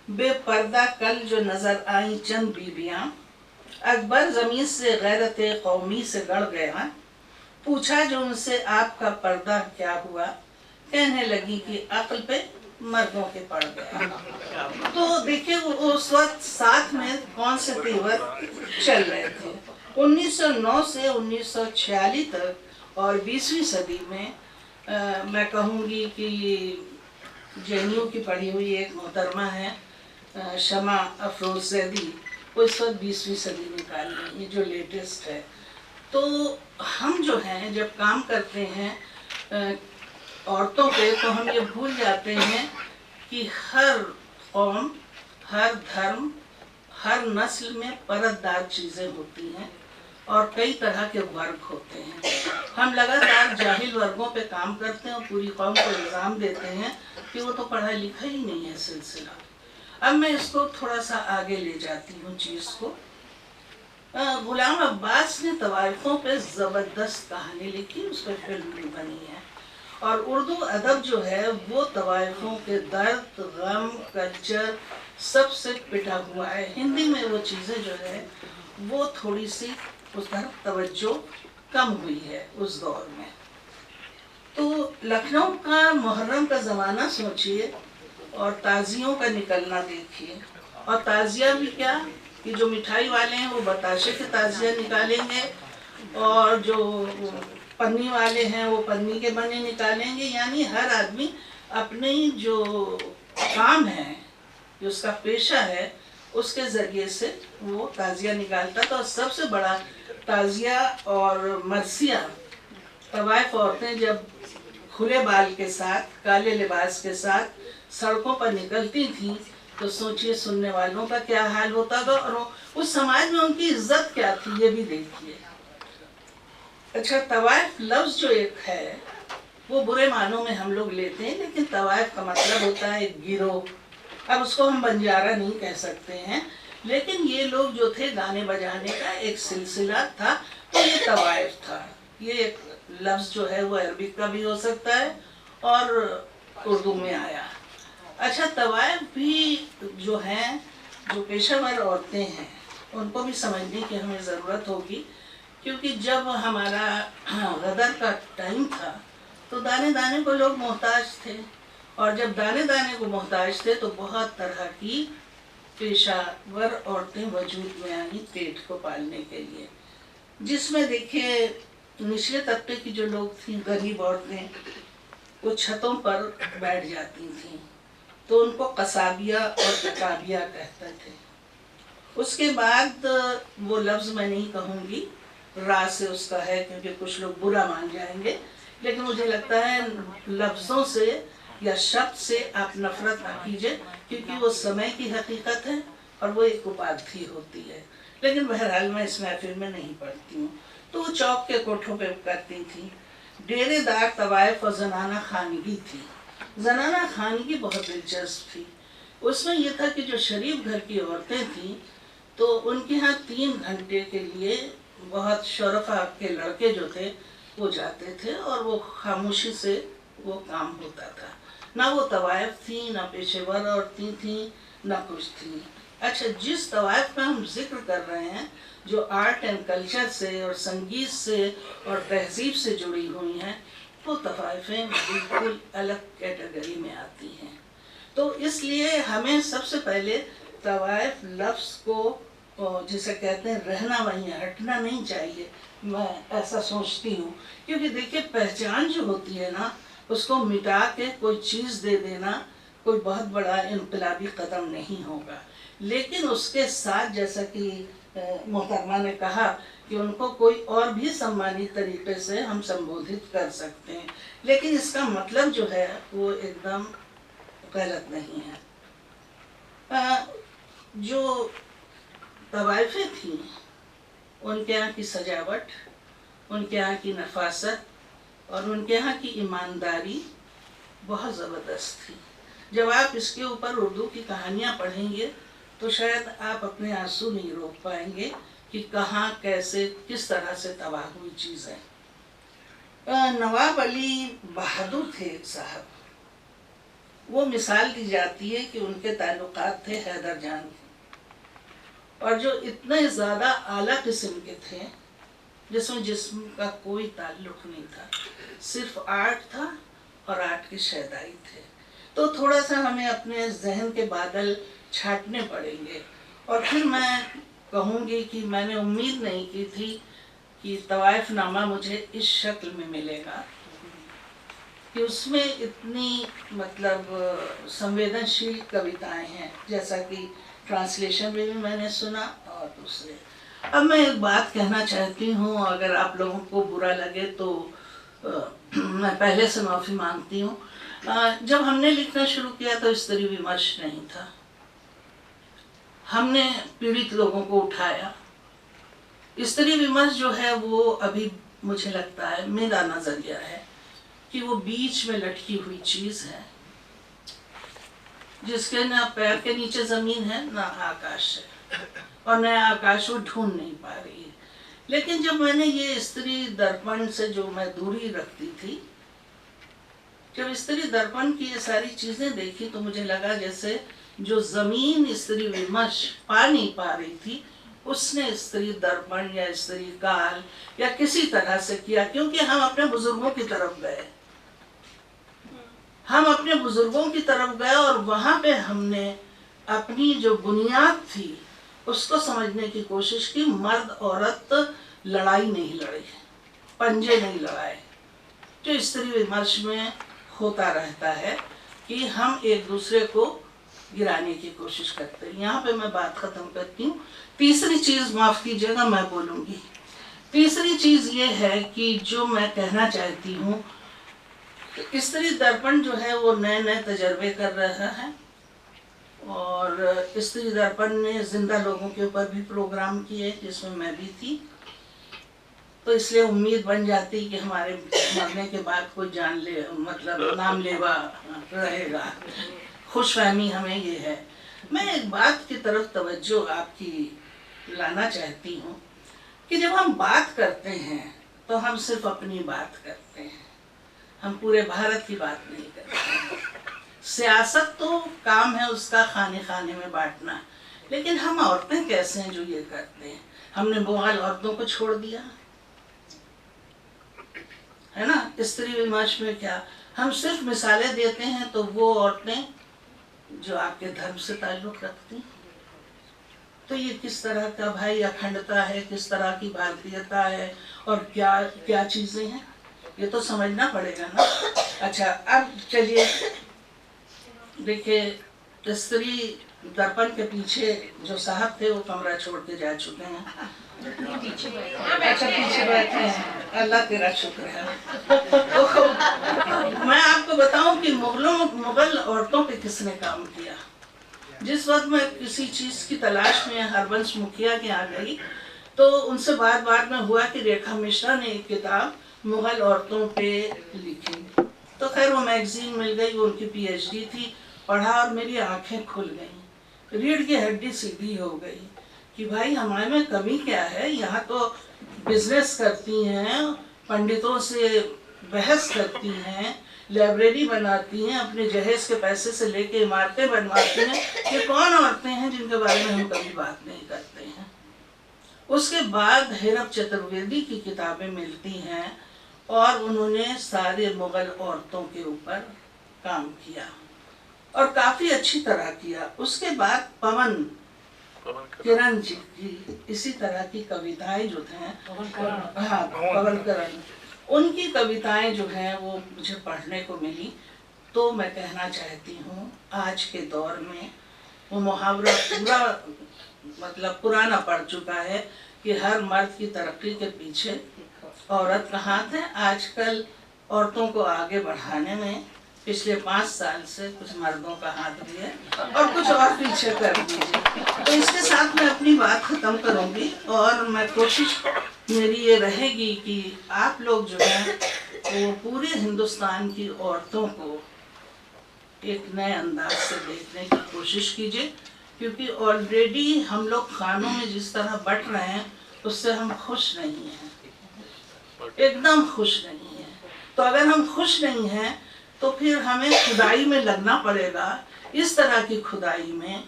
बेपर्दा कल जो नजर आई चंद बीबियां, अकबर जमीन से गैरत कौमी से गड़ गया, पूछा जो उनसे आपका पर्दा क्या हुआ, कहने लगी कि अक्ल पे मर्दों के पड़ गया। तो देखिए उस वक्त साथ में कौन से तेवर चल रहे थे। 1909 से 1946 तक और 20वीं सदी में मैं कहूँगी कि जेएनयू की पढ़ी हुई एक मोहतरमा है शमा अफरोज जैदी, वो इस वक्त 20वीं सदी निकाल रही है जो लेटेस्ट है। तो हम जो हैं जब काम करते हैं औरतों पे, तो हम ये भूल जाते हैं कि हर कौम, हर धर्म, हर नस्ल में परतदार चीज़ें होती हैं और कई तरह के वर्ग होते हैं। हम लगातार जाहिल वर्गों पे काम करते हैं और पूरी कौम को इल्ज़ाम देते हैं कि वो तो पढ़ा लिखा ही नहीं है सिलसिला। अब मैं इसको थोड़ा सा आगे ले जाती हूँ चीज़ को। गुलाम अब्बास ने तवाइफों पे ज़बरदस्त कहानी लिखी, उस पर फिल्म भी बनी है। और उर्दू अदब जो है वो तवाइफों के दर्द, गम, कल्चर सबसे पिटा हुआ है। हिंदी में वो चीज़ें जो है वो थोड़ी सी उस तरफ तवज्जो कम हुई है उस दौर में। तो लखनऊ का मुहर्रम का ज़माना सोचिए और ताज़ियों का निकलना देखिए। और ताज़िया भी क्या कि जो मिठाई वाले हैं वो बताशे के ताज़िया निकालेंगे और जो पन्नी वाले हैं वो पन्नी के बने निकालेंगे। यानी हर आदमी अपने जो काम है, जो उसका पेशा है, उसके ज़रिए से वो ताज़िया निकालता था। और सबसे बड़ा ताज़िया और मरसिया तवाइफ औरतें जब खुले बाल के साथ, काले लिबास के साथ सड़कों पर निकलती थीं तो सोचिए सुनने वालों का क्या हाल होता था और उस समाज में उनकी इज्जत क्या थी, ये भी देखिए। अच्छा, तवाइफ लफ्ज़ जो एक है वो बुरे मानों में हम लोग लेते हैं, लेकिन तवाइफ का मतलब होता है एक गिरोह। अब उसको हम बंजारा नहीं कह सकते हैं, लेकिन ये लोग जो थे गाने बजाने का एक सिलसिला था, तो ये तवाइफ था। ये एक लफ्ज़ जो है वो अरबिक का भी हो सकता है और उर्दू में आया। अच्छा, तवाइफ भी जो हैं, जो पेशेवर औरतें हैं, उनको भी समझने की हमें ज़रूरत होगी, क्योंकि जब हमारा गदर का टाइम था तो दाने दाने को लोग मोहताज थे, और जब दाने दाने को मोहताज थे तो बहुत तरह की पेशावर औरतें वजूद में आई पेट को पालने के लिए, जिसमें देखिए निचले तबके की जो लोग थी, गरीब औरतें, वो छतों पर बैठ जाती थीं तो उनको कसाबिया और कताबिया कहते थे। उसके बाद वो लफ्ज़ मैं नहीं कहूँगी, रा से उसका है क्योंकि कुछ लोग बुरा मान जाएंगे, लेकिन मुझे लगता है लफ्ज़ों से या शब्द से आप नफरत ना कीजिए, क्योंकि वो समय की हकीकत है और वो एक उपाधि होती है। लेकिन बहरहाल मैं इस महफिल में नहीं पढ़ती हूँ। तो वो चौक के कोठों पे करती थी। डेरेदार तवाइफ और जनाना खानगी थी। जनाना खानगी बहुत दिलचस्प थी। उसमें यह था कि जो शरीफ घर की औरतें थीं तो उनके यहाँ 3 घंटे के लिए बहुत शरफा के लड़के जो थे वो जाते थे और वो खामोशी से वो काम होता था। ना वो तवाइफ थी, ना पेशेवर औरतें थी, ना कुछ थी। अच्छा, जिस तवाइफ का हम जिक्र कर रहे हैं, जो आर्ट एंड कल्चर से और संगीत से और तहजीब से जुड़ी हुई हैं, वो तवाइफें बिल्कुल अलग कैटेगरी में आती हैं। तो इसलिए हमें सबसे पहले तवाइफ लफ्ज़ को जिसे कहते हैं रहना वहीं हटना नहीं चाहिए, मैं ऐसा सोचती हूँ। क्योंकि देखिए पहचान जो होती है ना, उसको मिटा के कोई चीज़ दे देना कोई बहुत बड़ा इनकलाबी कदम नहीं होगा। लेकिन उसके साथ जैसा कि मोहतरमा ने कहा कि उनको कोई और भी सम्मानित तरीके से हम संबोधित कर सकते हैं, लेकिन इसका मतलब जो है वो एकदम गलत नहीं है। जो तवाइफें थीं, उनके यहाँ की सजावट, उनके यहाँ की नफासत और उनके यहाँ की ईमानदारी बहुत ज़बरदस्त थी। जब आप इसके ऊपर उर्दू की कहानियाँ पढ़ेंगे तो शायद आप अपने आंसू नहीं रोक पाएंगे कि कहाँ, कैसे, किस तरह से तबाह हुई चीज़ है। नवाब अली बहादुर थे एक साहब, वो मिसाल दी जाती है कि उनके ताल्लुकात थे हैदर जान के, और जो इतने ज़्यादा आला किस्म के थे जिसमें जिस्म का कोई ताल्लुक नहीं था, सिर्फ आर्ट था और आर्ट की शैदाई थे। तो थोड़ा सा हमें अपने जहन के बादल छाटने पड़ेंगे। और फिर मैं कहूँगी कि मैंने उम्मीद नहीं की थी कि तवाइफ नामा मुझे इस शक्ल में मिलेगा, कि उसमें इतनी मतलब संवेदनशील कविताएं हैं, जैसा कि ट्रांसलेशन में भी मैंने सुना और दूसरे। अब मैं एक बात कहना चाहती हूँ, अगर आप लोगों को बुरा लगे तो मैं पहले से माफ़ी मांगती हूँ। जब हमने लिखना शुरू किया तो स्त्री विमर्श नहीं था। हमने पीड़ित लोगों को उठाया। स्त्री विमर्श जो है वो अभी मुझे लगता है, मेरा नज़रिया है कि वो बीच में लटकी हुई चीज़ है, जिसके ना पैर के नीचे ज़मीन है ना आकाश है, और नया आकाश वो ढूंढ नहीं पा रही है। लेकिन जब मैंने ये स्त्री दर्पण से जो मैं दूरी रखती थी जब स्त्री दर्पण की ये सारी चीजें देखी तो मुझे लगा जैसे जो जमीन स्त्री विमर्श पा नहीं पा रही थी, उसने स्त्री दर्पण या स्त्री काल या किसी तरह से किया, क्योंकि हम अपने बुजुर्गों की तरफ गए। हम अपने बुजुर्गों की तरफ गए और वहां पे हमने अपनी जो बुनियाद थी उसको समझने की कोशिश की। मर्द औरत लड़ाई नहीं लड़े, पंजे नहीं लड़ाए, जो स्त्री विमर्श में होता रहता है कि हम एक दूसरे को गिराने की कोशिश करते हैं। यहाँ पे मैं बात खत्म करती हूँ। तीसरी चीज, माफ कीजिएगा मैं बोलूँगी, तीसरी चीज ये है कि जो मैं कहना चाहती हूँ, स्त्री दर्पण जो है वो नए नए तजर्बे कर रहा है और स्त्री दर्पण ने जिंदा लोगों के ऊपर भी प्रोग्राम किए जिसमें मैं भी थी। तो इसलिए उम्मीद बन जाती कि हमारे मरने के बाद कोई जान ले, मतलब नाम लेवा रहेगा। खुशफहमी हमें ये है। मैं एक बात की तरफ तवज्जो आपकी लाना चाहती हूँ कि जब हम बात करते हैं तो हम सिर्फ अपनी बात करते हैं, हम पूरे भारत की बात नहीं करते हैं। सियासत तो काम है उसका खाने खाने में बांटना, लेकिन हम औरतें कैसे हैं जो ये करते हैं? हमने मुगल औरतों को छोड़ दिया है ना। स्त्री विमर्श में क्या हम सिर्फ मिसालें देते हैं तो वो औरतें जो आपके धर्म से ताल्लुक रखती, तो ये किस तरह का भाई अखंडता है, किस तरह की भारतीयता है और क्या क्या चीजें हैं, ये तो समझना पड़ेगा ना। अच्छा, अब चलिए देखिए, स्त्री दर्पण के पीछे जो साहब थे वो कमरा छोड़ के जा चुके हैं। अच्छा, पीछे बैठे हैं, अल्लाह तेरा शुक्र है। तो मैं आपको बताऊं कि मुगल औरतों पे किसने काम किया। जिस वक्त मैं किसी चीज की तलाश में हरबंश मुखिया के यहाँ गई तो उनसे बात में हुआ कि रेखा मिश्रा ने एक किताब मुगल औरतों पे लिखी। तो खैर वो मैगजीन मिल गई, वो उनकी PhD थी। पढ़ा और मेरी आंखें खुल गईं, रीढ़ की हड्डी सीधी हो गई कि भाई हमारे में कमी क्या है। यहाँ तो बिजनेस करती हैं, पंडितों से बहस करती हैं, लाइब्रेरी बनाती हैं, अपने जहेज के पैसे से लेके इमारतें बनवाती हैं। ये कौन औरतें हैं जिनके बारे में हम कभी बात नहीं करते हैं। उसके बाद हेरब चतुर्वेदी की किताबें मिलती हैं और उन्होंने सारे मुगल औरतों के ऊपर काम किया और काफी अच्छी तरह किया। उसके बाद पवन किरण जी की इसी तरह की कविताएं जो हैं, हाँ पवन किरण, उनकी कविताएं जो हैं वो मुझे पढ़ने को मिली। तो मैं कहना चाहती हूँ आज के दौर में वो मुहावरा पूरा मतलब पुराना पड़ चुका है कि हर मर्द की तरक्की के पीछे औरत का हाथ है। आजकल औरतों को आगे बढ़ाने में पिछले 5 साल से कुछ मर्दों का हाथ भी है और कुछ और पीछे कर दीजिए। तो इसके साथ मैं अपनी बात खत्म करूंगी और मैं कोशिश मेरी ये रहेगी कि आप लोग जो है वो पूरे हिंदुस्तान की औरतों को एक नए अंदाज से देखने की कोशिश कीजिए, क्योंकि ऑलरेडी हम लोग खानों में जिस तरह बट रहे हैं उससे हम खुश नहीं हैं, एकदम खुश नहीं हैं। तो अगर हम खुश नहीं हैं तो फिर हमें खुदाई में लगना पड़ेगा, इस तरह की खुदाई में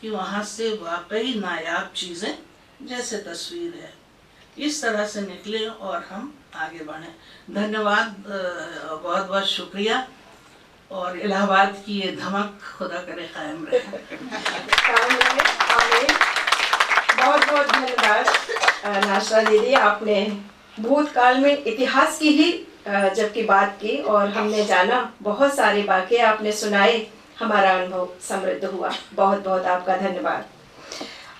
कि वहाँ से वाकई नायाब चीज़ें जैसे तस्वीर है इस तरह से निकले और हम आगे बढ़ें। धन्यवाद, बहुत बहुत शुक्रिया और इलाहाबाद की ये धमक खुदा करे कायम रहे। बहुत बहुत धन्यवाद नाशरा दीदी, आपने भूतकाल में इतिहास की ही जबकि बात की और हमने जाना, बहुत सारे वाक़े आपने सुनाए, हमारा अनुभव समृद्ध हुआ। बहुत बहुत आपका धन्यवाद।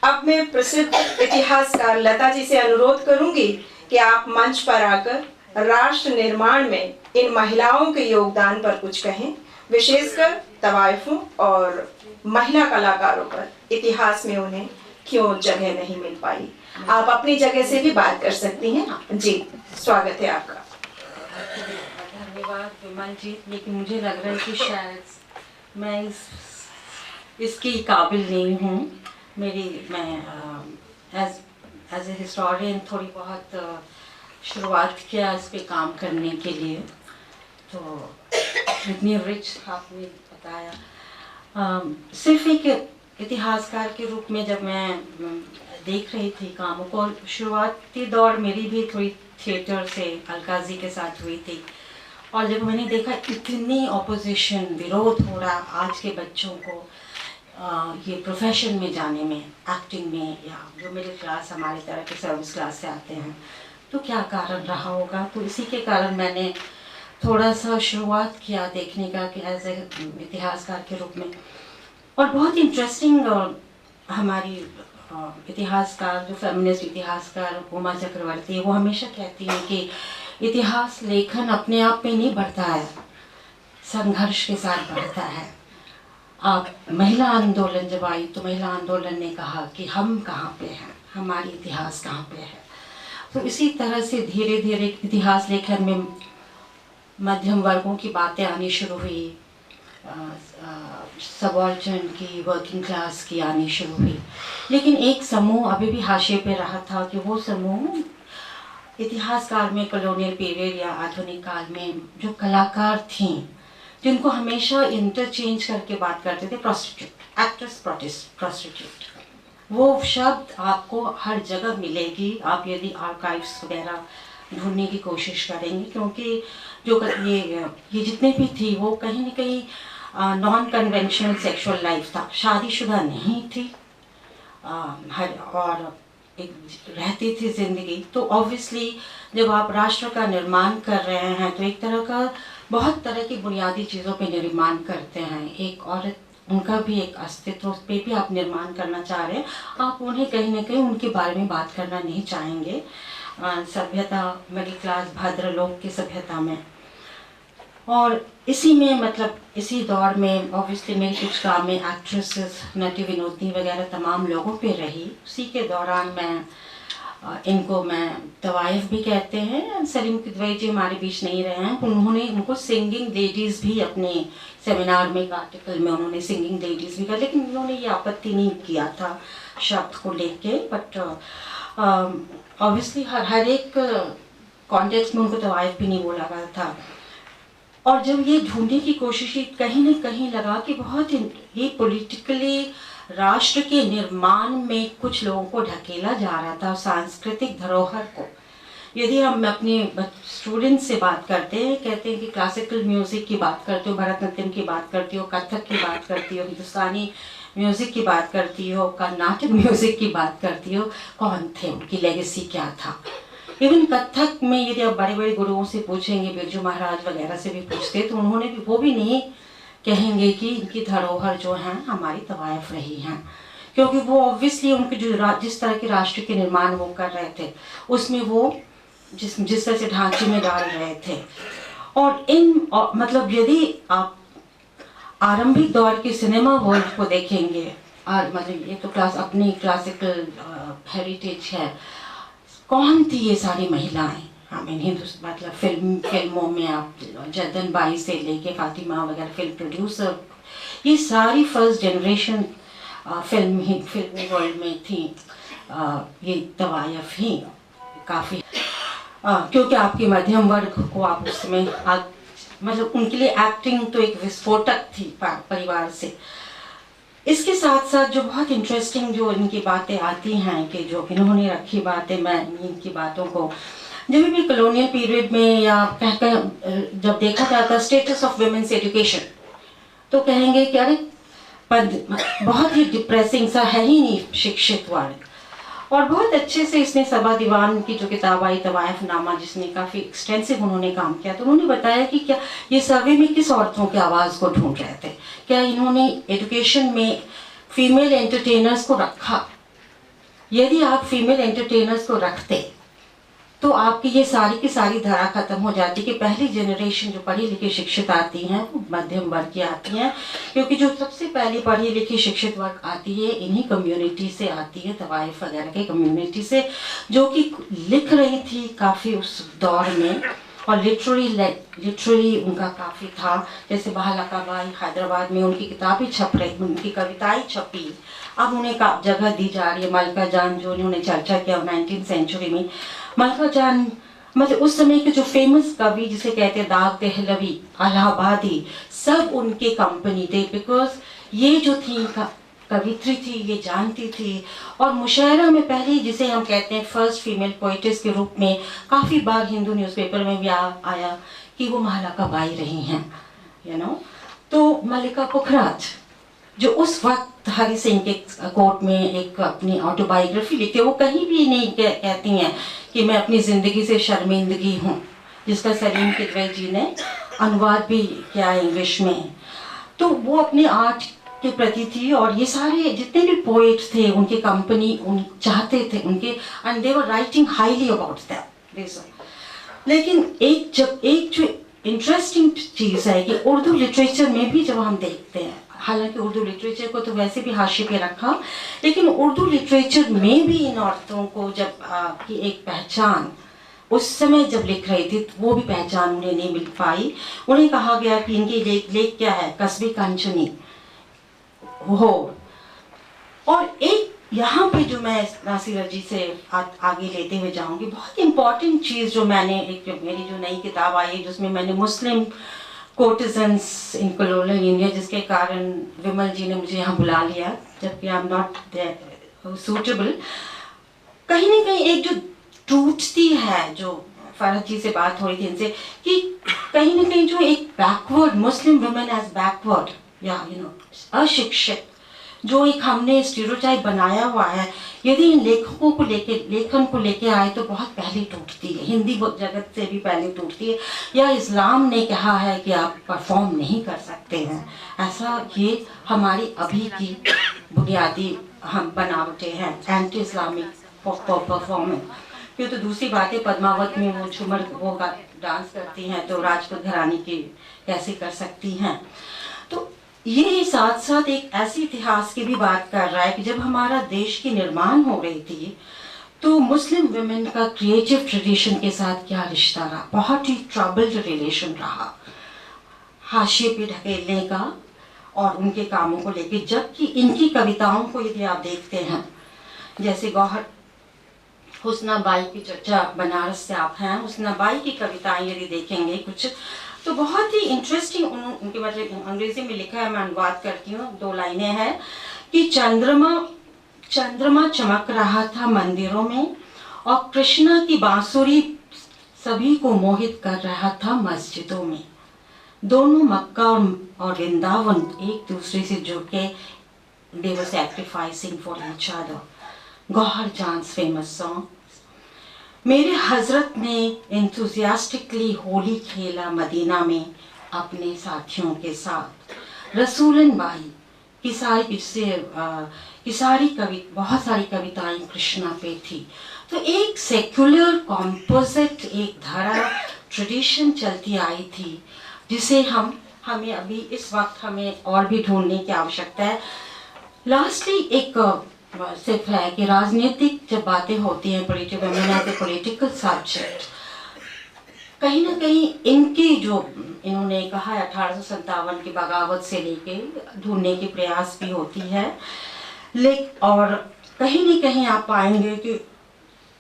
अब मैं प्रसिद्ध इतिहासकार लता जी से अनुरोध करूंगी कि आप मंच पर आकर राष्ट्र निर्माण में इन महिलाओं के योगदान पर कुछ कहें, विशेषकर तवाइफों और महिला कलाकारों पर इतिहास में उन्हें क्यों जगह नहीं मिल पाई। आप अपनी जगह से भी बात कर सकती हैं। जी, स्वागत है आपका। धन्यवाद विमल जी, लेकिन मुझे लग रहा है कि शायद मैं इसकी काबिल नहीं हूँ। मैं एज ए हिस्टोरियन थोड़ी बहुत शुरुआत किया इस पे काम करने के लिए। तो इतनी रिच आपने बताया। सिर्फ एक इतिहासकार के रूप में जब मैं देख रही थी कामों को, शुरुआती दौर मेरी भी थोड़ी थिएटर से अलकाजी के साथ हुई थी, और जब मैंने देखा इतनी ऑपोजिशन, विरोध हो रहा आज के बच्चों को ये प्रोफेशन में जाने में, एक्टिंग में, या जो मिडिल क्लास हमारे तरह के सर्विस क्लास से आते हैं, तो क्या कारण रहा होगा। तो इसी के कारण मैंने थोड़ा सा शुरुआत किया देखने का कि एज ए इतिहासकार के रूप में। और बहुत इंटरेस्टिंग हमारी इतिहासकार, जो फेमिनिस्ट इतिहासकार उमा चक्रवर्ती है, वो हमेशा कहती हैं कि इतिहास लेखन अपने आप में नहीं बढ़ता है, संघर्ष के साथ बढ़ता है। आप महिला आंदोलन जब आई तो महिला आंदोलन ने कहा कि हम कहाँ पे हैं, हमारी इतिहास कहाँ पे है। तो इसी तरह से धीरे धीरे इतिहास लेखन में मध्यम वर्गों की बातें आनी शुरू हुई, सबऑर्डिनेट की, वर्किंग क्लास की आनी शुरू हुई। लेकिन एक समूह अभी भी हाशिए पे रहा था कि वो समूह इतिहासकार में, कॉलोनियल पीरियड या आधुनिक काल में जो कलाकार थीं, जिनको हमेशा इंटरचेंज करके बात करते थे, प्रोस्टिट्यूट, एक्ट्रेस प्रोस्टिट्यूट, वो शब्द आपको हर जगह मिलेगी आप यदि आर्काइव्स वगैरह ढूंढने की कोशिश करेंगे, क्योंकि जो ये जितने भी थी वो कहीं ना कहीं नॉन कन्वेंशनल सेक्सुअल लाइफ था, शादीशुदा नहीं थी, और एक रहती थी ज़िंदगी। तो ऑब्वियसली जब आप राष्ट्र का निर्माण कर रहे हैं तो एक तरह का बहुत तरह की बुनियादी चीज़ों पे निर्माण करते हैं। एक औरत, उनका भी एक अस्तित्व पे भी आप निर्माण करना चाह रहे हैं, आप उन्हें कहीं ना कहीं उनके बारे में बात करना नहीं चाहेंगे सभ्यता, मिडिल क्लास भद्र लोग की सभ्यता में। और इसी में मतलब इसी दौर में ऑब्वियसली मेरी कुछ काम में एक्ट्रेसेस, नटी विनोदनी वगैरह तमाम लोगों पे रही। उसी के दौरान मैं इनको मैं तवाइफ भी कहते हैं, सलीम किदवई जी हमारे बीच नहीं रहे हैं, उन्होंने उनको सिंगिंग लेडीज़ भी अपने सेमिनार में एक आर्टिकल में उन्होंने सिंगिंग लेडीज़ भी कहा, लेकिन उन्होंने ये आपत्ति नहीं किया था शब्द को लेके। बट ऑब्वियसली हर एक कॉन्टेक्स्ट में उनको तवाइफ भी नहीं बोला गया था। और जब ये ढूंढने की कोशिश की, कहीं ना कहीं लगा कि बहुत ये पॉलिटिकली राष्ट्र के निर्माण में कुछ लोगों को ढकेला जा रहा था, सांस्कृतिक धरोहर को। यदि हम अपने स्टूडेंट्स से बात करते हैं, कहते हैं कि क्लासिकल म्यूज़िक की बात करते हो, भरतनाट्यम की बात करती हो, कथक की बात करती हो, हिंदुस्तानी म्यूज़िक की बात करती हो, कर्नाटक म्यूज़िक की बात करती हो, कौन थे, उनकी लेगेसी क्या था। इवन कथक में यदि आप बड़े बड़े गुरुओं से पूछेंगे, बिरजू महाराज वगैरह से भी पूछते, तो उन्होंने भी, वो भी नहीं कहेंगे कि इनकी धरोहर जो हैं हमारी तवाइफ रही हैं, क्योंकि वो ऑब्वियसली उनके जो जिस तरह के राष्ट्र के निर्माण वो कर रहे थे उसमें वो जिस तरह से ढांचे में डाल रहे थे। और मतलब यदि आप आरंभिक दौर की सिनेमा वर्ल्ड को देखेंगे, और मतलब ये तो अपनी क्लासिकल हेरिटेज है, कौन थी ये सारी महिलाएं, हिंदुस्तान मतलब फिल्मों में आप जद्दन बाई से लेके फातिमा वगैरह फिल्म प्रोड्यूसर, ये सारी फर्स्ट जनरेशन फिल्म वर्ल्ड में थी। ये तवाइफ ही काफ़ी, क्योंकि आपके मध्यम वर्ग को आप उसमें मतलब उनके लिए एक्टिंग तो एक विस्फोटक थी परिवार से। इसके साथ साथ जो बहुत इंटरेस्टिंग जो इनकी बातें आती हैं कि जो इन्होंने रखी बातें, मैं इनकी बातों को जब भी कॉलोनियल पीरियड में या जब देखा जाता स्टेटस ऑफ वुमेन्स एजुकेशन, तो कहेंगे कि अरे बहुत ही डिप्रेसिंग सा है ही नहीं शिक्षित वर्ग। और बहुत अच्छे से इसने सबा दीवान की जो किताब आई तवाइफ नामा, जिसने काफ़ी एक्सटेंसिव उन्होंने काम किया, तो उन्होंने बताया कि क्या ये सर्वे में किस औरतों की आवाज़ को ढूंढ रहे थे, क्या इन्होंने एजुकेशन में फीमेल एंटरटेनर्स को रखा। यदि आप फीमेल एंटरटेनर्स को रखते तो आपकी ये सारी की सारी धारा खत्म हो जाती कि पहली जनरेशन जो पढ़ी लिखी शिक्षित आती हैं वो मध्यम वर्ग की आती हैं, क्योंकि जो सबसे पहली पढ़ी लिखी शिक्षित वर्ग आती है इन्हीं कम्युनिटी से आती है, तवाइफ वगैरह के कम्युनिटी से, जो कि लिख रही थी काफ़ी उस दौर में, और लिटरेरी उनका काफ़ी था। जैसे बहालकाबाई हैदराबाद में उनकी किताबें छप रही, उनकी कविताएँ छपी, अब उन्हें जगह दी जा रही है। मलका जान जो उन्होंने चर्चा किया 19th सेंचुरी में, मलका जान मतलब उस समय के जो फेमस कवि जिसे कहते हैं दाग दहलवी, इलाहाबादी, सब उनके कंपनी थे, बिकॉज ये जो थी कवित्री थी, ये जानती थी। और मुशायरा में पहले जिसे हम कहते हैं फर्स्ट फीमेल पोइटिस के रूप में काफ़ी बार हिंदू न्यूज़पेपर में भी आया कि वो महालका बाई रही हैं, यू नो। तो मल्लिका पुखराज जो उस वक्त हरि सिंह के कोर्ट में एक अपनी ऑटोबायोग्राफी लिखती है, वो कहीं भी नहीं कहती हैं कि मैं अपनी ज़िंदगी से शर्मिंदगी हूँ, जिसका सलीम किदवई जी ने अनुवाद भी किया इंग्लिश में। तो वो अपने आर्ट के प्रति थी, और ये सारे जितने भी पोएट्स थे उनकी कंपनी उन चाहते थे उनके, and they were writing highly about that. लेकिन एक जो इंटरेस्टिंग चीज़ है कि उर्दू लिटरेचर में भी जब हम देखते हैं, हालांकि उर्दू लिटरेचर को तो वैसे भी हाशिए पे रखा, लेकिन उर्दू लिटरेचर में भी इन औरतों को जब की एक पहचान उस समय जब लिख रही थी, तो वो भी पहचान उन्हें नहीं मिल पाई। उन्हें कहा गया कि इनकी लेख क्या है, कस्बी कांचनी हो। और एक यहाँ पे जो मैं नासिरा जी से आगे लेते हुए जाऊँगी, बहुत इम्पॉर्टेंट चीज़ जो मैंने मेरी जो नई किताब आई है जिसमें मैंने मुस्लिम कोर्टिजन्स इन कॉलोनियल इंडिया, जिसके कारण विमल जी ने मुझे यहाँ बुला लिया जबकि आई एम नॉट सूटेबल। कहीं ना कहीं एक जो टूटती है, जो फरहत जी से बात हो रही थी इनसे, कि कहीं ना कहीं जो एक backward Muslim women as backward या यू नो अशिक्षित, जो एक हमने स्टीरियोटाइप बनाया हुआ है, यदि इन लेखकों को लेखन को लेके आए तो बहुत पहले टूटती है, हिंदी जगत से भी पहले टूटती है। या इस्लाम ने कहा है कि आप परफॉर्म नहीं कर सकते हैं, ऐसा ये हमारी अभी की बुनियादी हम बनावटें हैं, एंटी इस्लामिक परफॉर्मेंस। फिर तो दूसरी बात है, पद्मावत में वो झूमर वो डांस करती हैं तो राजपूत घराने की कैसे कर सकती हैं। तो ये साथ साथ एक ऐसे इतिहास की भी बात कर रहा है कि जब हमारा देश की निर्माण हो रही थी तो मुस्लिम वुमेन का क्रिएटिव ट्रेडिशन के साथ क्या रिश्ता रहा, बहुत ही ट्रबल्ड रिलेशन रहा, हाशिए पे ढकेलने का और उनके कामों को लेके। जबकि इनकी कविताओं को यदि आप देखते हैं, जैसे गौहर हुस्ना बाई की चर्चा बनारस से आप हैं, हुस्ना बाई की कविताएं यदि देखेंगे कुछ तो बहुत ही इंटरेस्टिंग उनके मतलब अंग्रेजी में लिखा है, मैं अनुवाद करती हूँ, 2 लाइनें हैं कि चंद्रमा चमक रहा था मंदिरों में और कृष्णा की बांसुरी सभी को मोहित कर रहा था मस्जिदों में। दोनों मक्का और वृंदावन एक दूसरे से जुड़ के they were sacrificing for each other। Gauhar जान's famous song। मेरे हजरत ने एंथुजियास्टिकली होली खेला मदीना में अपने साथियों के साथ। रसूलन बाई की सारी बहुत सारी कविताएं कृष्णा पे थी। तो एक सेक्युलर कॉम्पोजिट एक धारा ट्रेडिशन चलती आई थी, जिसे हमें अभी इस वक्त हमें और भी ढूंढने की आवश्यकता है। लास्टली एक सिर्फ है कि राजनीतिक जब बातें होती हैं, पॉलिटिकल सब्जेक्ट, कहीं ना कहीं इनकी जो इन्होंने कहा है 1857 की बगावत से लेके ढूंढने की प्रयास भी होती है। और कहीं ना कहीं आप पाएंगे कि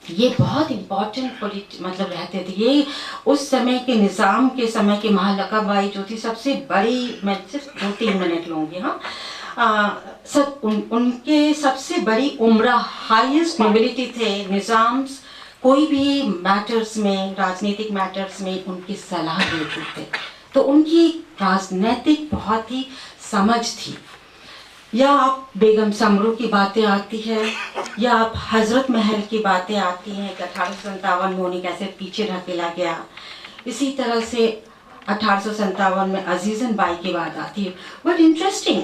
ये बहुत इम्पोर्टेंट मतलब रहते थे। ये उस समय के निज़ाम के समय के महालका बाई जो थी सबसे बड़ी, मैं सिर्फ 2-3 मिनट लूँगी, हाँ, उनके सबसे बड़ी उम्रा, हाईएस्ट मोबिलिटी थे। निज़ाम्स कोई भी मैटर्स में, राजनीतिक मैटर्स में उनकी सलाह देते थे, तो उनकी राजनीतिक बहुत ही समझ थी। या आप बेगम समरू की बातें आती है, या आप हजरत महल की बातें आती हैं कि 1857 में उन्हें कैसे पीछे ढकेला गया। इसी तरह से 1857 में अजीज़न बाई की बात आती है। बट इंटरेस्टिंग,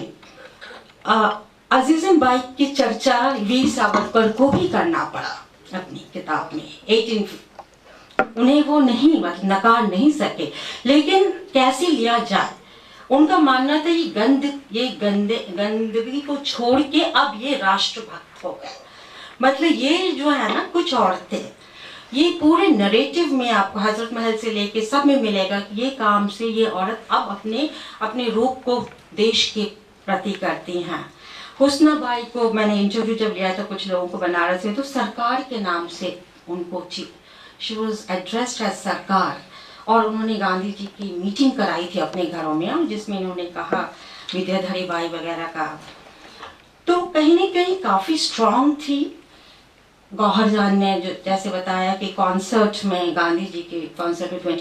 अजीज़न बाई की चर्चा वीर सावरकर को भी करना पड़ा अपनी किताब में। उन्हें वो नहीं मतलब नकार नहीं सके, लेकिन कैसे लिया जाए। उनका मानना था ये गंदगी को छोड़ के अब ये राष्ट्रभक्त हो गए। मतलब ये जो है ना, कुछ औरतें, ये पूरे नरेटिव में आपको हजरत महल से लेके सब में मिलेगा कि ये काम से ये औरत अब अपने रूप को देश के प्रति करती हैं। हुस्ना बाई को मैंने इंटरव्यू जब लिया था कुछ लोगों को बनारस में, तो सरकार के नाम से उनको शी वॉज एड्रेस्ड एज सरकार, और उन्होंने गांधी जी की मीटिंग कराई थी अपने घरों में, जिसमें इन्होंने कहा विद्याधरी बाई वगैरह का, तो कहीं न कहीं काफ़ी स्ट्रॉन्ग थी। गौहर जान ने जो जैसे बताया कि कॉन्सर्ट में, गांधी जी के कॉन्सर्ट में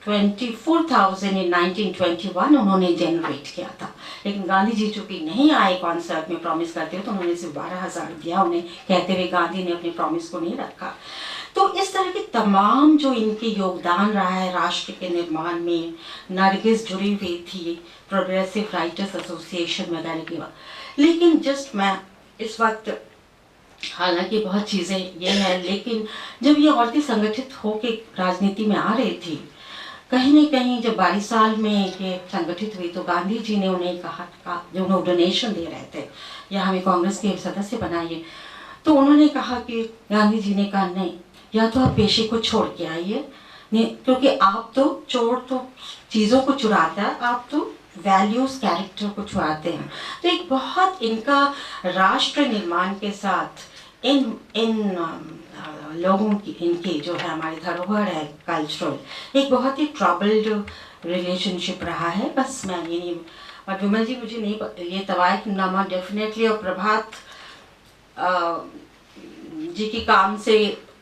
24,000 इन 1921 उन्होंने जनरेट किया था, लेकिन गांधी जी चूँकि नहीं आए कॉन्सर्ट में प्रॉमिस करते हुए, तो उन्होंने सिर्फ 12,000 दिया उन्हें, कहते हुए गांधी ने अपने प्रॉमिस को नहीं रखा। तो इस तरह के तमाम जो इनके योगदान रहा है राष्ट्र के निर्माण में, नरगिस जुड़ी हुई थी प्रोग्रेसिव राइटर्स एसोसिएशन वगैरह की बात, लेकिन जस्ट मैं इस वक्त, हालांकि बहुत चीज़ें ये हैं, लेकिन जब ये औरतें संगठित होकर राजनीति में आ रही थी, कहीं न कहीं जब 22 साल में ये संगठित हुई, तो गांधी जी ने उन्हें कहा, जो उन्हें डोनेशन दे रहे थे या हमें कांग्रेस के सदस्य बनाइए, तो उन्होंने कहा कि गांधी जी ने कहा नहीं, या तो आप पेशे को छोड़ के आइए, नहीं, क्योंकि आप तो चोर तो चीज़ों को चुराता है, आप तो वैल्यूज़ कैरेक्टर को चुराते हैं। तो एक बहुत इनका राष्ट्र निर्माण के साथ इन लोगों की, इनकी जो है हमारी धरोहर है कल्चरल, एक बहुत ही ट्रबल्ड रिलेशनशिप रहा है। बस मैं ये नहीं, और विमल जी मुझे नहीं, ये तवायफ नामा डेफिनेटली, और प्रभात जी की काम से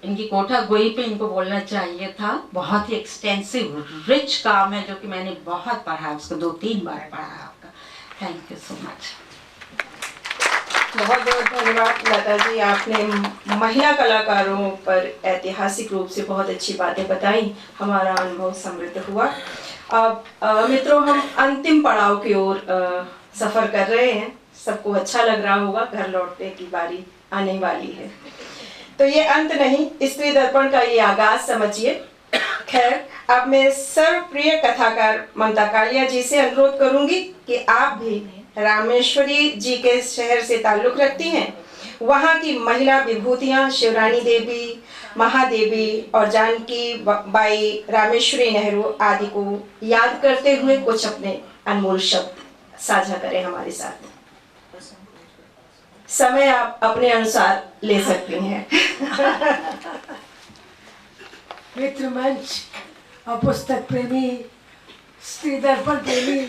इनकी कोठा गोई पे इनको बोलना चाहिए था। बहुत ही एक्सटेंसिव रिच काम है, जो कि मैंने बहुत पढ़ा है, उसको 2-3 बार पढ़ा है आपका। Thank you so much. बहुत बहुत धन्यवाद लता जी, आपने महिला कलाकारों पर ऐतिहासिक रूप से बहुत अच्छी बातें बताई, हमारा अनुभव समृद्ध हुआ। अब मित्रों, हम अंतिम पड़ाव की ओर सफ़र कर रहे हैं। सबको अच्छा लग रहा होगा, घर लौटने की बारी आने वाली है। तो ये अंत नहीं, स्त्री दर्पण का ये आगाज समझिए। खैर, अब मैं सर्वप्रिय कथाकार ममता कालिया जी से अनुरोध करूंगी कि आप भी रामेश्वरी जी के शहर से ताल्लुक़ रखती हैं, वहाँ की महिला विभूतियाँ शिवरानी देवी, महादेवी और जानकी बाई, रामेश्वरी नेहरू आदि को याद करते हुए कुछ अपने अनमोल शब्द साझा करें हमारे साथ। समय आप अपने अनुसार ले सकती हैं। मित्र मंच और पुस्तक प्रेमी, स्त्री दर्पण प्रेमी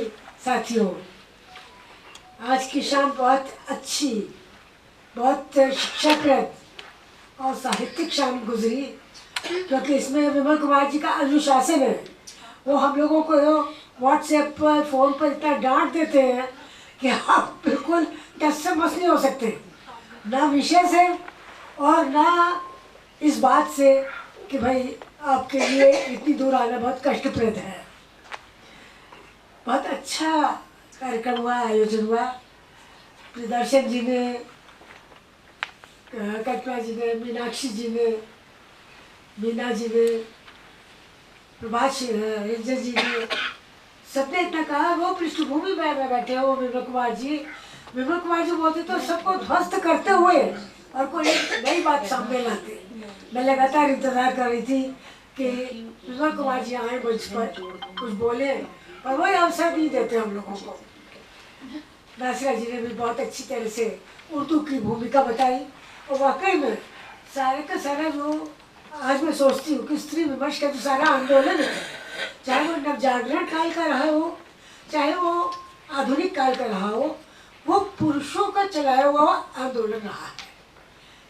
साथियों, आज की शाम बहुत अच्छी, बहुत शिक्षाप्रद और साहित्यिक शाम गुजरी, क्योंकि इसमें विमल कुमार जी का अनुशासन है। वो हम लोगों को व्हाट्सएप पर, फ़ोन पर इतना डांट देते हैं कि आप बिल्कुल टच से मस नहीं हो सकते, ना विषय से और ना इस बात से कि भाई आपके लिए इतनी दूर आना बहुत कष्टप्रद है। बहुत अच्छा कार्यक्रम हुआ, आयोजन हुआ। प्रदर्शन जी ने, कल्पना जी ने, मीनाक्षी जी ने, मीना जी ने, प्रभाष रंजन जी ने, सबने इतना कहा। वो पृष्ठभूमि में बैठे हो विमल कुमार जी बोलते तो सबको ध्वस्त करते हुए और कोई एक नई बात सामने लाते। मैं लगातार इंतजार कर रही थी कि विमल कुमार जी आए मंच पर, कुछ बोले, पर वही अवसर नहीं देते हम लोगों को। नासिरा जी ने भी बहुत अच्छी तरह से उर्दू की भूमिका बताई, और वाकई में सारे का सारा जो आज मैं सोचती हूँ कि स्त्री विमर्श का जो सारा आंदोलन है, चाहे वो नवजागरण काल का रहा हो, चाहे वो आधुनिक काल का रहा हो, वो पुरुषों का चलाया हुआ आंदोलन रहा है।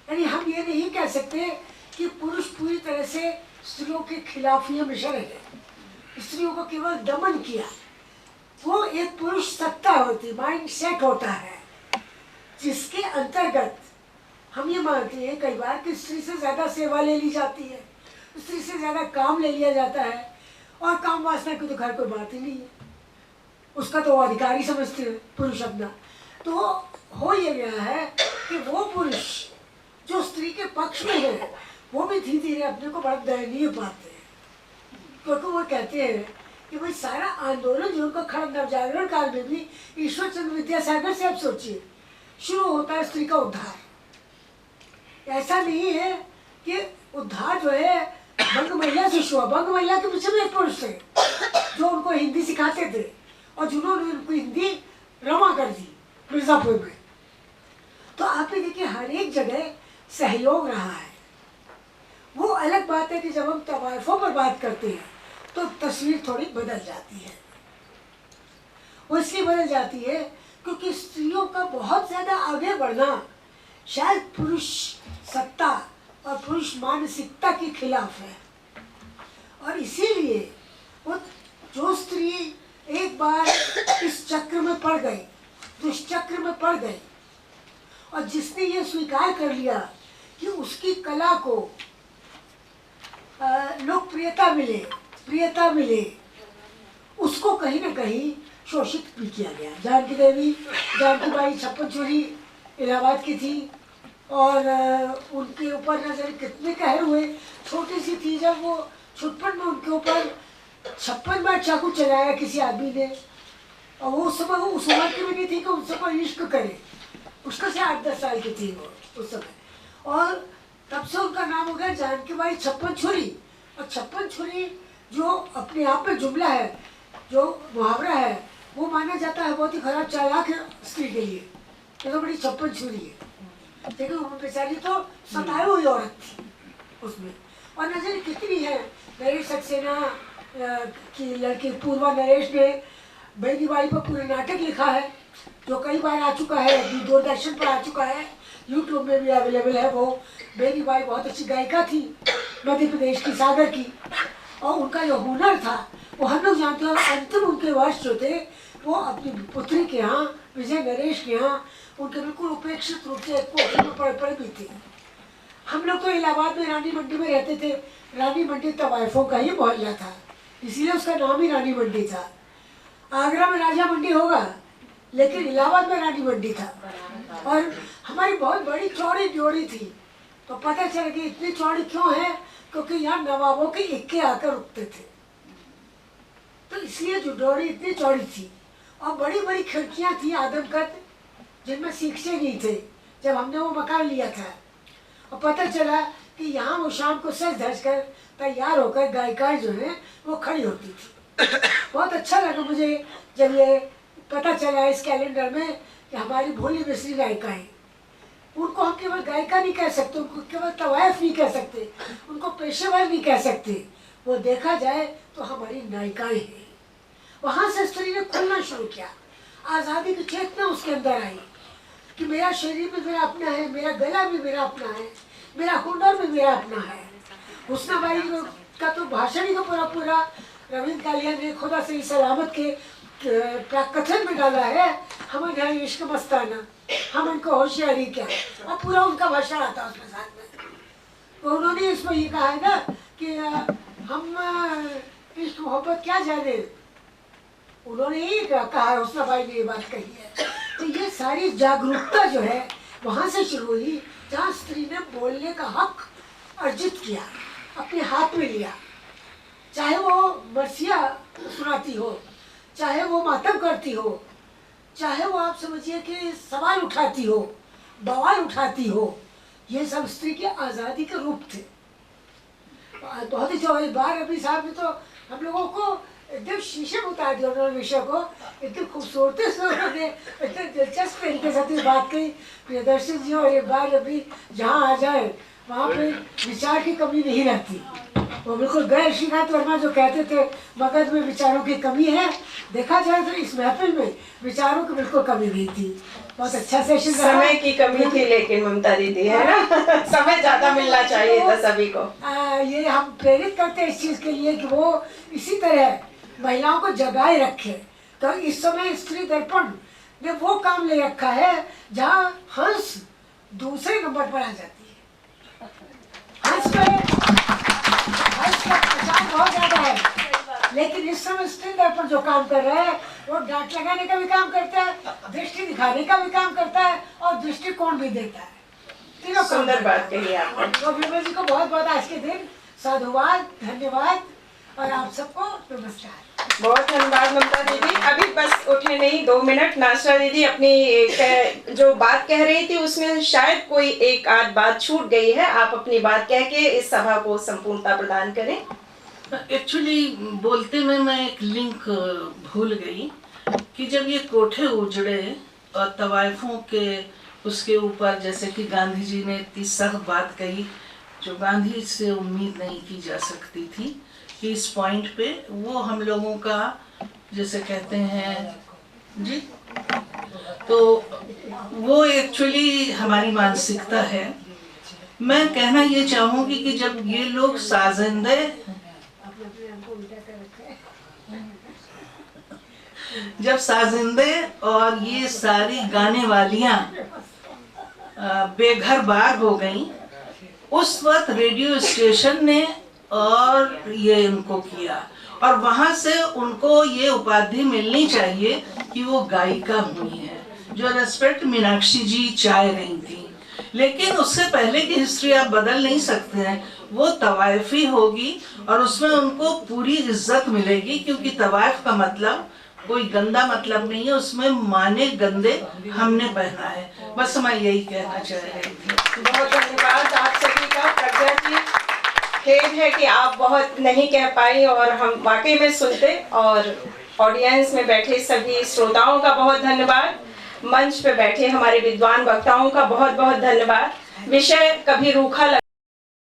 यानी हम ये नहीं कह सकते कि पुरुष पूरी तरह से स्त्रियों के खिलाफ ये मिशन है, स्त्रियों को केवल दमन किया। वो एक पुरुष सत्ता होती, माइंड सेट होता है, जिसके अंतर्गत हम ये मानते हैं कई बार कि स्त्री से ज़्यादा सेवा ले ली जाती है, स्त्री से ज़्यादा काम ले लिया जाता है, और काम वासना की तो घर कोई बात ही नहीं है, उसका तो अधिकारी समझते हैं पुरुष अपना। तो हो ये गया है कि वो पुरुष जो स्त्री के पक्ष में है, वो भी धीरे धीरे अपने को बड़ा दयनीय पाते हैं, क्योंकि वो कहते हैं कि भाई सारा आंदोलन जो उनका खड़ा नवजागरण काल में भी ईश्वर चंद्र विद्यासागर से आप सोचिए शुरू होता है स्त्री का उद्धार। ऐसा नहीं है कि उद्धार जो है बंग महिला से शुरू, बंग महिला के पीछे भी एक पुरुष थे जो उनको हिंदी सिखाते थे और जिन्होंने उनको हिंदी रमा कर दी मिर्जापुर में। तो आप ये देखिए हर एक जगह सहयोग रहा है, वो अलग बात है कि जब हम तवाइफों पर बात करते हैं तो तस्वीर थोड़ी बदल जाती है। वो इसलिए बदल जाती है क्योंकि स्त्रियों का बहुत ज़्यादा आगे बढ़ना शायद पुरुष सत्ता और पुरुष मानसिकता के खिलाफ है, और इसीलिए वो जो स्त्री एक बार इस चक्र में पड़ गई, दुष्चक्र में पड़ गई, और जिसने ये स्वीकार कर लिया कि उसकी कला को लोकप्रियता मिले, प्रियता मिले, उसको कहीं ना कहीं शोषित भी किया गया। जानकी देवी, जानकी बाई छप्पन चूड़ी इलाहाबाद की थी, और उनके ऊपर नजर कितने कहर हुए। छोटी सी थी जब वो छुटपन में उनके ऊपर 56 बार चाकू चलाया किसी आदमी ने, और वो उस समय उस उम्र की भी नहीं थी कि उनसे कोई इश्क करे। उसका से 8-10 साल की थी वो उस समय, और तब से उनका नाम हो गया जानकी बाई छप्पन छुरी। और छप्पन छुरी जो अपने आप में जुमला है, जो मुहावरा है, वो माना जाता है बहुत ही खराब चालाक है स्त्री के लिए। ये तो बड़ी छप्पन छुरी है, लेकिन वो बेचारी तो सताई हुई औरत थी उसमें। और नजर कितनी है, नरेश सक्सेना की लड़की पूर्वा नरेश ने बेनी बाई पर पूरा नाटक लिखा है, जो कई बार आ चुका है, दूरदर्शन पर आ चुका है, यूट्यूब में भी अवेलेबल है। वो बेनी बाई बहुत अच्छी गायिका थी, मध्य प्रदेश की, सागर की, और उनका जो हुनर था वो हम लोग जानते हैं। अंतिम उनके वर्ष जो थे वो अपनी पुत्री के यहाँ, विजय नरेश के यहाँ, उनके बिल्कुल उपेक्षित रूप से एक कोठरी में पड़े भी थे। हम लोग तो इलाहाबाद में रानी मंडी में रहते थे। रानी मंडी तवाइफों का ही मोहल्ला था, इसीलिए उसका नाम ही रानी मंडी था। आगरा में राजा मंडी होगा, लेकिन इलाहाबाद में रानी मंडी था। और हमारी बहुत बड़ी चौड़ी ड्योढ़ी थी, तो पता चला कि इतनी चौड़ी क्यों है, क्योंकि यहाँ नवाबों के इक्के आकर रुकते थे, तो इसलिए जो ड्योढ़ी इतनी चौड़ी थी। और बड़ी बड़ी खिड़कियाँ थी आदमकद, जिनमें सीखचे नहीं थे जब हमने वो मकान लिया था। और पता चला कि यहाँ वो शाम को सज धज कर तैयार होकर गायिकाएँ जो हैं वो खड़ी होती थी। बहुत अच्छा लगा मुझे जब ये पता चला इस कैलेंडर में कि हमारी भोली मिस्री गायिकाएँ, उनको हम केवल गायिका नहीं कह सकते, उनको केवल तवायफ नहीं कह सकते, उनको पेशेवर नहीं कह सकते, वो देखा जाए तो हमारी नायिकाएँ हैं। वहाँ से स्त्री ने खुलना शुरू किया, आज़ादी की चेतना उसके अंदर आई कि मेरा शरीर भी मेरा अपना है, मेरा गला भी मेरा अपना है, मेरा हुनर भी मेरा अपना है। हुस्नाबाई का तो भाषण ही तो पूरा रविंद्र कालिया ने खुदा से सलामत के कथन में डाला है, हम यहाँ इश्क मस्ताना, हम इनको होशियारी क्या, और पूरा उनका भाषण आता है उसमें साथ में। तो उन्होंने इसमें ये कहा है ना कि हम इश्क मोहब्बत क्या जाने, उन्होंने ही कहा, हुस्नाबाई ने ये बात कही है। तो ये सारी जागरूकता जो है वहाँ से शुरू हुई, जहाँ स्त्री ने बोलने का हक अर्जित किया, अपने हाथ में लिया। चाहे वो मरसिया सुनाती हो, चाहे वो मातम करती हो, चाहे वो आप समझिए कि सवाल उठाती हो, बवाल उठाती हो, ये सब स्त्री की आज़ादी के रूप थे। बहुत ही जो बार अभी साहब ने तो हम लोगों को एकदम शीशे में उतार दिया उन्होंने विषय को, इतनी खूबसूरती से उन्होंने इतने दिलचस्प तरीके से अपनी बात कही। प्रियदर्शी जी और एक बार अभी जहाँ आ जाए वहाँ पे विचार की कमी नहीं रहती। वो बिल्कुल गैर श्रीकांत वर्मा जो कहते थे मगध में विचारों की कमी है, देखा जाए तो इस महफिल में विचारों की बिल्कुल कमी नहीं थी। बहुत अच्छा सेशन, समय की कमी थी लेकिन ममता दीदी, है ना, समय ज्यादा मिलना चाहिए था सभी को। ये हम प्रेरित करते हैं इस चीज़ के लिए कि वो इसी तरह महिलाओं को जगाए रखे। तो इस समय स्त्री दर्पण ने वो काम ले रखा है जहाँ हंस दूसरे नंबर पर आ जाती है। हंस का प्रचार बहुत ज्यादा है, लेकिन इस समय स्त्री दर्पण जो काम कर रहा है वो डांट लगाने का भी काम करता है, दृष्टि दिखाने का भी काम करता है, और दृष्टिकोण भी देता है। तीनों सुंदर बात कही आपने। तो विमल जी को बहुत बहुत आज के दिन साधुवाद, धन्यवाद, और आप सबको नमस्कार। बहुत धन्यवाद ममता दीदी। अभी बस उठे नहीं 2 मिनट, नाशरा दीदी अपनी जो बात कह रही थी उसमें शायद कोई एक आध बात छूट गई है, आप अपनी बात कह के इस सभा को संपूर्णता प्रदान करें। एक्चुअली बोलते में मैं एक लिंक भूल गई कि जब ये कोठे उजड़े और तवाइफों के उसके ऊपर, जैसे कि गांधी जी ने इतनी सख्त बात कही, जो गांधी से उम्मीद नहीं की जा सकती थी कि इस पॉइंट पे वो हम लोगों का जैसे कहते हैं जी, तो वो एक्चुअली हमारी मानसिकता है। मैं कहना ये चाहूँगी कि जब ये लोग साजिंदे और ये सारी गाने वालियाँ बेघर बार हो गई, उस वक्त रेडियो स्टेशन ने और ये उनको किया और वहाँ से उनको ये उपाधि मिलनी चाहिए कि वो गायिका हुई है, जो रेस्पेक्ट मीनाक्षी जी चाह रही थी। लेकिन उससे पहले की हिस्ट्री आप बदल नहीं सकते हैं, वो तवायफी होगी और उसमें उनको पूरी इज्जत मिलेगी, क्योंकि तवायफ का मतलब कोई गंदा मतलब नहीं है, उसमें माने गंदे हमने पहना है। बस मैं यही कहना चाह रही थी। बहुत धन्यवाद आप सभी का। प्रज्ञा जी, खेद है कि आप बहुत नहीं कह पाई और हम वाकई में सुनते, और ऑडियंस में बैठे सभी श्रोताओं का बहुत धन्यवाद, मंच पे बैठे हमारे विद्वान वक्ताओं का बहुत बहुत धन्यवाद। विषय कभी रूखा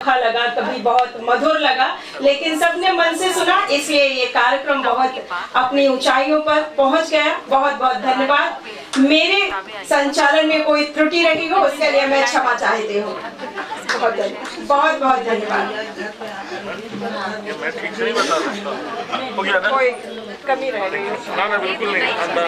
लगा, कभी बहुत मधुर लगा, लेकिन सबने मन से सुना, इसलिए ये कार्यक्रम बहुत अपनी ऊंचाइयों पर पहुंच गया। बहुत बहुत धन्यवाद। मेरे संचालन में कोई त्रुटि रही हो उसके लिए मैं क्षमा चाहती हूँ। बहुत बहुत धन्यवाद। मैं ठीक से नहीं बता सकता, हो गया ना? कोई कमी रह गई हो? ना बिल्कुल नहीं। अंदर